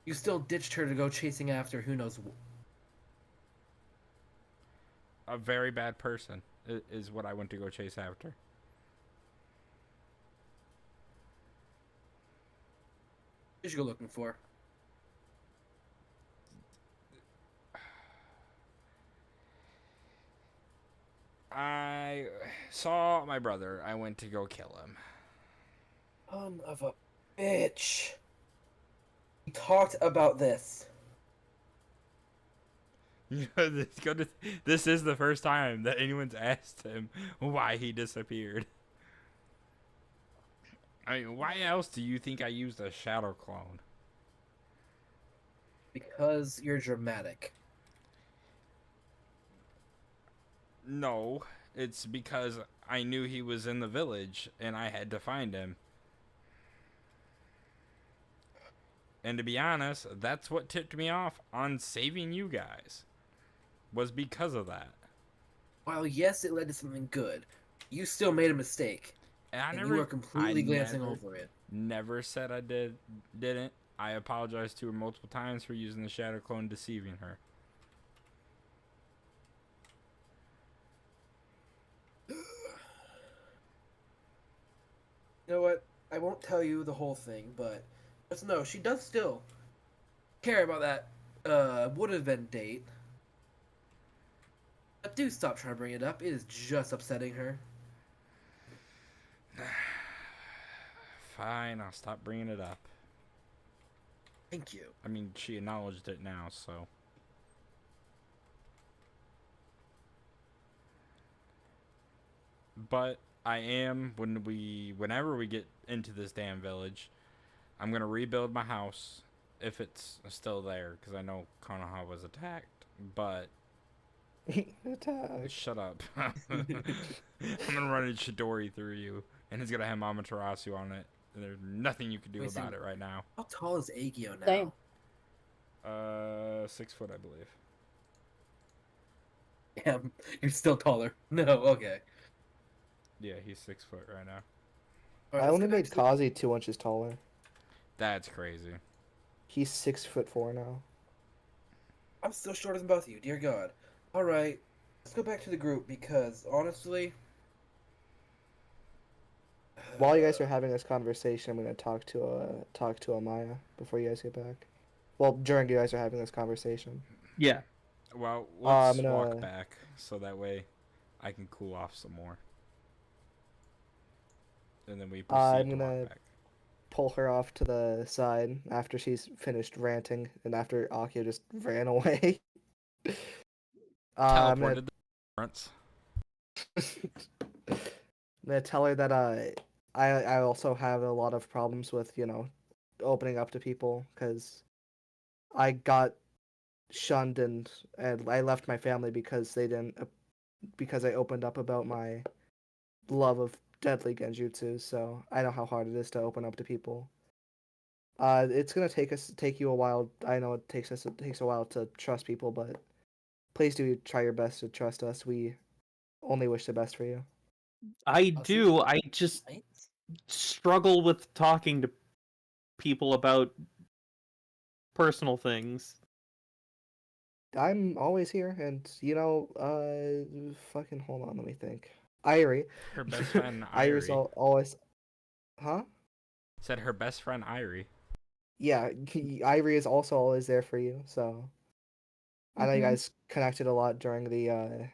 You still ditched her to go chasing after who knows... A very bad person is what I went to go chase after. What you go looking for? I saw my brother. I went to go kill him. Son of a bitch. We talked about this. You know, this is the first time that anyone's asked him why he disappeared. I mean, why else do you think I used a shadow clone? Because you're dramatic. No, it's because I knew he was in the village and I had to find him. And to be honest, that's what tipped me off on saving you guys. Was because of that. While yes, it led to something good, you still made a mistake. And You were completely glancing over it. Never said I didn't. I apologized to her multiple times for using the shadow clone, deceiving her. You know what? I won't tell you the whole thing, but just know she does still care about that would have been date. But do stop trying to bring it up. It is just upsetting her. Fine, I'll stop bringing it up. Thank you. I mean, she acknowledged it now, so. But I am whenever we get into this damn village, I'm gonna rebuild my house if it's still there because I know Konoha was attacked. But Attack. shut up. I'm gonna run a Chidori through you, and it's gonna have Amaterasu on it. And there's nothing you can do Wait, so- about it right now. How tall is Agio now? Same. 6 foot, I believe. Damn, you're still taller. No, okay. Yeah, he's 6 foot right now. Alright, I let's only go back made to the- Kazi 2 inches taller. That's crazy. He's 6'4" now. I'm still shorter than both of you, dear God. Alright, let's go back to the group because honestly. While you guys are having this conversation, I'm gonna talk to Amaya before you guys get back. Well, during you guys are having this conversation. Yeah. Well, I'm let's gonna- walk back so that way I can cool off some more. And then we proceed I'm to gonna- walk back. Pull her off to the side after she's finished ranting and after Akio just ran away. I'm gonna Teleported the fronts. I'm gonna tell her that I also have a lot of problems with opening up to people because I got shunned and I left my family because they didn't because I opened up about my love of deadly genjutsu. So I know how hard it is to open up to people. It's gonna take you a while. I know it takes a while to trust people, but please do try your best to trust us. We only wish the best for you. I I'll see do. you. I just Thanks. struggle with talking to people about personal things. I'm always here, and fucking hold on, let me think. Irie. Her best friend Irie's Irie. always, huh? Said her best friend Irie. Yeah, Irie is also always there for you. So I know you Mhm. guys connected a lot during the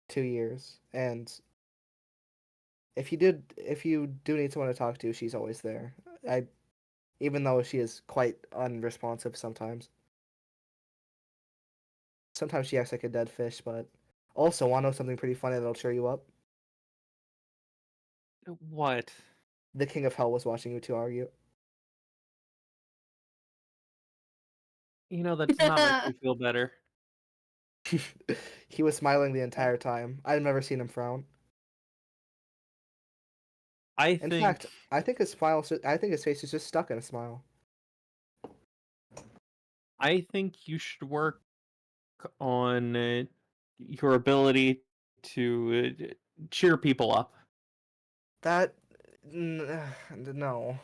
2 years, and if you do need someone to talk to, she's always there. Even though she is quite unresponsive sometimes. Sometimes she acts like a dead fish, but also want to know something pretty funny that'll cheer you up? What? The King of Hell was watching you two argue. You know, that does not make me feel better. He was smiling the entire time. I've never seen him frown. In think fact, I think his face is just stuck in a smile. I think you should work on your ability to cheer people up. That no.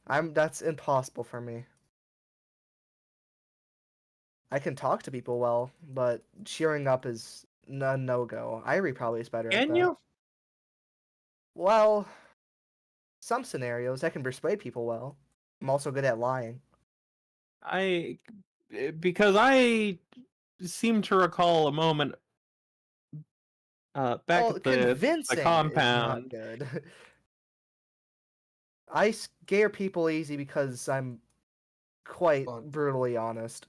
That's impossible for me. I can talk to people well, but cheering up is a no-go. Irie probably is better at Can that. you? Well, some scenarios I can persuade people well. I'm also good at lying. Because I seem to recall a moment back Well, at the convincing is compound. not good. I scare people easy because I'm quite brutally honest.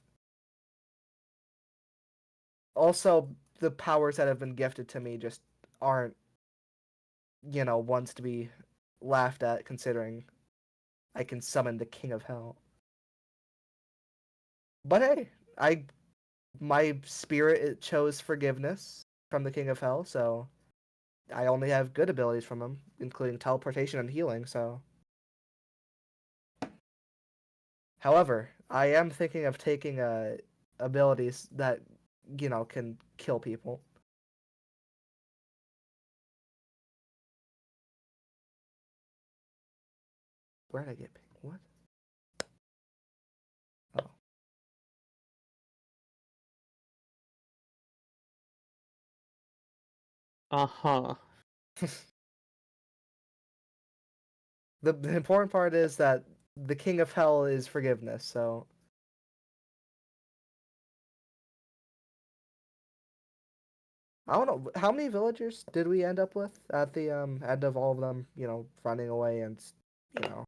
Also, the powers that have been gifted to me just aren't, ones to be laughed at considering I can summon the King of Hell. But hey, my spirit it chose forgiveness from the King of Hell, so I only have good abilities from him, including teleportation and healing, so. However, I am thinking of taking abilities that, can kill people. Where did I get picked? What? Oh. Uh-huh. The important part is that the King of Hell is forgiveness, so. I don't know how many villagers did we end up with at the end of all of them, running away and you know.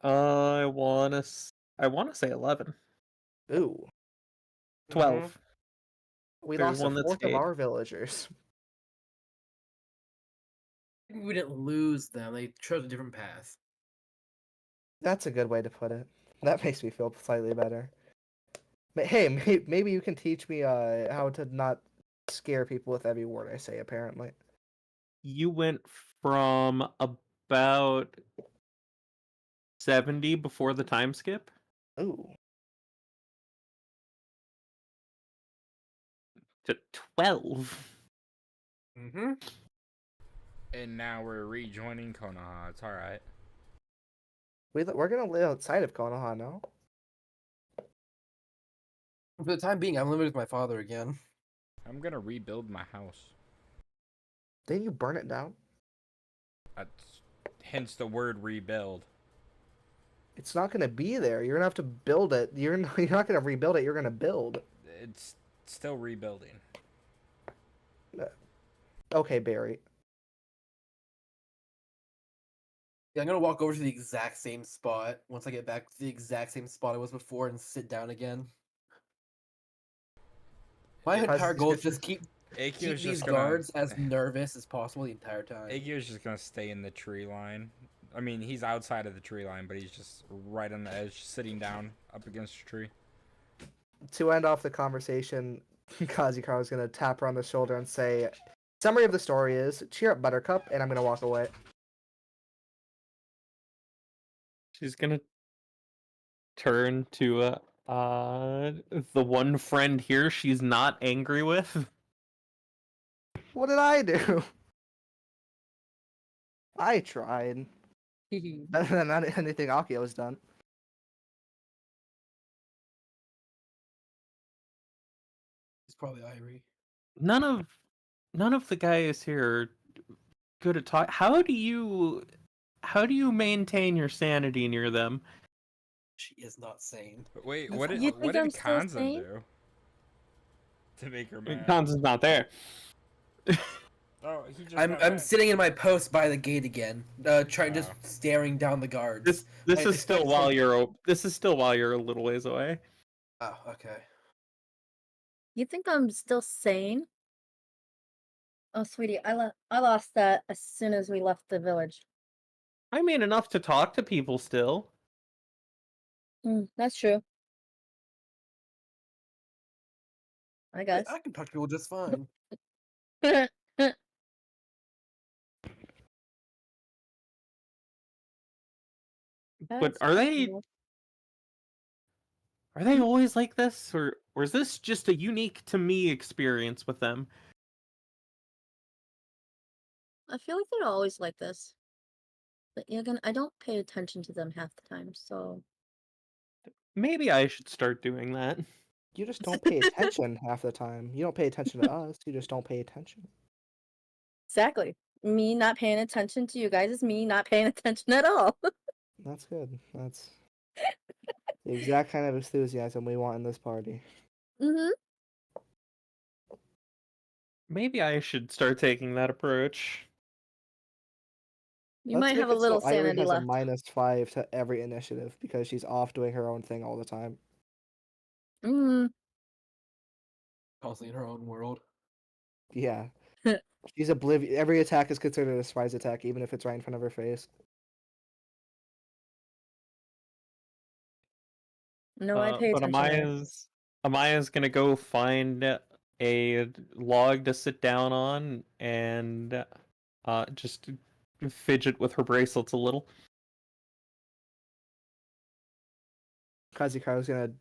I wanna say 11. Ooh. 12. We There's lost a one that fourth of stayed. our villagers. We didn't lose them. They chose a different path. That's a good way to put it. That makes me feel slightly better. Hey, maybe you can teach me how to not scare people with every word I say. Apparently, You went from about 70 before the time skip ooh, to 12. Mm-hmm. And now we're rejoining Konoha. It's alright. we're gonna live outside of Konoha now. For the time being, I'm living with my father again. I'm gonna rebuild my house. Didn't you burn it down? That's hence the word rebuild. It's not gonna be there. You're gonna have to build it. You're not gonna rebuild it. You're gonna build. It's still rebuilding. Okay, Barry. Yeah, I'm gonna walk over to the exact same spot once I get back to the exact same spot I was before and sit down again. My entire goal is just keep Aikio's these just gonna guards as nervous as possible the entire time. Aikio's just gonna stay in the tree line. I mean, he's outside of the tree line, but he's just right on the edge, sitting down up against the tree. To end off the conversation, Kazukawa's gonna tap her on the shoulder and say, "Summary of the story is: cheer up, Buttercup," and I'm gonna walk away. She's gonna turn to the one friend here she's not angry with. What did I do? I tried. Better than anything Akio's done. It's probably Irie. None of the guys here are good at talk. How do you maintain your sanity near them? She is not sane. But wait, You what did think I'm still Kanzan sane? do to make her mad? Kanzan's not there. Oh, he just I'm got I'm mad. sitting in my post by the gate again, trying just Oh. staring down the guards. This I- is still while you're a little ways away. Oh, okay. You think I'm still sane? Oh, sweetie, I lost that as soon as we left the village. I mean, enough to talk to people still. That's true. I guess. I can talk to people just fine. But That's are they possible. always like this, or is this just a unique to me experience with them? I feel like they're always like this. But again, I don't pay attention to them half the time, so Maybe I should start doing that. You just don't pay attention half the time. You don't pay attention to us. You just don't pay attention. exactly. Me not paying attention to you guys is me not paying attention at all. That's good. That's the exact kind of enthusiasm we want in this party. Mm-hmm. Maybe I should start taking that approach. You Let's might make have a it so little Irie sanity has a left. -5 to every initiative because she's off doing her own thing all the time. Mm. Constantly in her own world. Yeah. She's oblivious. Every attack is considered a surprise attack, even if it's right in front of her face. No, I pay But attention. there. Amaya's gonna go find a log to sit down on and just fidget with her bracelets a little. Kazukawa's gonna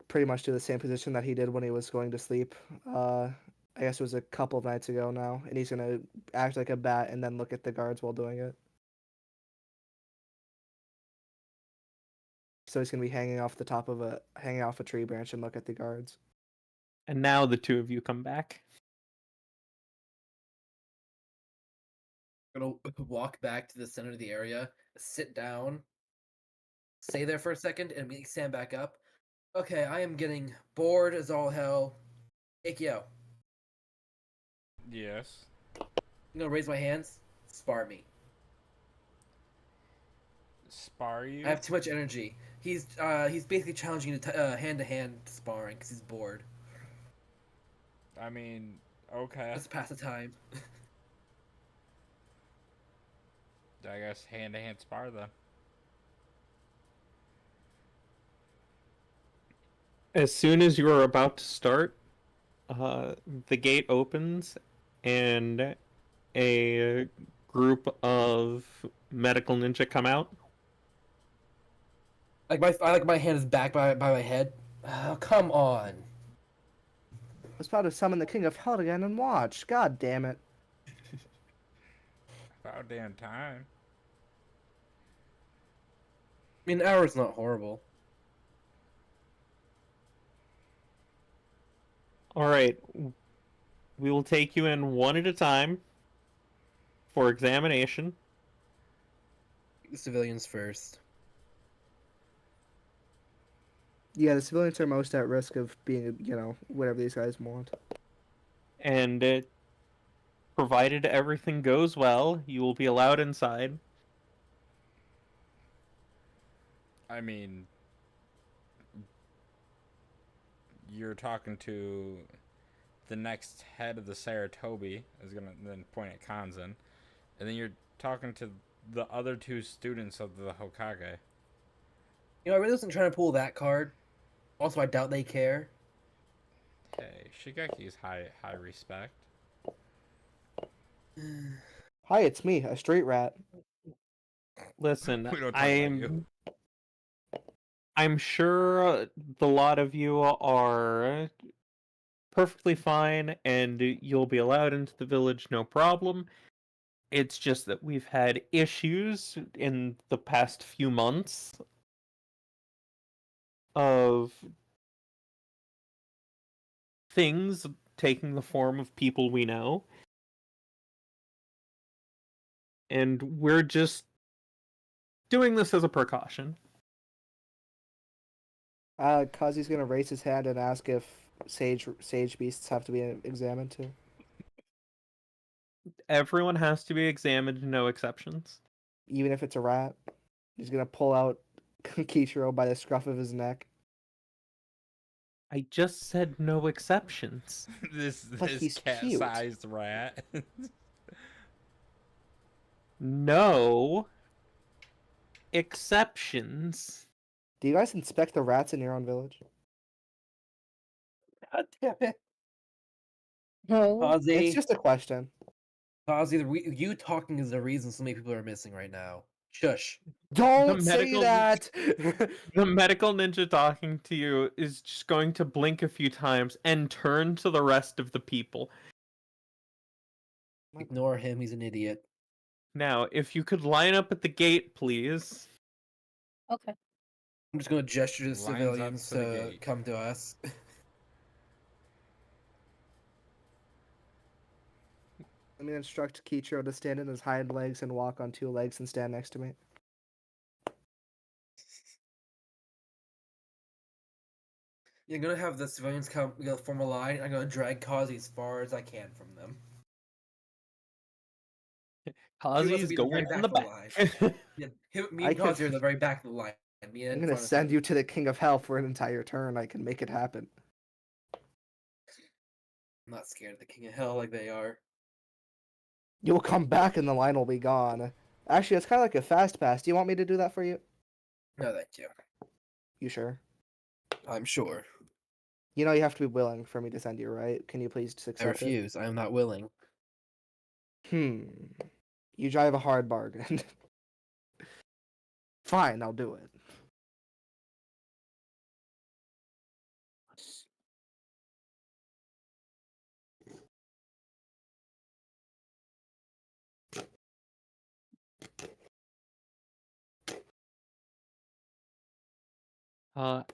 pretty much do the same position that he did when he was going to sleep. I guess it was a couple of nights ago now, and he's gonna act like a bat and then look at the guards while doing it. So he's gonna be hanging off a tree branch and look at the guards. And now the two of you come back. I'm gonna walk back to the center of the area, sit down, stay there for a second, and immediately stand back up. Okay, I am getting bored as all hell. Aikyo, Yes. I'm gonna raise my hands. Spar me. Spar you? I have too much energy. He's basically challenging you to hand-to-hand sparring because he's bored. I mean, okay. Let's pass the time. I guess hand-to-hand spar then. As soon as you are about to start, the gate opens, and a group of medical ninja come out. Like my hand is back by my head. Oh, come on. I was about to summon the King of Hell again and watch. God damn it. About damn time. I mean, an hour's not horrible. All right, we will take you in one at a time for examination. The civilians first. Yeah, the civilians are most at risk of being, whatever these guys want. And provided everything goes well, you will be allowed inside. I mean, you're talking to the next head of the Saratobi, is gonna then point at Kanzen, and then you're talking to the other two students of the Hokage. You know, I really wasn't trying to pull that card. Also, I doubt they care. Hey, Shigeki's high respect. Hi, it's me, a street rat. Listen, We don't talk about you. I'm sure the lot of you are perfectly fine, and you'll be allowed into the village no problem. It's just that we've had issues in the past few months of things taking the form of people we know. And we're just doing this as a precaution. Kazi's gonna raise his hand and ask if sage beasts have to be examined too. Everyone has to be examined, no exceptions. Even if it's a rat. He's gonna pull out Kichiro by the scruff of his neck. I just said no exceptions. this But he's cute. cat-sized rat. No exceptions. Do you guys inspect the rats in your own village? God damn it. No. It's Kazi, just a question. you talking is the reason so many people are missing right now. Shush. Don't say medical- that! The medical ninja talking to you is just going to blink a few times and turn to the rest of the people. Ignore him, he's an idiot. Now, if you could line up at the gate, please. Okay. I'm just gonna gesture to the Lines up civilians to the to gate. come to us. Let me instruct Kichiro to stand in his hind legs and walk on two legs and stand next to me. You're gonna have the civilians come, form a line. I'm gonna drag Kazi as far as I can from them. Kazi's be the very going in the back of the back. Yeah, me I and Kazi could- are in the very back of the line. Me in I'm gonna front of send him. you to the King of Hell for an entire turn. I can make it happen. I'm not scared of the King of Hell like they are. You'll come back and the line will be gone. Actually, it's kind of like a fast pass. Do you want me to do that for you? No, thank you. You sure? I'm sure. You know you have to be willing for me to send you, right? Can you please just I accept it? refuse. I am not willing. You drive a hard bargain. Fine, I'll do it.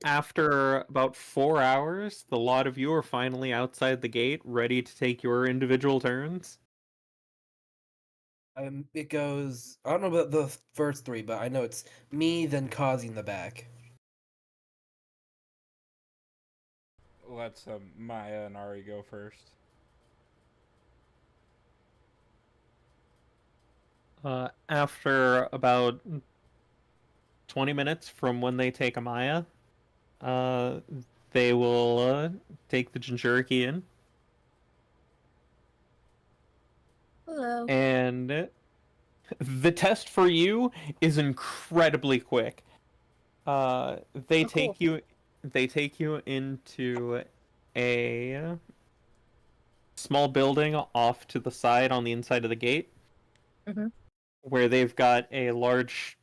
After about 4 hours, the lot of you are finally outside the gate, ready to take your individual turns. It goes. I don't know about the first three, but I know it's me, then Kazi in the back. Let's Maya and Ari go first. After about 20 minutes from when they take Amaya, they will take the Jinchuriki in. Hello. And the test for you is incredibly quick. They Oh, take cool. you into a small building off to the side on the inside of the gate, Mhm. where they've got a large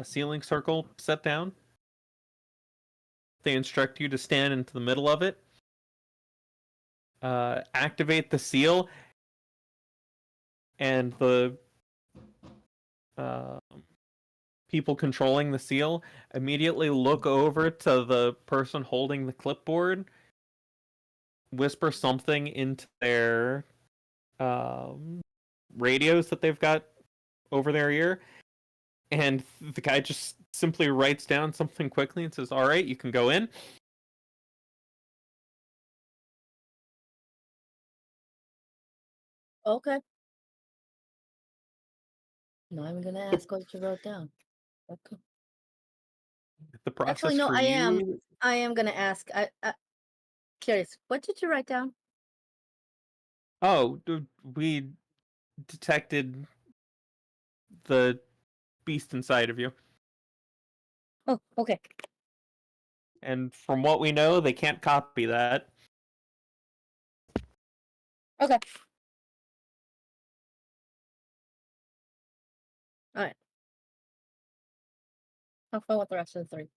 ceiling circle set down. They instruct you to stand into the middle of it, activate the seal, and the people controlling the seal immediately look over to the person holding the clipboard, whisper something into their radios that they've got over their ear, and the guy just simply writes down something quickly and says, "All right, you can go in." Okay. Now I'm gonna ask what you wrote down. Okay. The process Actually, no, for you. I am gonna ask. Curious. What did you write down? Oh, we detected the beast inside of you. Oh, okay. And from what we know, they can't copy that. Okay. All right. Have fun with the rest of the 3.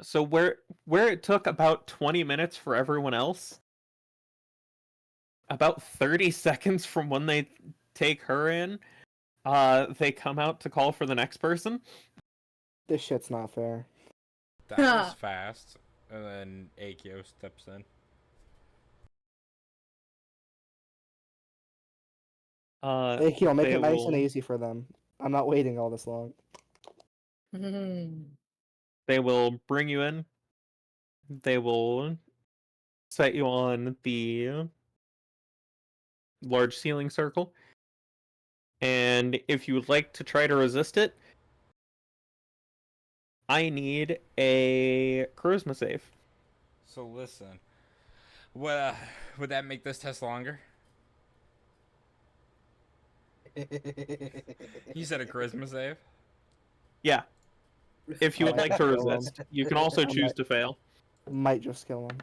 So where it took about 20 minutes for everyone else, about 30 seconds from when they take her in, they come out to call for the next person. This shit's not fair. That was fast. And then Akio steps in. Akio, make they it nice and will- easy for them. I'm not waiting all this long. They will bring you in. They will set you on the large ceiling circle. And if you would like to try to resist it, I need a charisma save. So listen. Would that make this test longer? You said a charisma save? Yeah. If you would like to Kill 'em. resist, you can also I choose might- to fail. Might just kill him.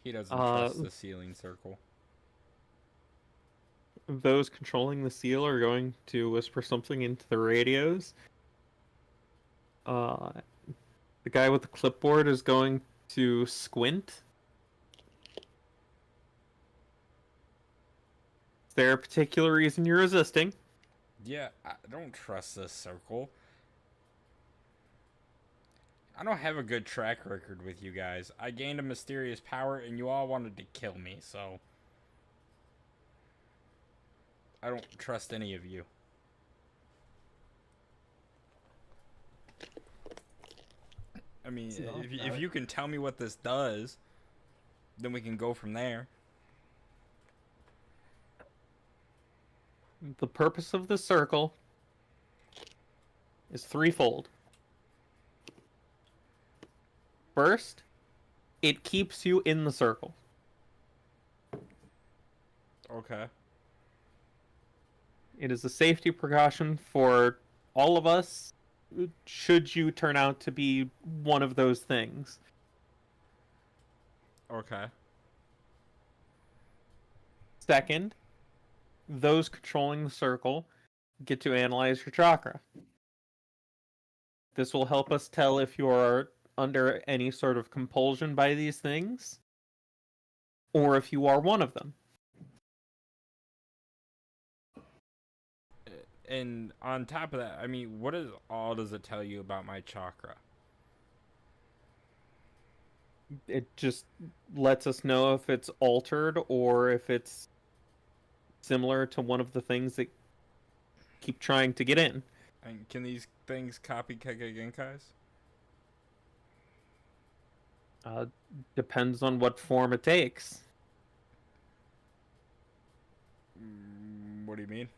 He doesn't trust the ceiling circle. Those controlling the seal are going to whisper something into the radios. The guy with the clipboard is going to squint. Is there a particular reason you're resisting? Yeah, I don't trust this circle. I don't have a good track record with you guys. I gained a mysterious power and you all wanted to kill me, so I don't trust any of you. I mean, if you can tell me what this does, then we can go from there. The purpose of the circle is threefold. First, it keeps you in the circle. Okay. It is a safety precaution for all of us, should you turn out to be one of those things. Okay. Second, those controlling the circle get to analyze your chakra. This will help us tell if you are under any sort of compulsion by these things, or if you are one of them. And on top of that, I mean, what does it tell you about my chakra? It just lets us know if it's altered or if it's similar to one of the things that keep trying to get in. And can these things copy Kege Genkai's? Depends on what form it takes. What do you mean?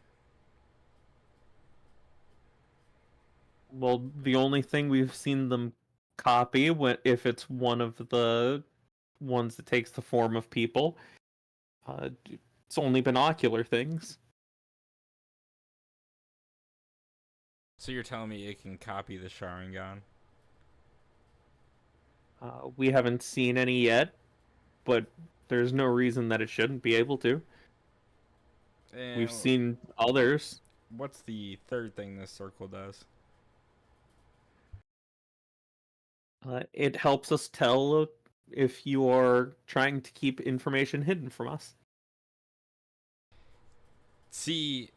Well, the only thing we've seen them copy, if it's one of the ones that takes the form of people, it's only binocular things. So you're telling me it can copy the Sharingan? We haven't seen any yet, but there's no reason that it shouldn't be able to. And We've seen others. What's the third thing this circle does? It helps us tell if you are trying to keep information hidden from us. See,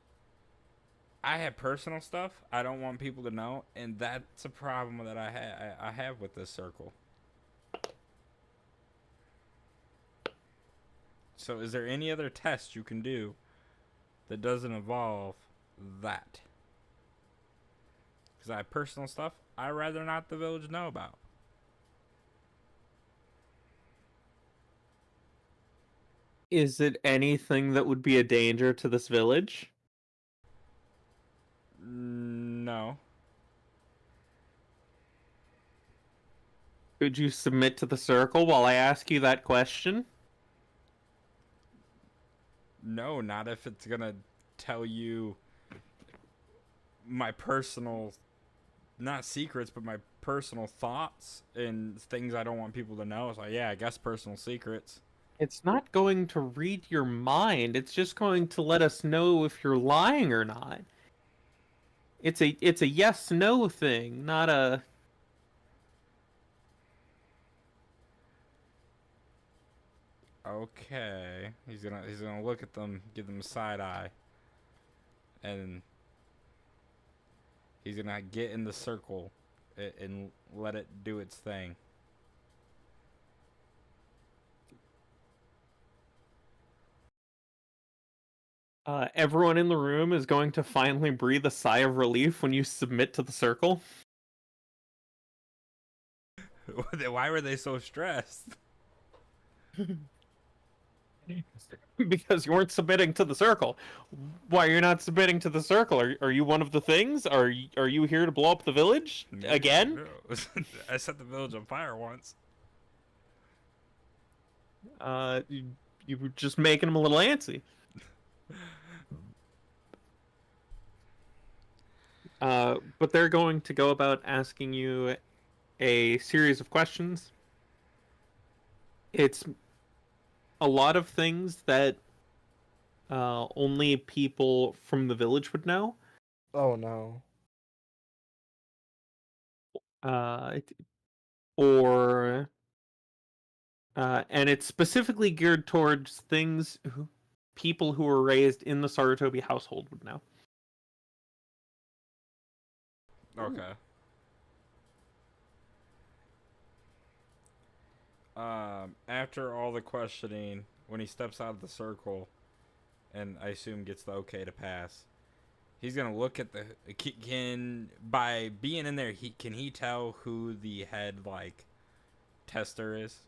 I have personal stuff I don't want people to know, and that's a problem that I have with this circle. So is there any other test you can do that doesn't involve that? Because I have personal stuff I'd rather not the village know about. Is it anything that would be a danger to this village? No. Could you submit to the circle while I ask you that question? No, not if it's gonna tell you my personal, not secrets, but my personal thoughts and things I don't want people to know. So yeah, I guess personal secrets. It's not going to read your mind. It's just going to let us know if you're lying or not. It's a yes/no thing, not a. Okay, he's gonna look at them, give them a side eye, and he's gonna get in the circle and let it do its thing. Everyone in the room is going to finally breathe a sigh of relief when you submit to the circle. Why were they so stressed? Because you weren't submitting to the circle. Why you're not submitting to the circle? Are you one of the things? Are you here to blow up the village again? No. I set the village on fire once. You were just making them a little antsy. But they're going to go about asking you a series of questions. It's a lot of things that only people from the village would know. Oh no. And it's specifically geared towards things people who were raised in the Sarutobi household would know. Okay. After all the questioning, when he steps out of the circle, and I assume gets the okay to pass, he's gonna look at the by being in there. Can he tell who the head tester is?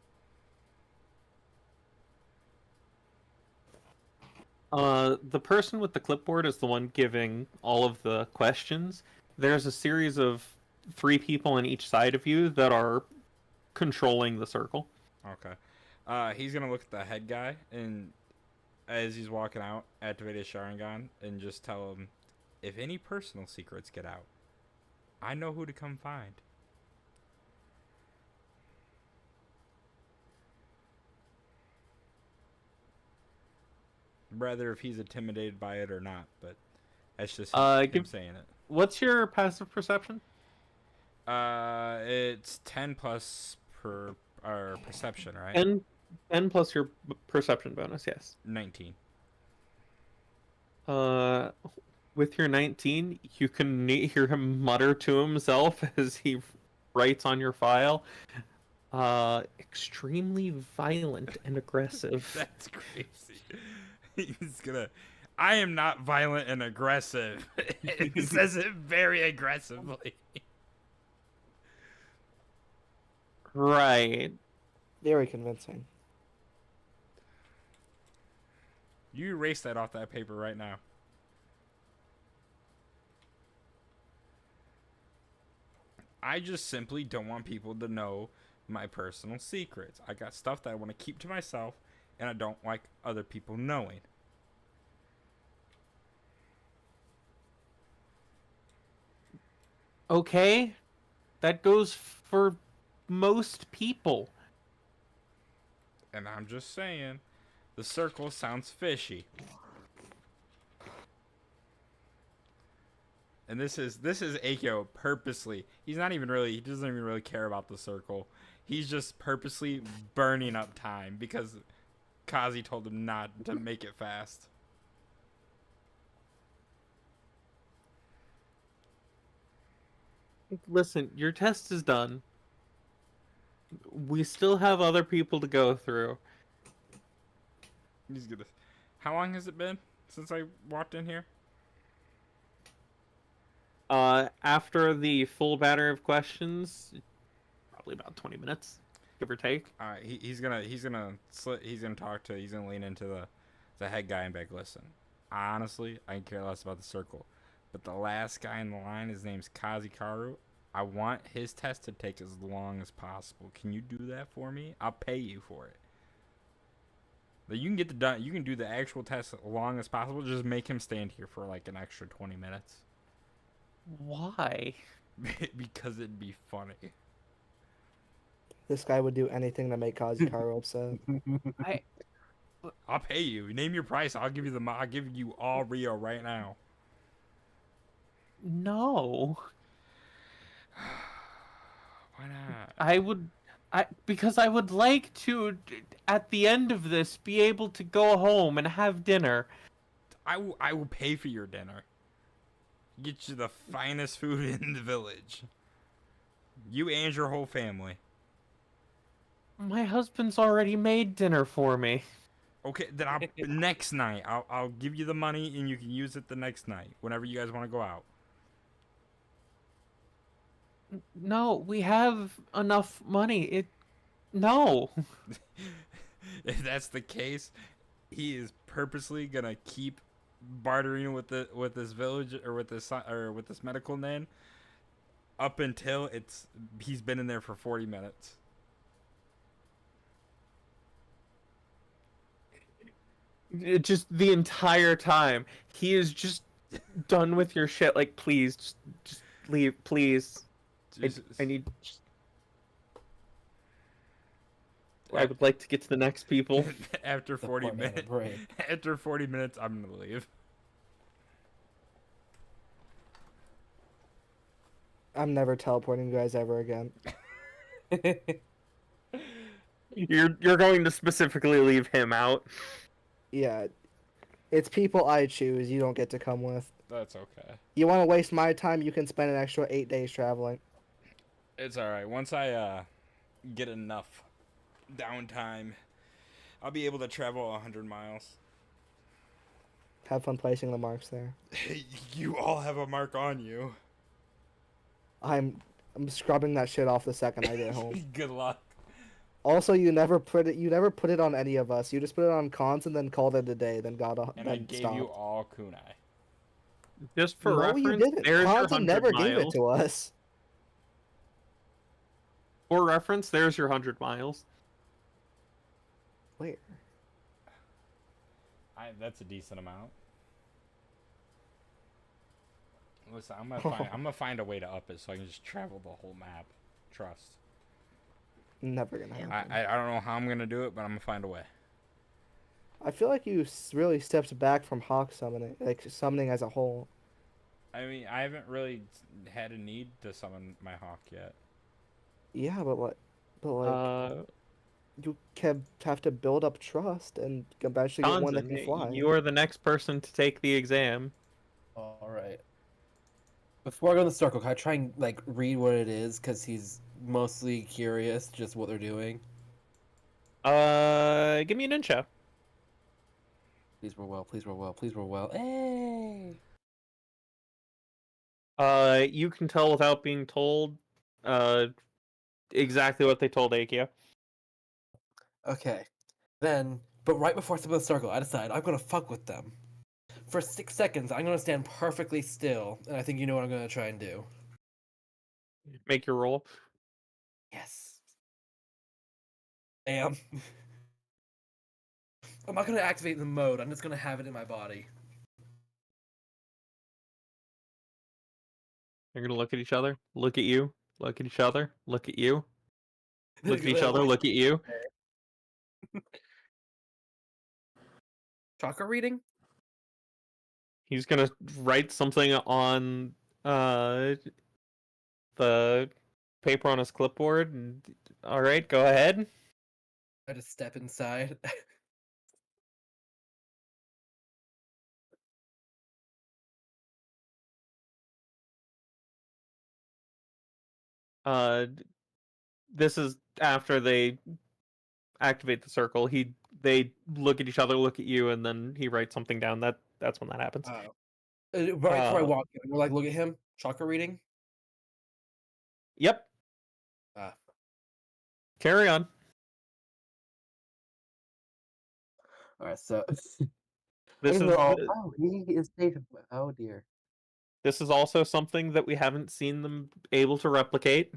The person with the clipboard is the one giving all of the questions. There's a series of 3 people on each side of you that are controlling the circle. Okay. He's gonna look at the head guy, and as he's walking out, activate his Sharingan and just tell him, if any personal secrets get out, I know who to come find. Rather if he's intimidated by it or not, but that's just him saying it. What's your passive perception? It's 10 plus per perception, right? 10 plus your perception bonus, yes. 19. With your 19, you can hear him mutter to himself as he writes on your file. Extremely violent and aggressive. That's crazy. He's gonna. I am not violent and aggressive. It says it very aggressively. Right. Very convincing. You erase that off that paper right now. I just simply don't want people to know my personal secrets. I got stuff that I want to keep to myself, and I don't like other people knowing. Okay, that goes for most people. And I'm just saying, the circle sounds fishy. And this is Akio purposely. He doesn't even really care about the circle. He's just purposely burning up time because Kazi told him not to make it fast. Listen, your test is done. We still have other people to go through. He's gonna. How long has it been since I walked in here? After the full battery of questions, probably about 20 minutes, give or take. All right, he's gonna lean into the head guy and beg. Listen, honestly, I can care less about the circle, but the last guy in the line, his name's Kazikaru. I want his test to take as long as possible. Can you do that for me? I'll pay you for it. But you can get you can do the actual test as long as possible. Just make him stand here for like an extra 20 minutes. Why? Because it'd be funny. This guy would do anything to make Kazikaru upset. I'll pay you. Name your price. I'll give you all Rio right now. No. Why not? Because I would like to, at the end of this, be able to go home and have dinner. I will pay for your dinner. Get you the finest food in the village. You and your whole family. My husband's already made dinner for me. Okay, then next night I'll give you the money and you can use it the next night whenever you guys want to go out. No, we have enough money. No. If that's the case, he is purposely gonna keep bartering with this village or with this medical man up until he's been in there for 40 minutes. Just the entire time. He is just done with your shit. Like, please, just leave, please. I need. I would like to get to the next people. After 40 minutes. After 40 minutes, I'm gonna leave. I'm never teleporting you guys ever again. You're going to specifically leave him out. Yeah, it's people I choose. You don't get to come with. That's okay. You want to waste my time? You can spend an extra 8 days traveling. It's all right. Once I get enough downtime, I'll be able to travel 100 miles. Have fun placing the marks there. You all have a mark on you. I'm scrubbing that shit off the second I get home. Good luck. Also, you never put it on any of us. You just put it on cons and then called it a day. Then And I gave you all kunai. Just for No, reference, you didn't. there's your Hanzo 100 never miles. gave it to us. For reference, there's your 100 miles. Where? That's a decent amount. Listen, I'm gonna find a way to up it so I can just travel the whole map. Trust. Never gonna happen. I don't know how I'm gonna do it, but I'm gonna find a way. I feel like you really stepped back from Hawk summoning, like summoning as a whole. I mean, I haven't really had a need to summon my hawk yet. Yeah, but you have to build up trust and eventually get one that can fly. You are the next person to take the exam. All right. Before I go in the circle, can I try and like read what it is? Because he's mostly curious, just what they're doing. Give me an ninja. Please roll well. Please roll well. Please roll well. Hey. You can tell without being told, exactly what they told Akio. Okay. Then But right before I step in the circle, I decide I'm gonna fuck with them. For 6 seconds, I'm gonna stand perfectly still, and I think you know what I'm gonna try and do. Make your roll. Yes. Am. I'm not gonna activate the mode. I'm just gonna have it in my body. They're gonna look at each other, look at you, look at each other, look at you, look at each other, look at you. Chakra reading? He's gonna write something on the paper on his clipboard. And, all right, go ahead. I just step inside. This is after they activate the circle. They look at each other, look at you, and then he writes something down. That's when that happens. Right before I walk in, we're like, look at him. Chakra reading? Yep. Ah. Carry on. Alright, so This is he is native. Oh dear. this is also something that we haven't seen them able to replicate.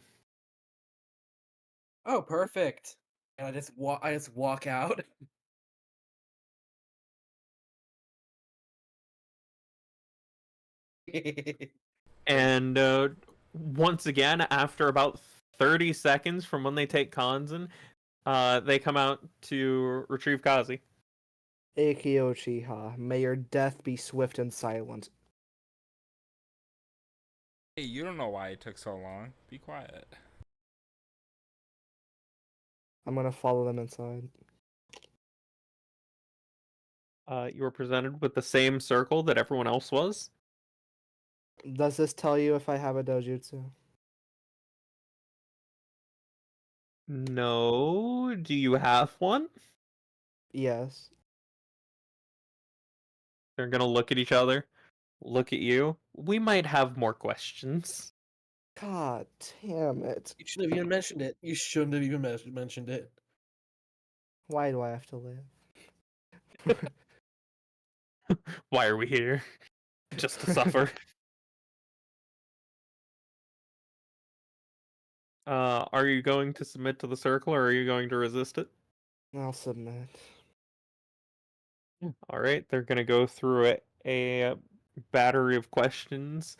Oh, perfect. And I just walk out. And once again, after about 30 seconds from when they take Kanzen, they come out to retrieve Kazi. Akio Chiha, may your death be swift and silent. Hey, you don't know why it took so long. Be quiet. I'm gonna follow them inside. You were presented with the same circle that everyone else was. Does this tell you if I have a dojutsu? No. Do you have one? Yes. They're gonna look at each other, look at you. We might have more questions. God damn it. You shouldn't have even mentioned it. You shouldn't have even mentioned it. Why do I have to live? Why are we here? Just to suffer. Are you going to submit to the circle or are you going to resist it? I'll submit. All right, they're going to go through a battery of questions.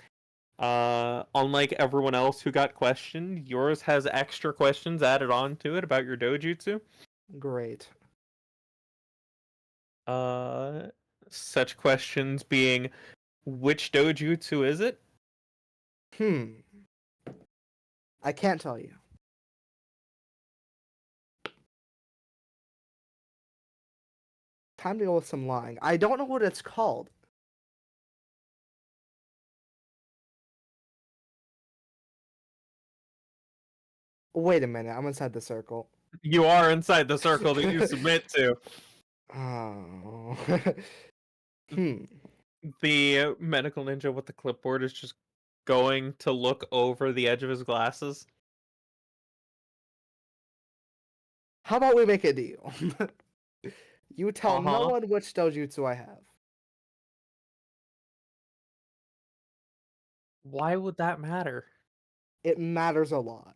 Unlike everyone else who got questioned, yours has extra questions added on to it about your dojutsu. Great. Such questions being, which dojutsu is it? I can't tell you. Time to go with some lying. I don't know what it's called. Wait a minute, I'm inside the circle. You are inside the circle that you submit to. Oh. The medical ninja with the clipboard is just going to look over the edge of his glasses. How about we make a deal? You tell no Uh-huh. one which dojutsu I have. Why would that matter? It matters a lot.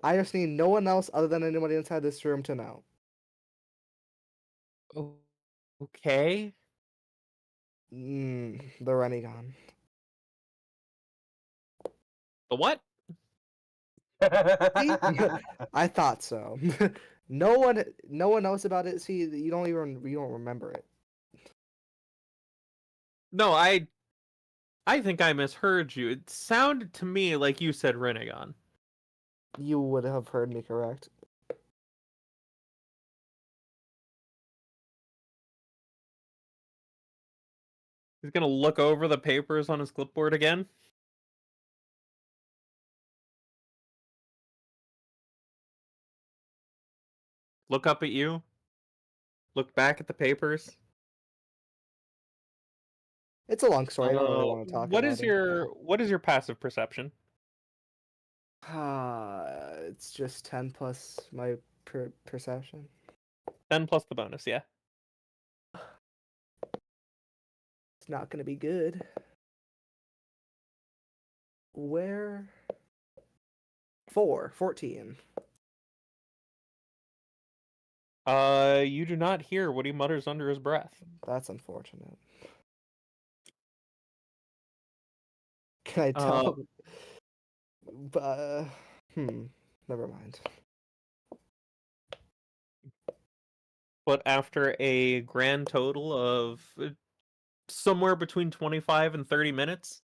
I just need no one else other than anybody inside this room to know. Okay. The Rinnegan. The what? I thought so. No one knows about it. See, you don't remember it. No, I think I misheard you. It sounded to me like you said Rinnegan. You would have heard me correct. He's gonna look over the papers on his clipboard again. Look up at you. Look back at the papers. It's a long story. I don't really want to talk What about is it. what is your passive perception? It's just 10 plus my perception. 10 plus the bonus, yeah. It's not gonna be good. Where? 14. You do not hear what he mutters under his breath. That's unfortunate. Can I tell? Never mind. But after a grand total of somewhere between 25 and 30 minutes,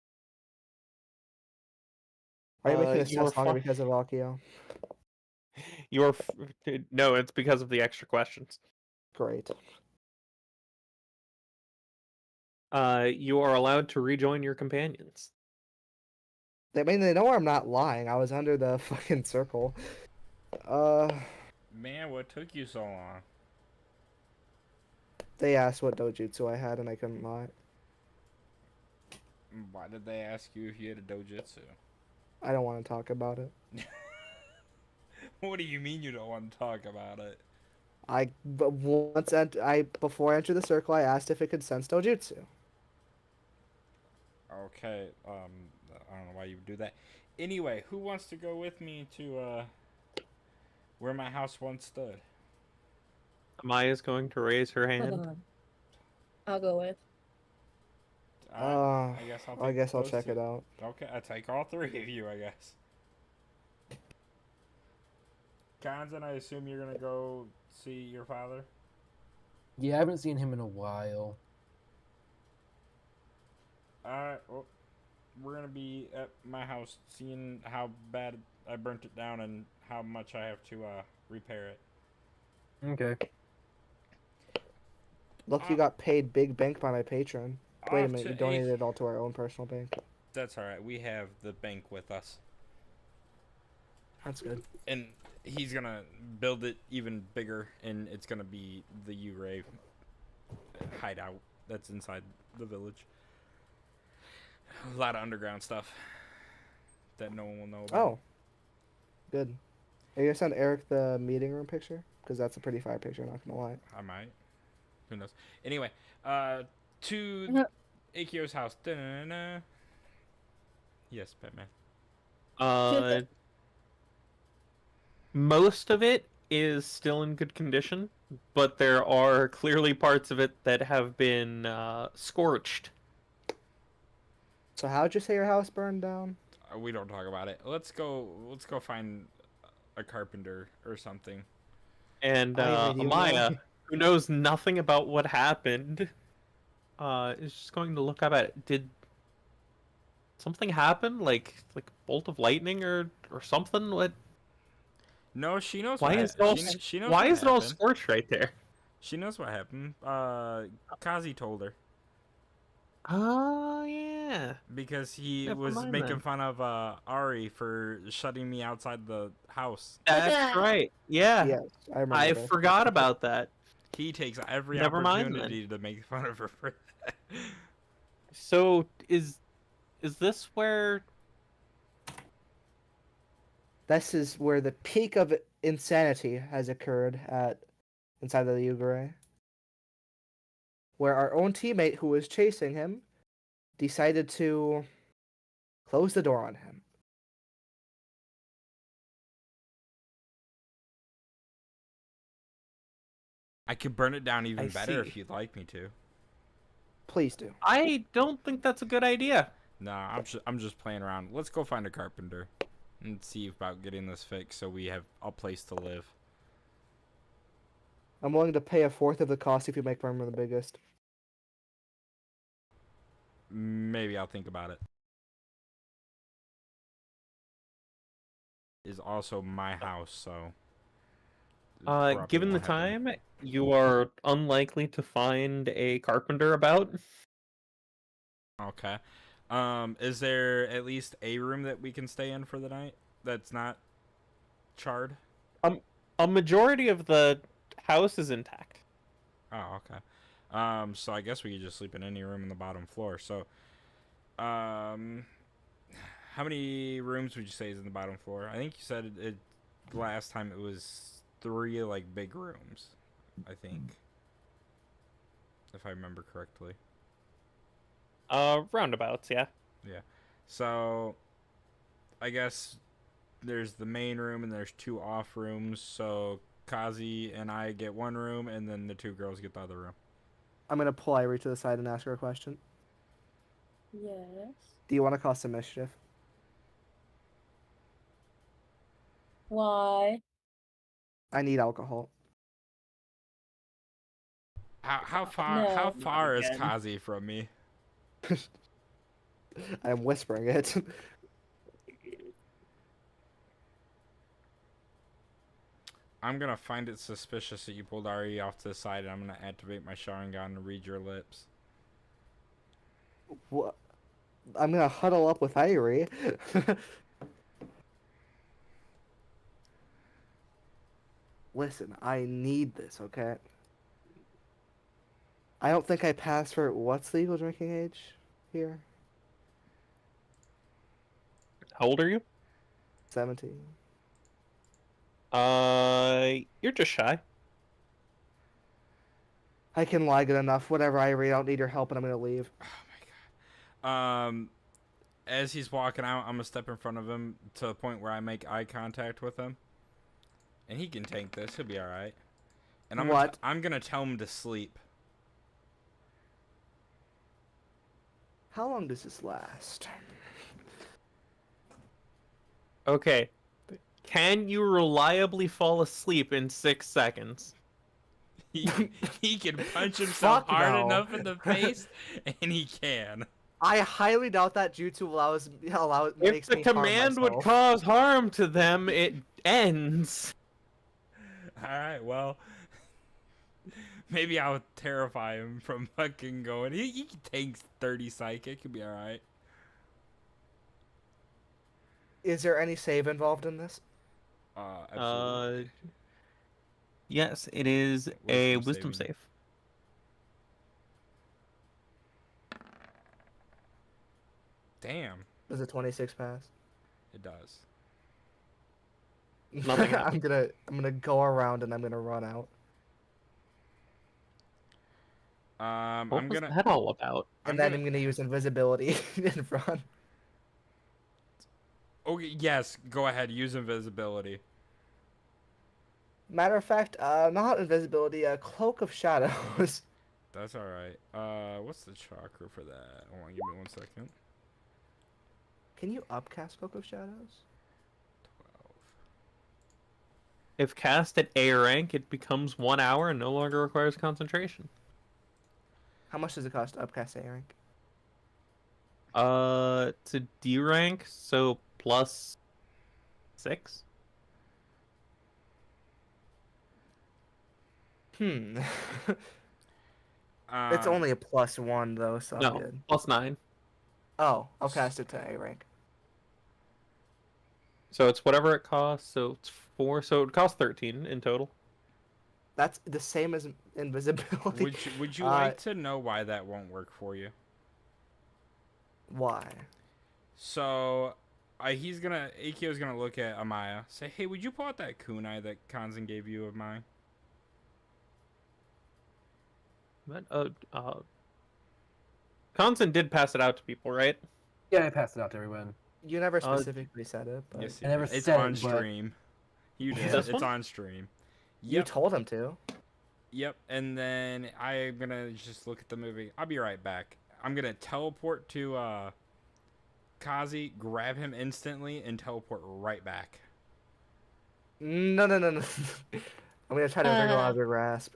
Are you making you this are test longer fi- because of Akio? no, it's because of the extra questions. Great. You are allowed to rejoin your companions. I mean, they know I'm not lying. I was under the fucking circle. Man, what took you so long? They asked what dojutsu I had, and I couldn't lie. Why did they ask you if you had a dojutsu? I don't want to talk about it. What do you mean you don't want to talk about it? Before I entered the circle, I asked if it could sense dojutsu. Okay, I don't know why you would do that. Anyway, who wants to go with me to where my house once stood? Amaya's going to raise her hand. I'll go with. I guess I'll those check two. it out. Okay, I take all three of you, I guess. Kanzan, I assume you're gonna go see your father? Yeah, I haven't seen him in a while. Alright, well, we're gonna be at my house seeing how bad I burnt it down and how much I have to repair it. Okay. Look, you got paid big bank by my patron. Wait a Off minute, to you donated it all to our own personal bank. That's alright, we have the bank with us. That's good. And he's gonna build it even bigger, and it's gonna be the U-Ray hideout that's inside the village. A lot of underground stuff that no one will know about. Oh, good. Are you gonna send Eric the meeting room picture? Because that's a pretty fire picture, not gonna lie. I might. Who knows? Anyway, to Yep. Akio's house. Da-na-na-na. Yes, Batman. Most of it is still in good condition, but there are clearly parts of it that have been scorched. So how'd you say your house burned down? We don't talk about it. Let's go find a carpenter or something. And I mean, you Amaya, know. who knows nothing about what happened, is just going to look up at it. Did something happen? Like a bolt of lightning or something? What? No, she knows. Why what is it all? she knows Why what is it all happened. scorched right there? She knows what happened. Kazi told her Oh yeah. because he Never was mind making then. fun of Ari for shutting me outside the house. That's right. Yeah. Yes, I remember. I this. forgot about that. He takes every Never mind then. opportunity to make fun of her for that. So is this where? This is where the peak of insanity has occurred inside of the Yugure, where our own teammate who was chasing him decided to close the door on him. I could burn it down even I better see. if you'd like me to. Please do. I don't think that's a good idea. No, I'm just playing around. Let's go find a carpenter and see about getting this fixed so we have a place to live. I'm willing to pay a fourth of the cost if you make Burma the biggest. Maybe I'll think about it. Is also my house, so. it probably Given the won't happen. time, you are unlikely to find a carpenter about. Okay. Is there at least a room that we can stay in for the night that's not charred? A majority of the house is intact. Oh, okay. So I guess we could just sleep in any room on the bottom floor. So, how many rooms would you say is in the bottom floor? I think you said it last time it was 3 like big rooms, I think, if I remember correctly. Roundabouts, yeah. So, I guess there's the main room and there's 2 off rooms. So Kazi and I get 1 room, and then the 2 girls get the other room. I'm gonna pull Irie to the side and ask her a question. Yes. Do you want to cause some mischief? Why? I need alcohol. How far? No. How Not far is again. Kazi from me? I am whispering it. I'm gonna find it suspicious that you pulled Ari off to the side, and I'm gonna activate my Sharingan and read your lips. What? I'm gonna huddle up with Irie. Listen, I need this, okay? I don't think I passed for what's legal drinking age here? How old are you? 17. You're just shy. I can lie good enough. Whatever, Irie, I don't need your help and I'm gonna leave. Oh my god. As he's walking out, I'm gonna step in front of him to the point where I make eye contact with him, and he can tank this. He'll be all right. And I'm gonna tell him to sleep. How long does this last? Okay. Can you reliably fall asleep in 6 seconds? He can punch himself Fuck hard no. enough in the face, and he can. I highly doubt that jutsu If makes the me harm command would myself. cause harm to them, it ends. All right, well, maybe I'll terrify him from fucking going. He takes 30 psychic. He'll be all right. Is there any save involved in this? Absolutely. Yes, it is a Wisdom wisdom saving. save. Damn, Does a 26 pass? it does. Nothing I'm gonna go around and I'm gonna run out. What I'm was gonna. that all about? And I'm then gonna. I'm gonna use invisibility and run. Okay, yes, go ahead. Use invisibility. Matter of fact, not invisibility, cloak of shadows. That's all right. What's the chakra for that? Hold on, give me 1 second. Can you upcast cloak of shadows? 12. If cast at A rank, it becomes 1 hour and no longer requires concentration. How much does it cost to upcast A rank? To D rank, so plus 6. It's Um, only a +1 though, so I'm No, good. plus 9. Oh, I'll cast it to A rank. So it's whatever it costs. So it's 4. So it would cost 13 in total. That's the same as invisibility. Would you like to know why that won't work for you? Why? So, Aikio's gonna look at Amaya, say, "Hey, would you pull out that kunai that Kanzen gave you of mine?" But Conson did pass it out to people, right? Yeah, I passed it out to everyone. You never specifically said it, but Yes, I never it's said on it, but- stream. You Yeah. did. This It's one? on stream. you Yep. told him to. Yep. And then I'm gonna just look at the movie. I'll be right back. I'm gonna teleport to Kazi, grab him instantly, and teleport right back. No. I'm gonna try to wriggle out of your grasp.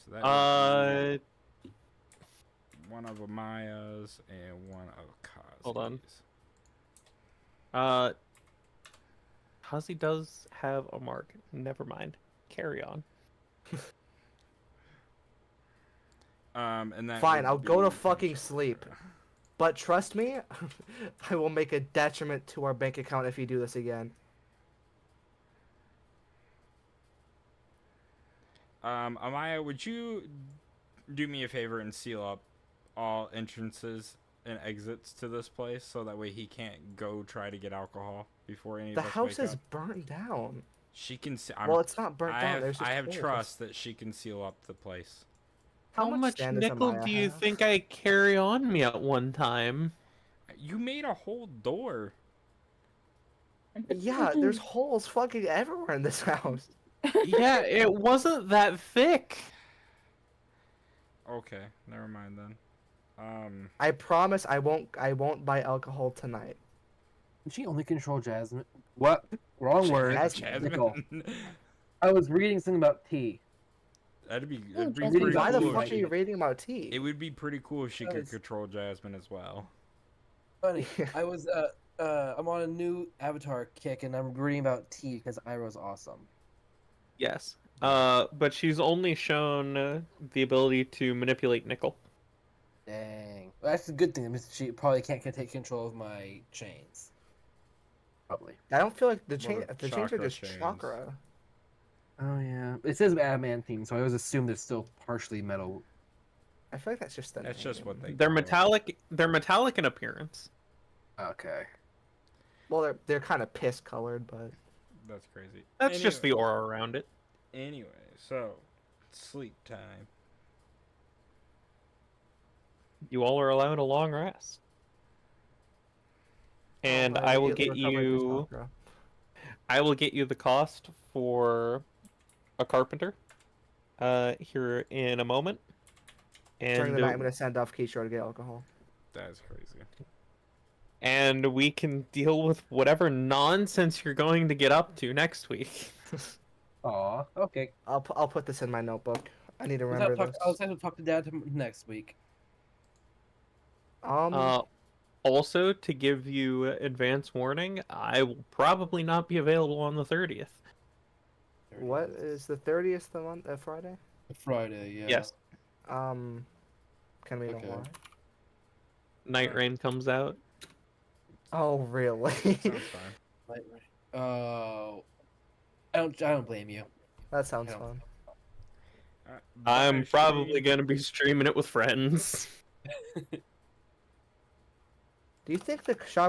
So that would be Uh, one of Amaya's and one of Kazi's. Hold on. Kazi does have a mark. Never mind. Carry on. And that Fine, would I'll go to be fucking sleep. But trust me, I will make a detriment to our bank account if you do this again. Amaya, would you do me a favor and seal up all entrances and exits to this place so that way he can't go try to get alcohol before any The of us house wake is up? burnt down. She can. Well, it's not burnt down. There's just I have holes. trust that she can seal up the place. How much stand does nickel Amaya do you have? think I carry on me at one time? You made a whole door. Yeah, there's holes fucking everywhere in this house. Yeah, it wasn't that thick. Okay, never mind then. I promise I won't buy alcohol tonight. Can she only control Jasmine? What? Wrong word. Nickel. Jasmine. I was reading something about tea. That'd be Ooh, pretty Jasmine. Why the cool. fuck are you reading about tea? It would be pretty cool if she could Because- control Jasmine as well. Funny. I was I'm on a new Avatar kick and I'm reading about tea because Iroh's awesome. Yes. But she's only shown the ability to manipulate nickel. Dang. Well, that's a good thing. That means she probably can't take control of my chains. Probably. I don't feel like the Well, chains are chakra just chains. chakra. Oh yeah. It says adamantine, so I always assume they're still partially metal. I feel like that's just the That's just what they. They're call it. metallic. They're metallic in appearance. Okay. Well, they're kind of piss colored, but That's crazy. That's just the Anyway- aura around it. Anyway, so sleep time. You all are allowed a long rest. And I will get immediately recovered this you. chakra. I will get you the cost for a carpenter. Here in a moment. During And the night, I'm gonna send off Keishore to get alcohol. That's crazy. and we can deal with whatever nonsense you're going to get up to next week. Aw. Okay. I'll put this in my notebook. I need to I'll remember talk, this. I'll have to talk to Dad next week. Also, to give you advance warning, I will probably not be available on the 30th. What is the 30th the month? Friday? Friday, yeah. Yes, Can we know Okay. why? Night Rain comes out. Oh, really? Sounds fine. Oh. I don't blame you. That sounds I don't- fun. I'm bye, probably stream. going to be streaming it with friends. Do you think the shop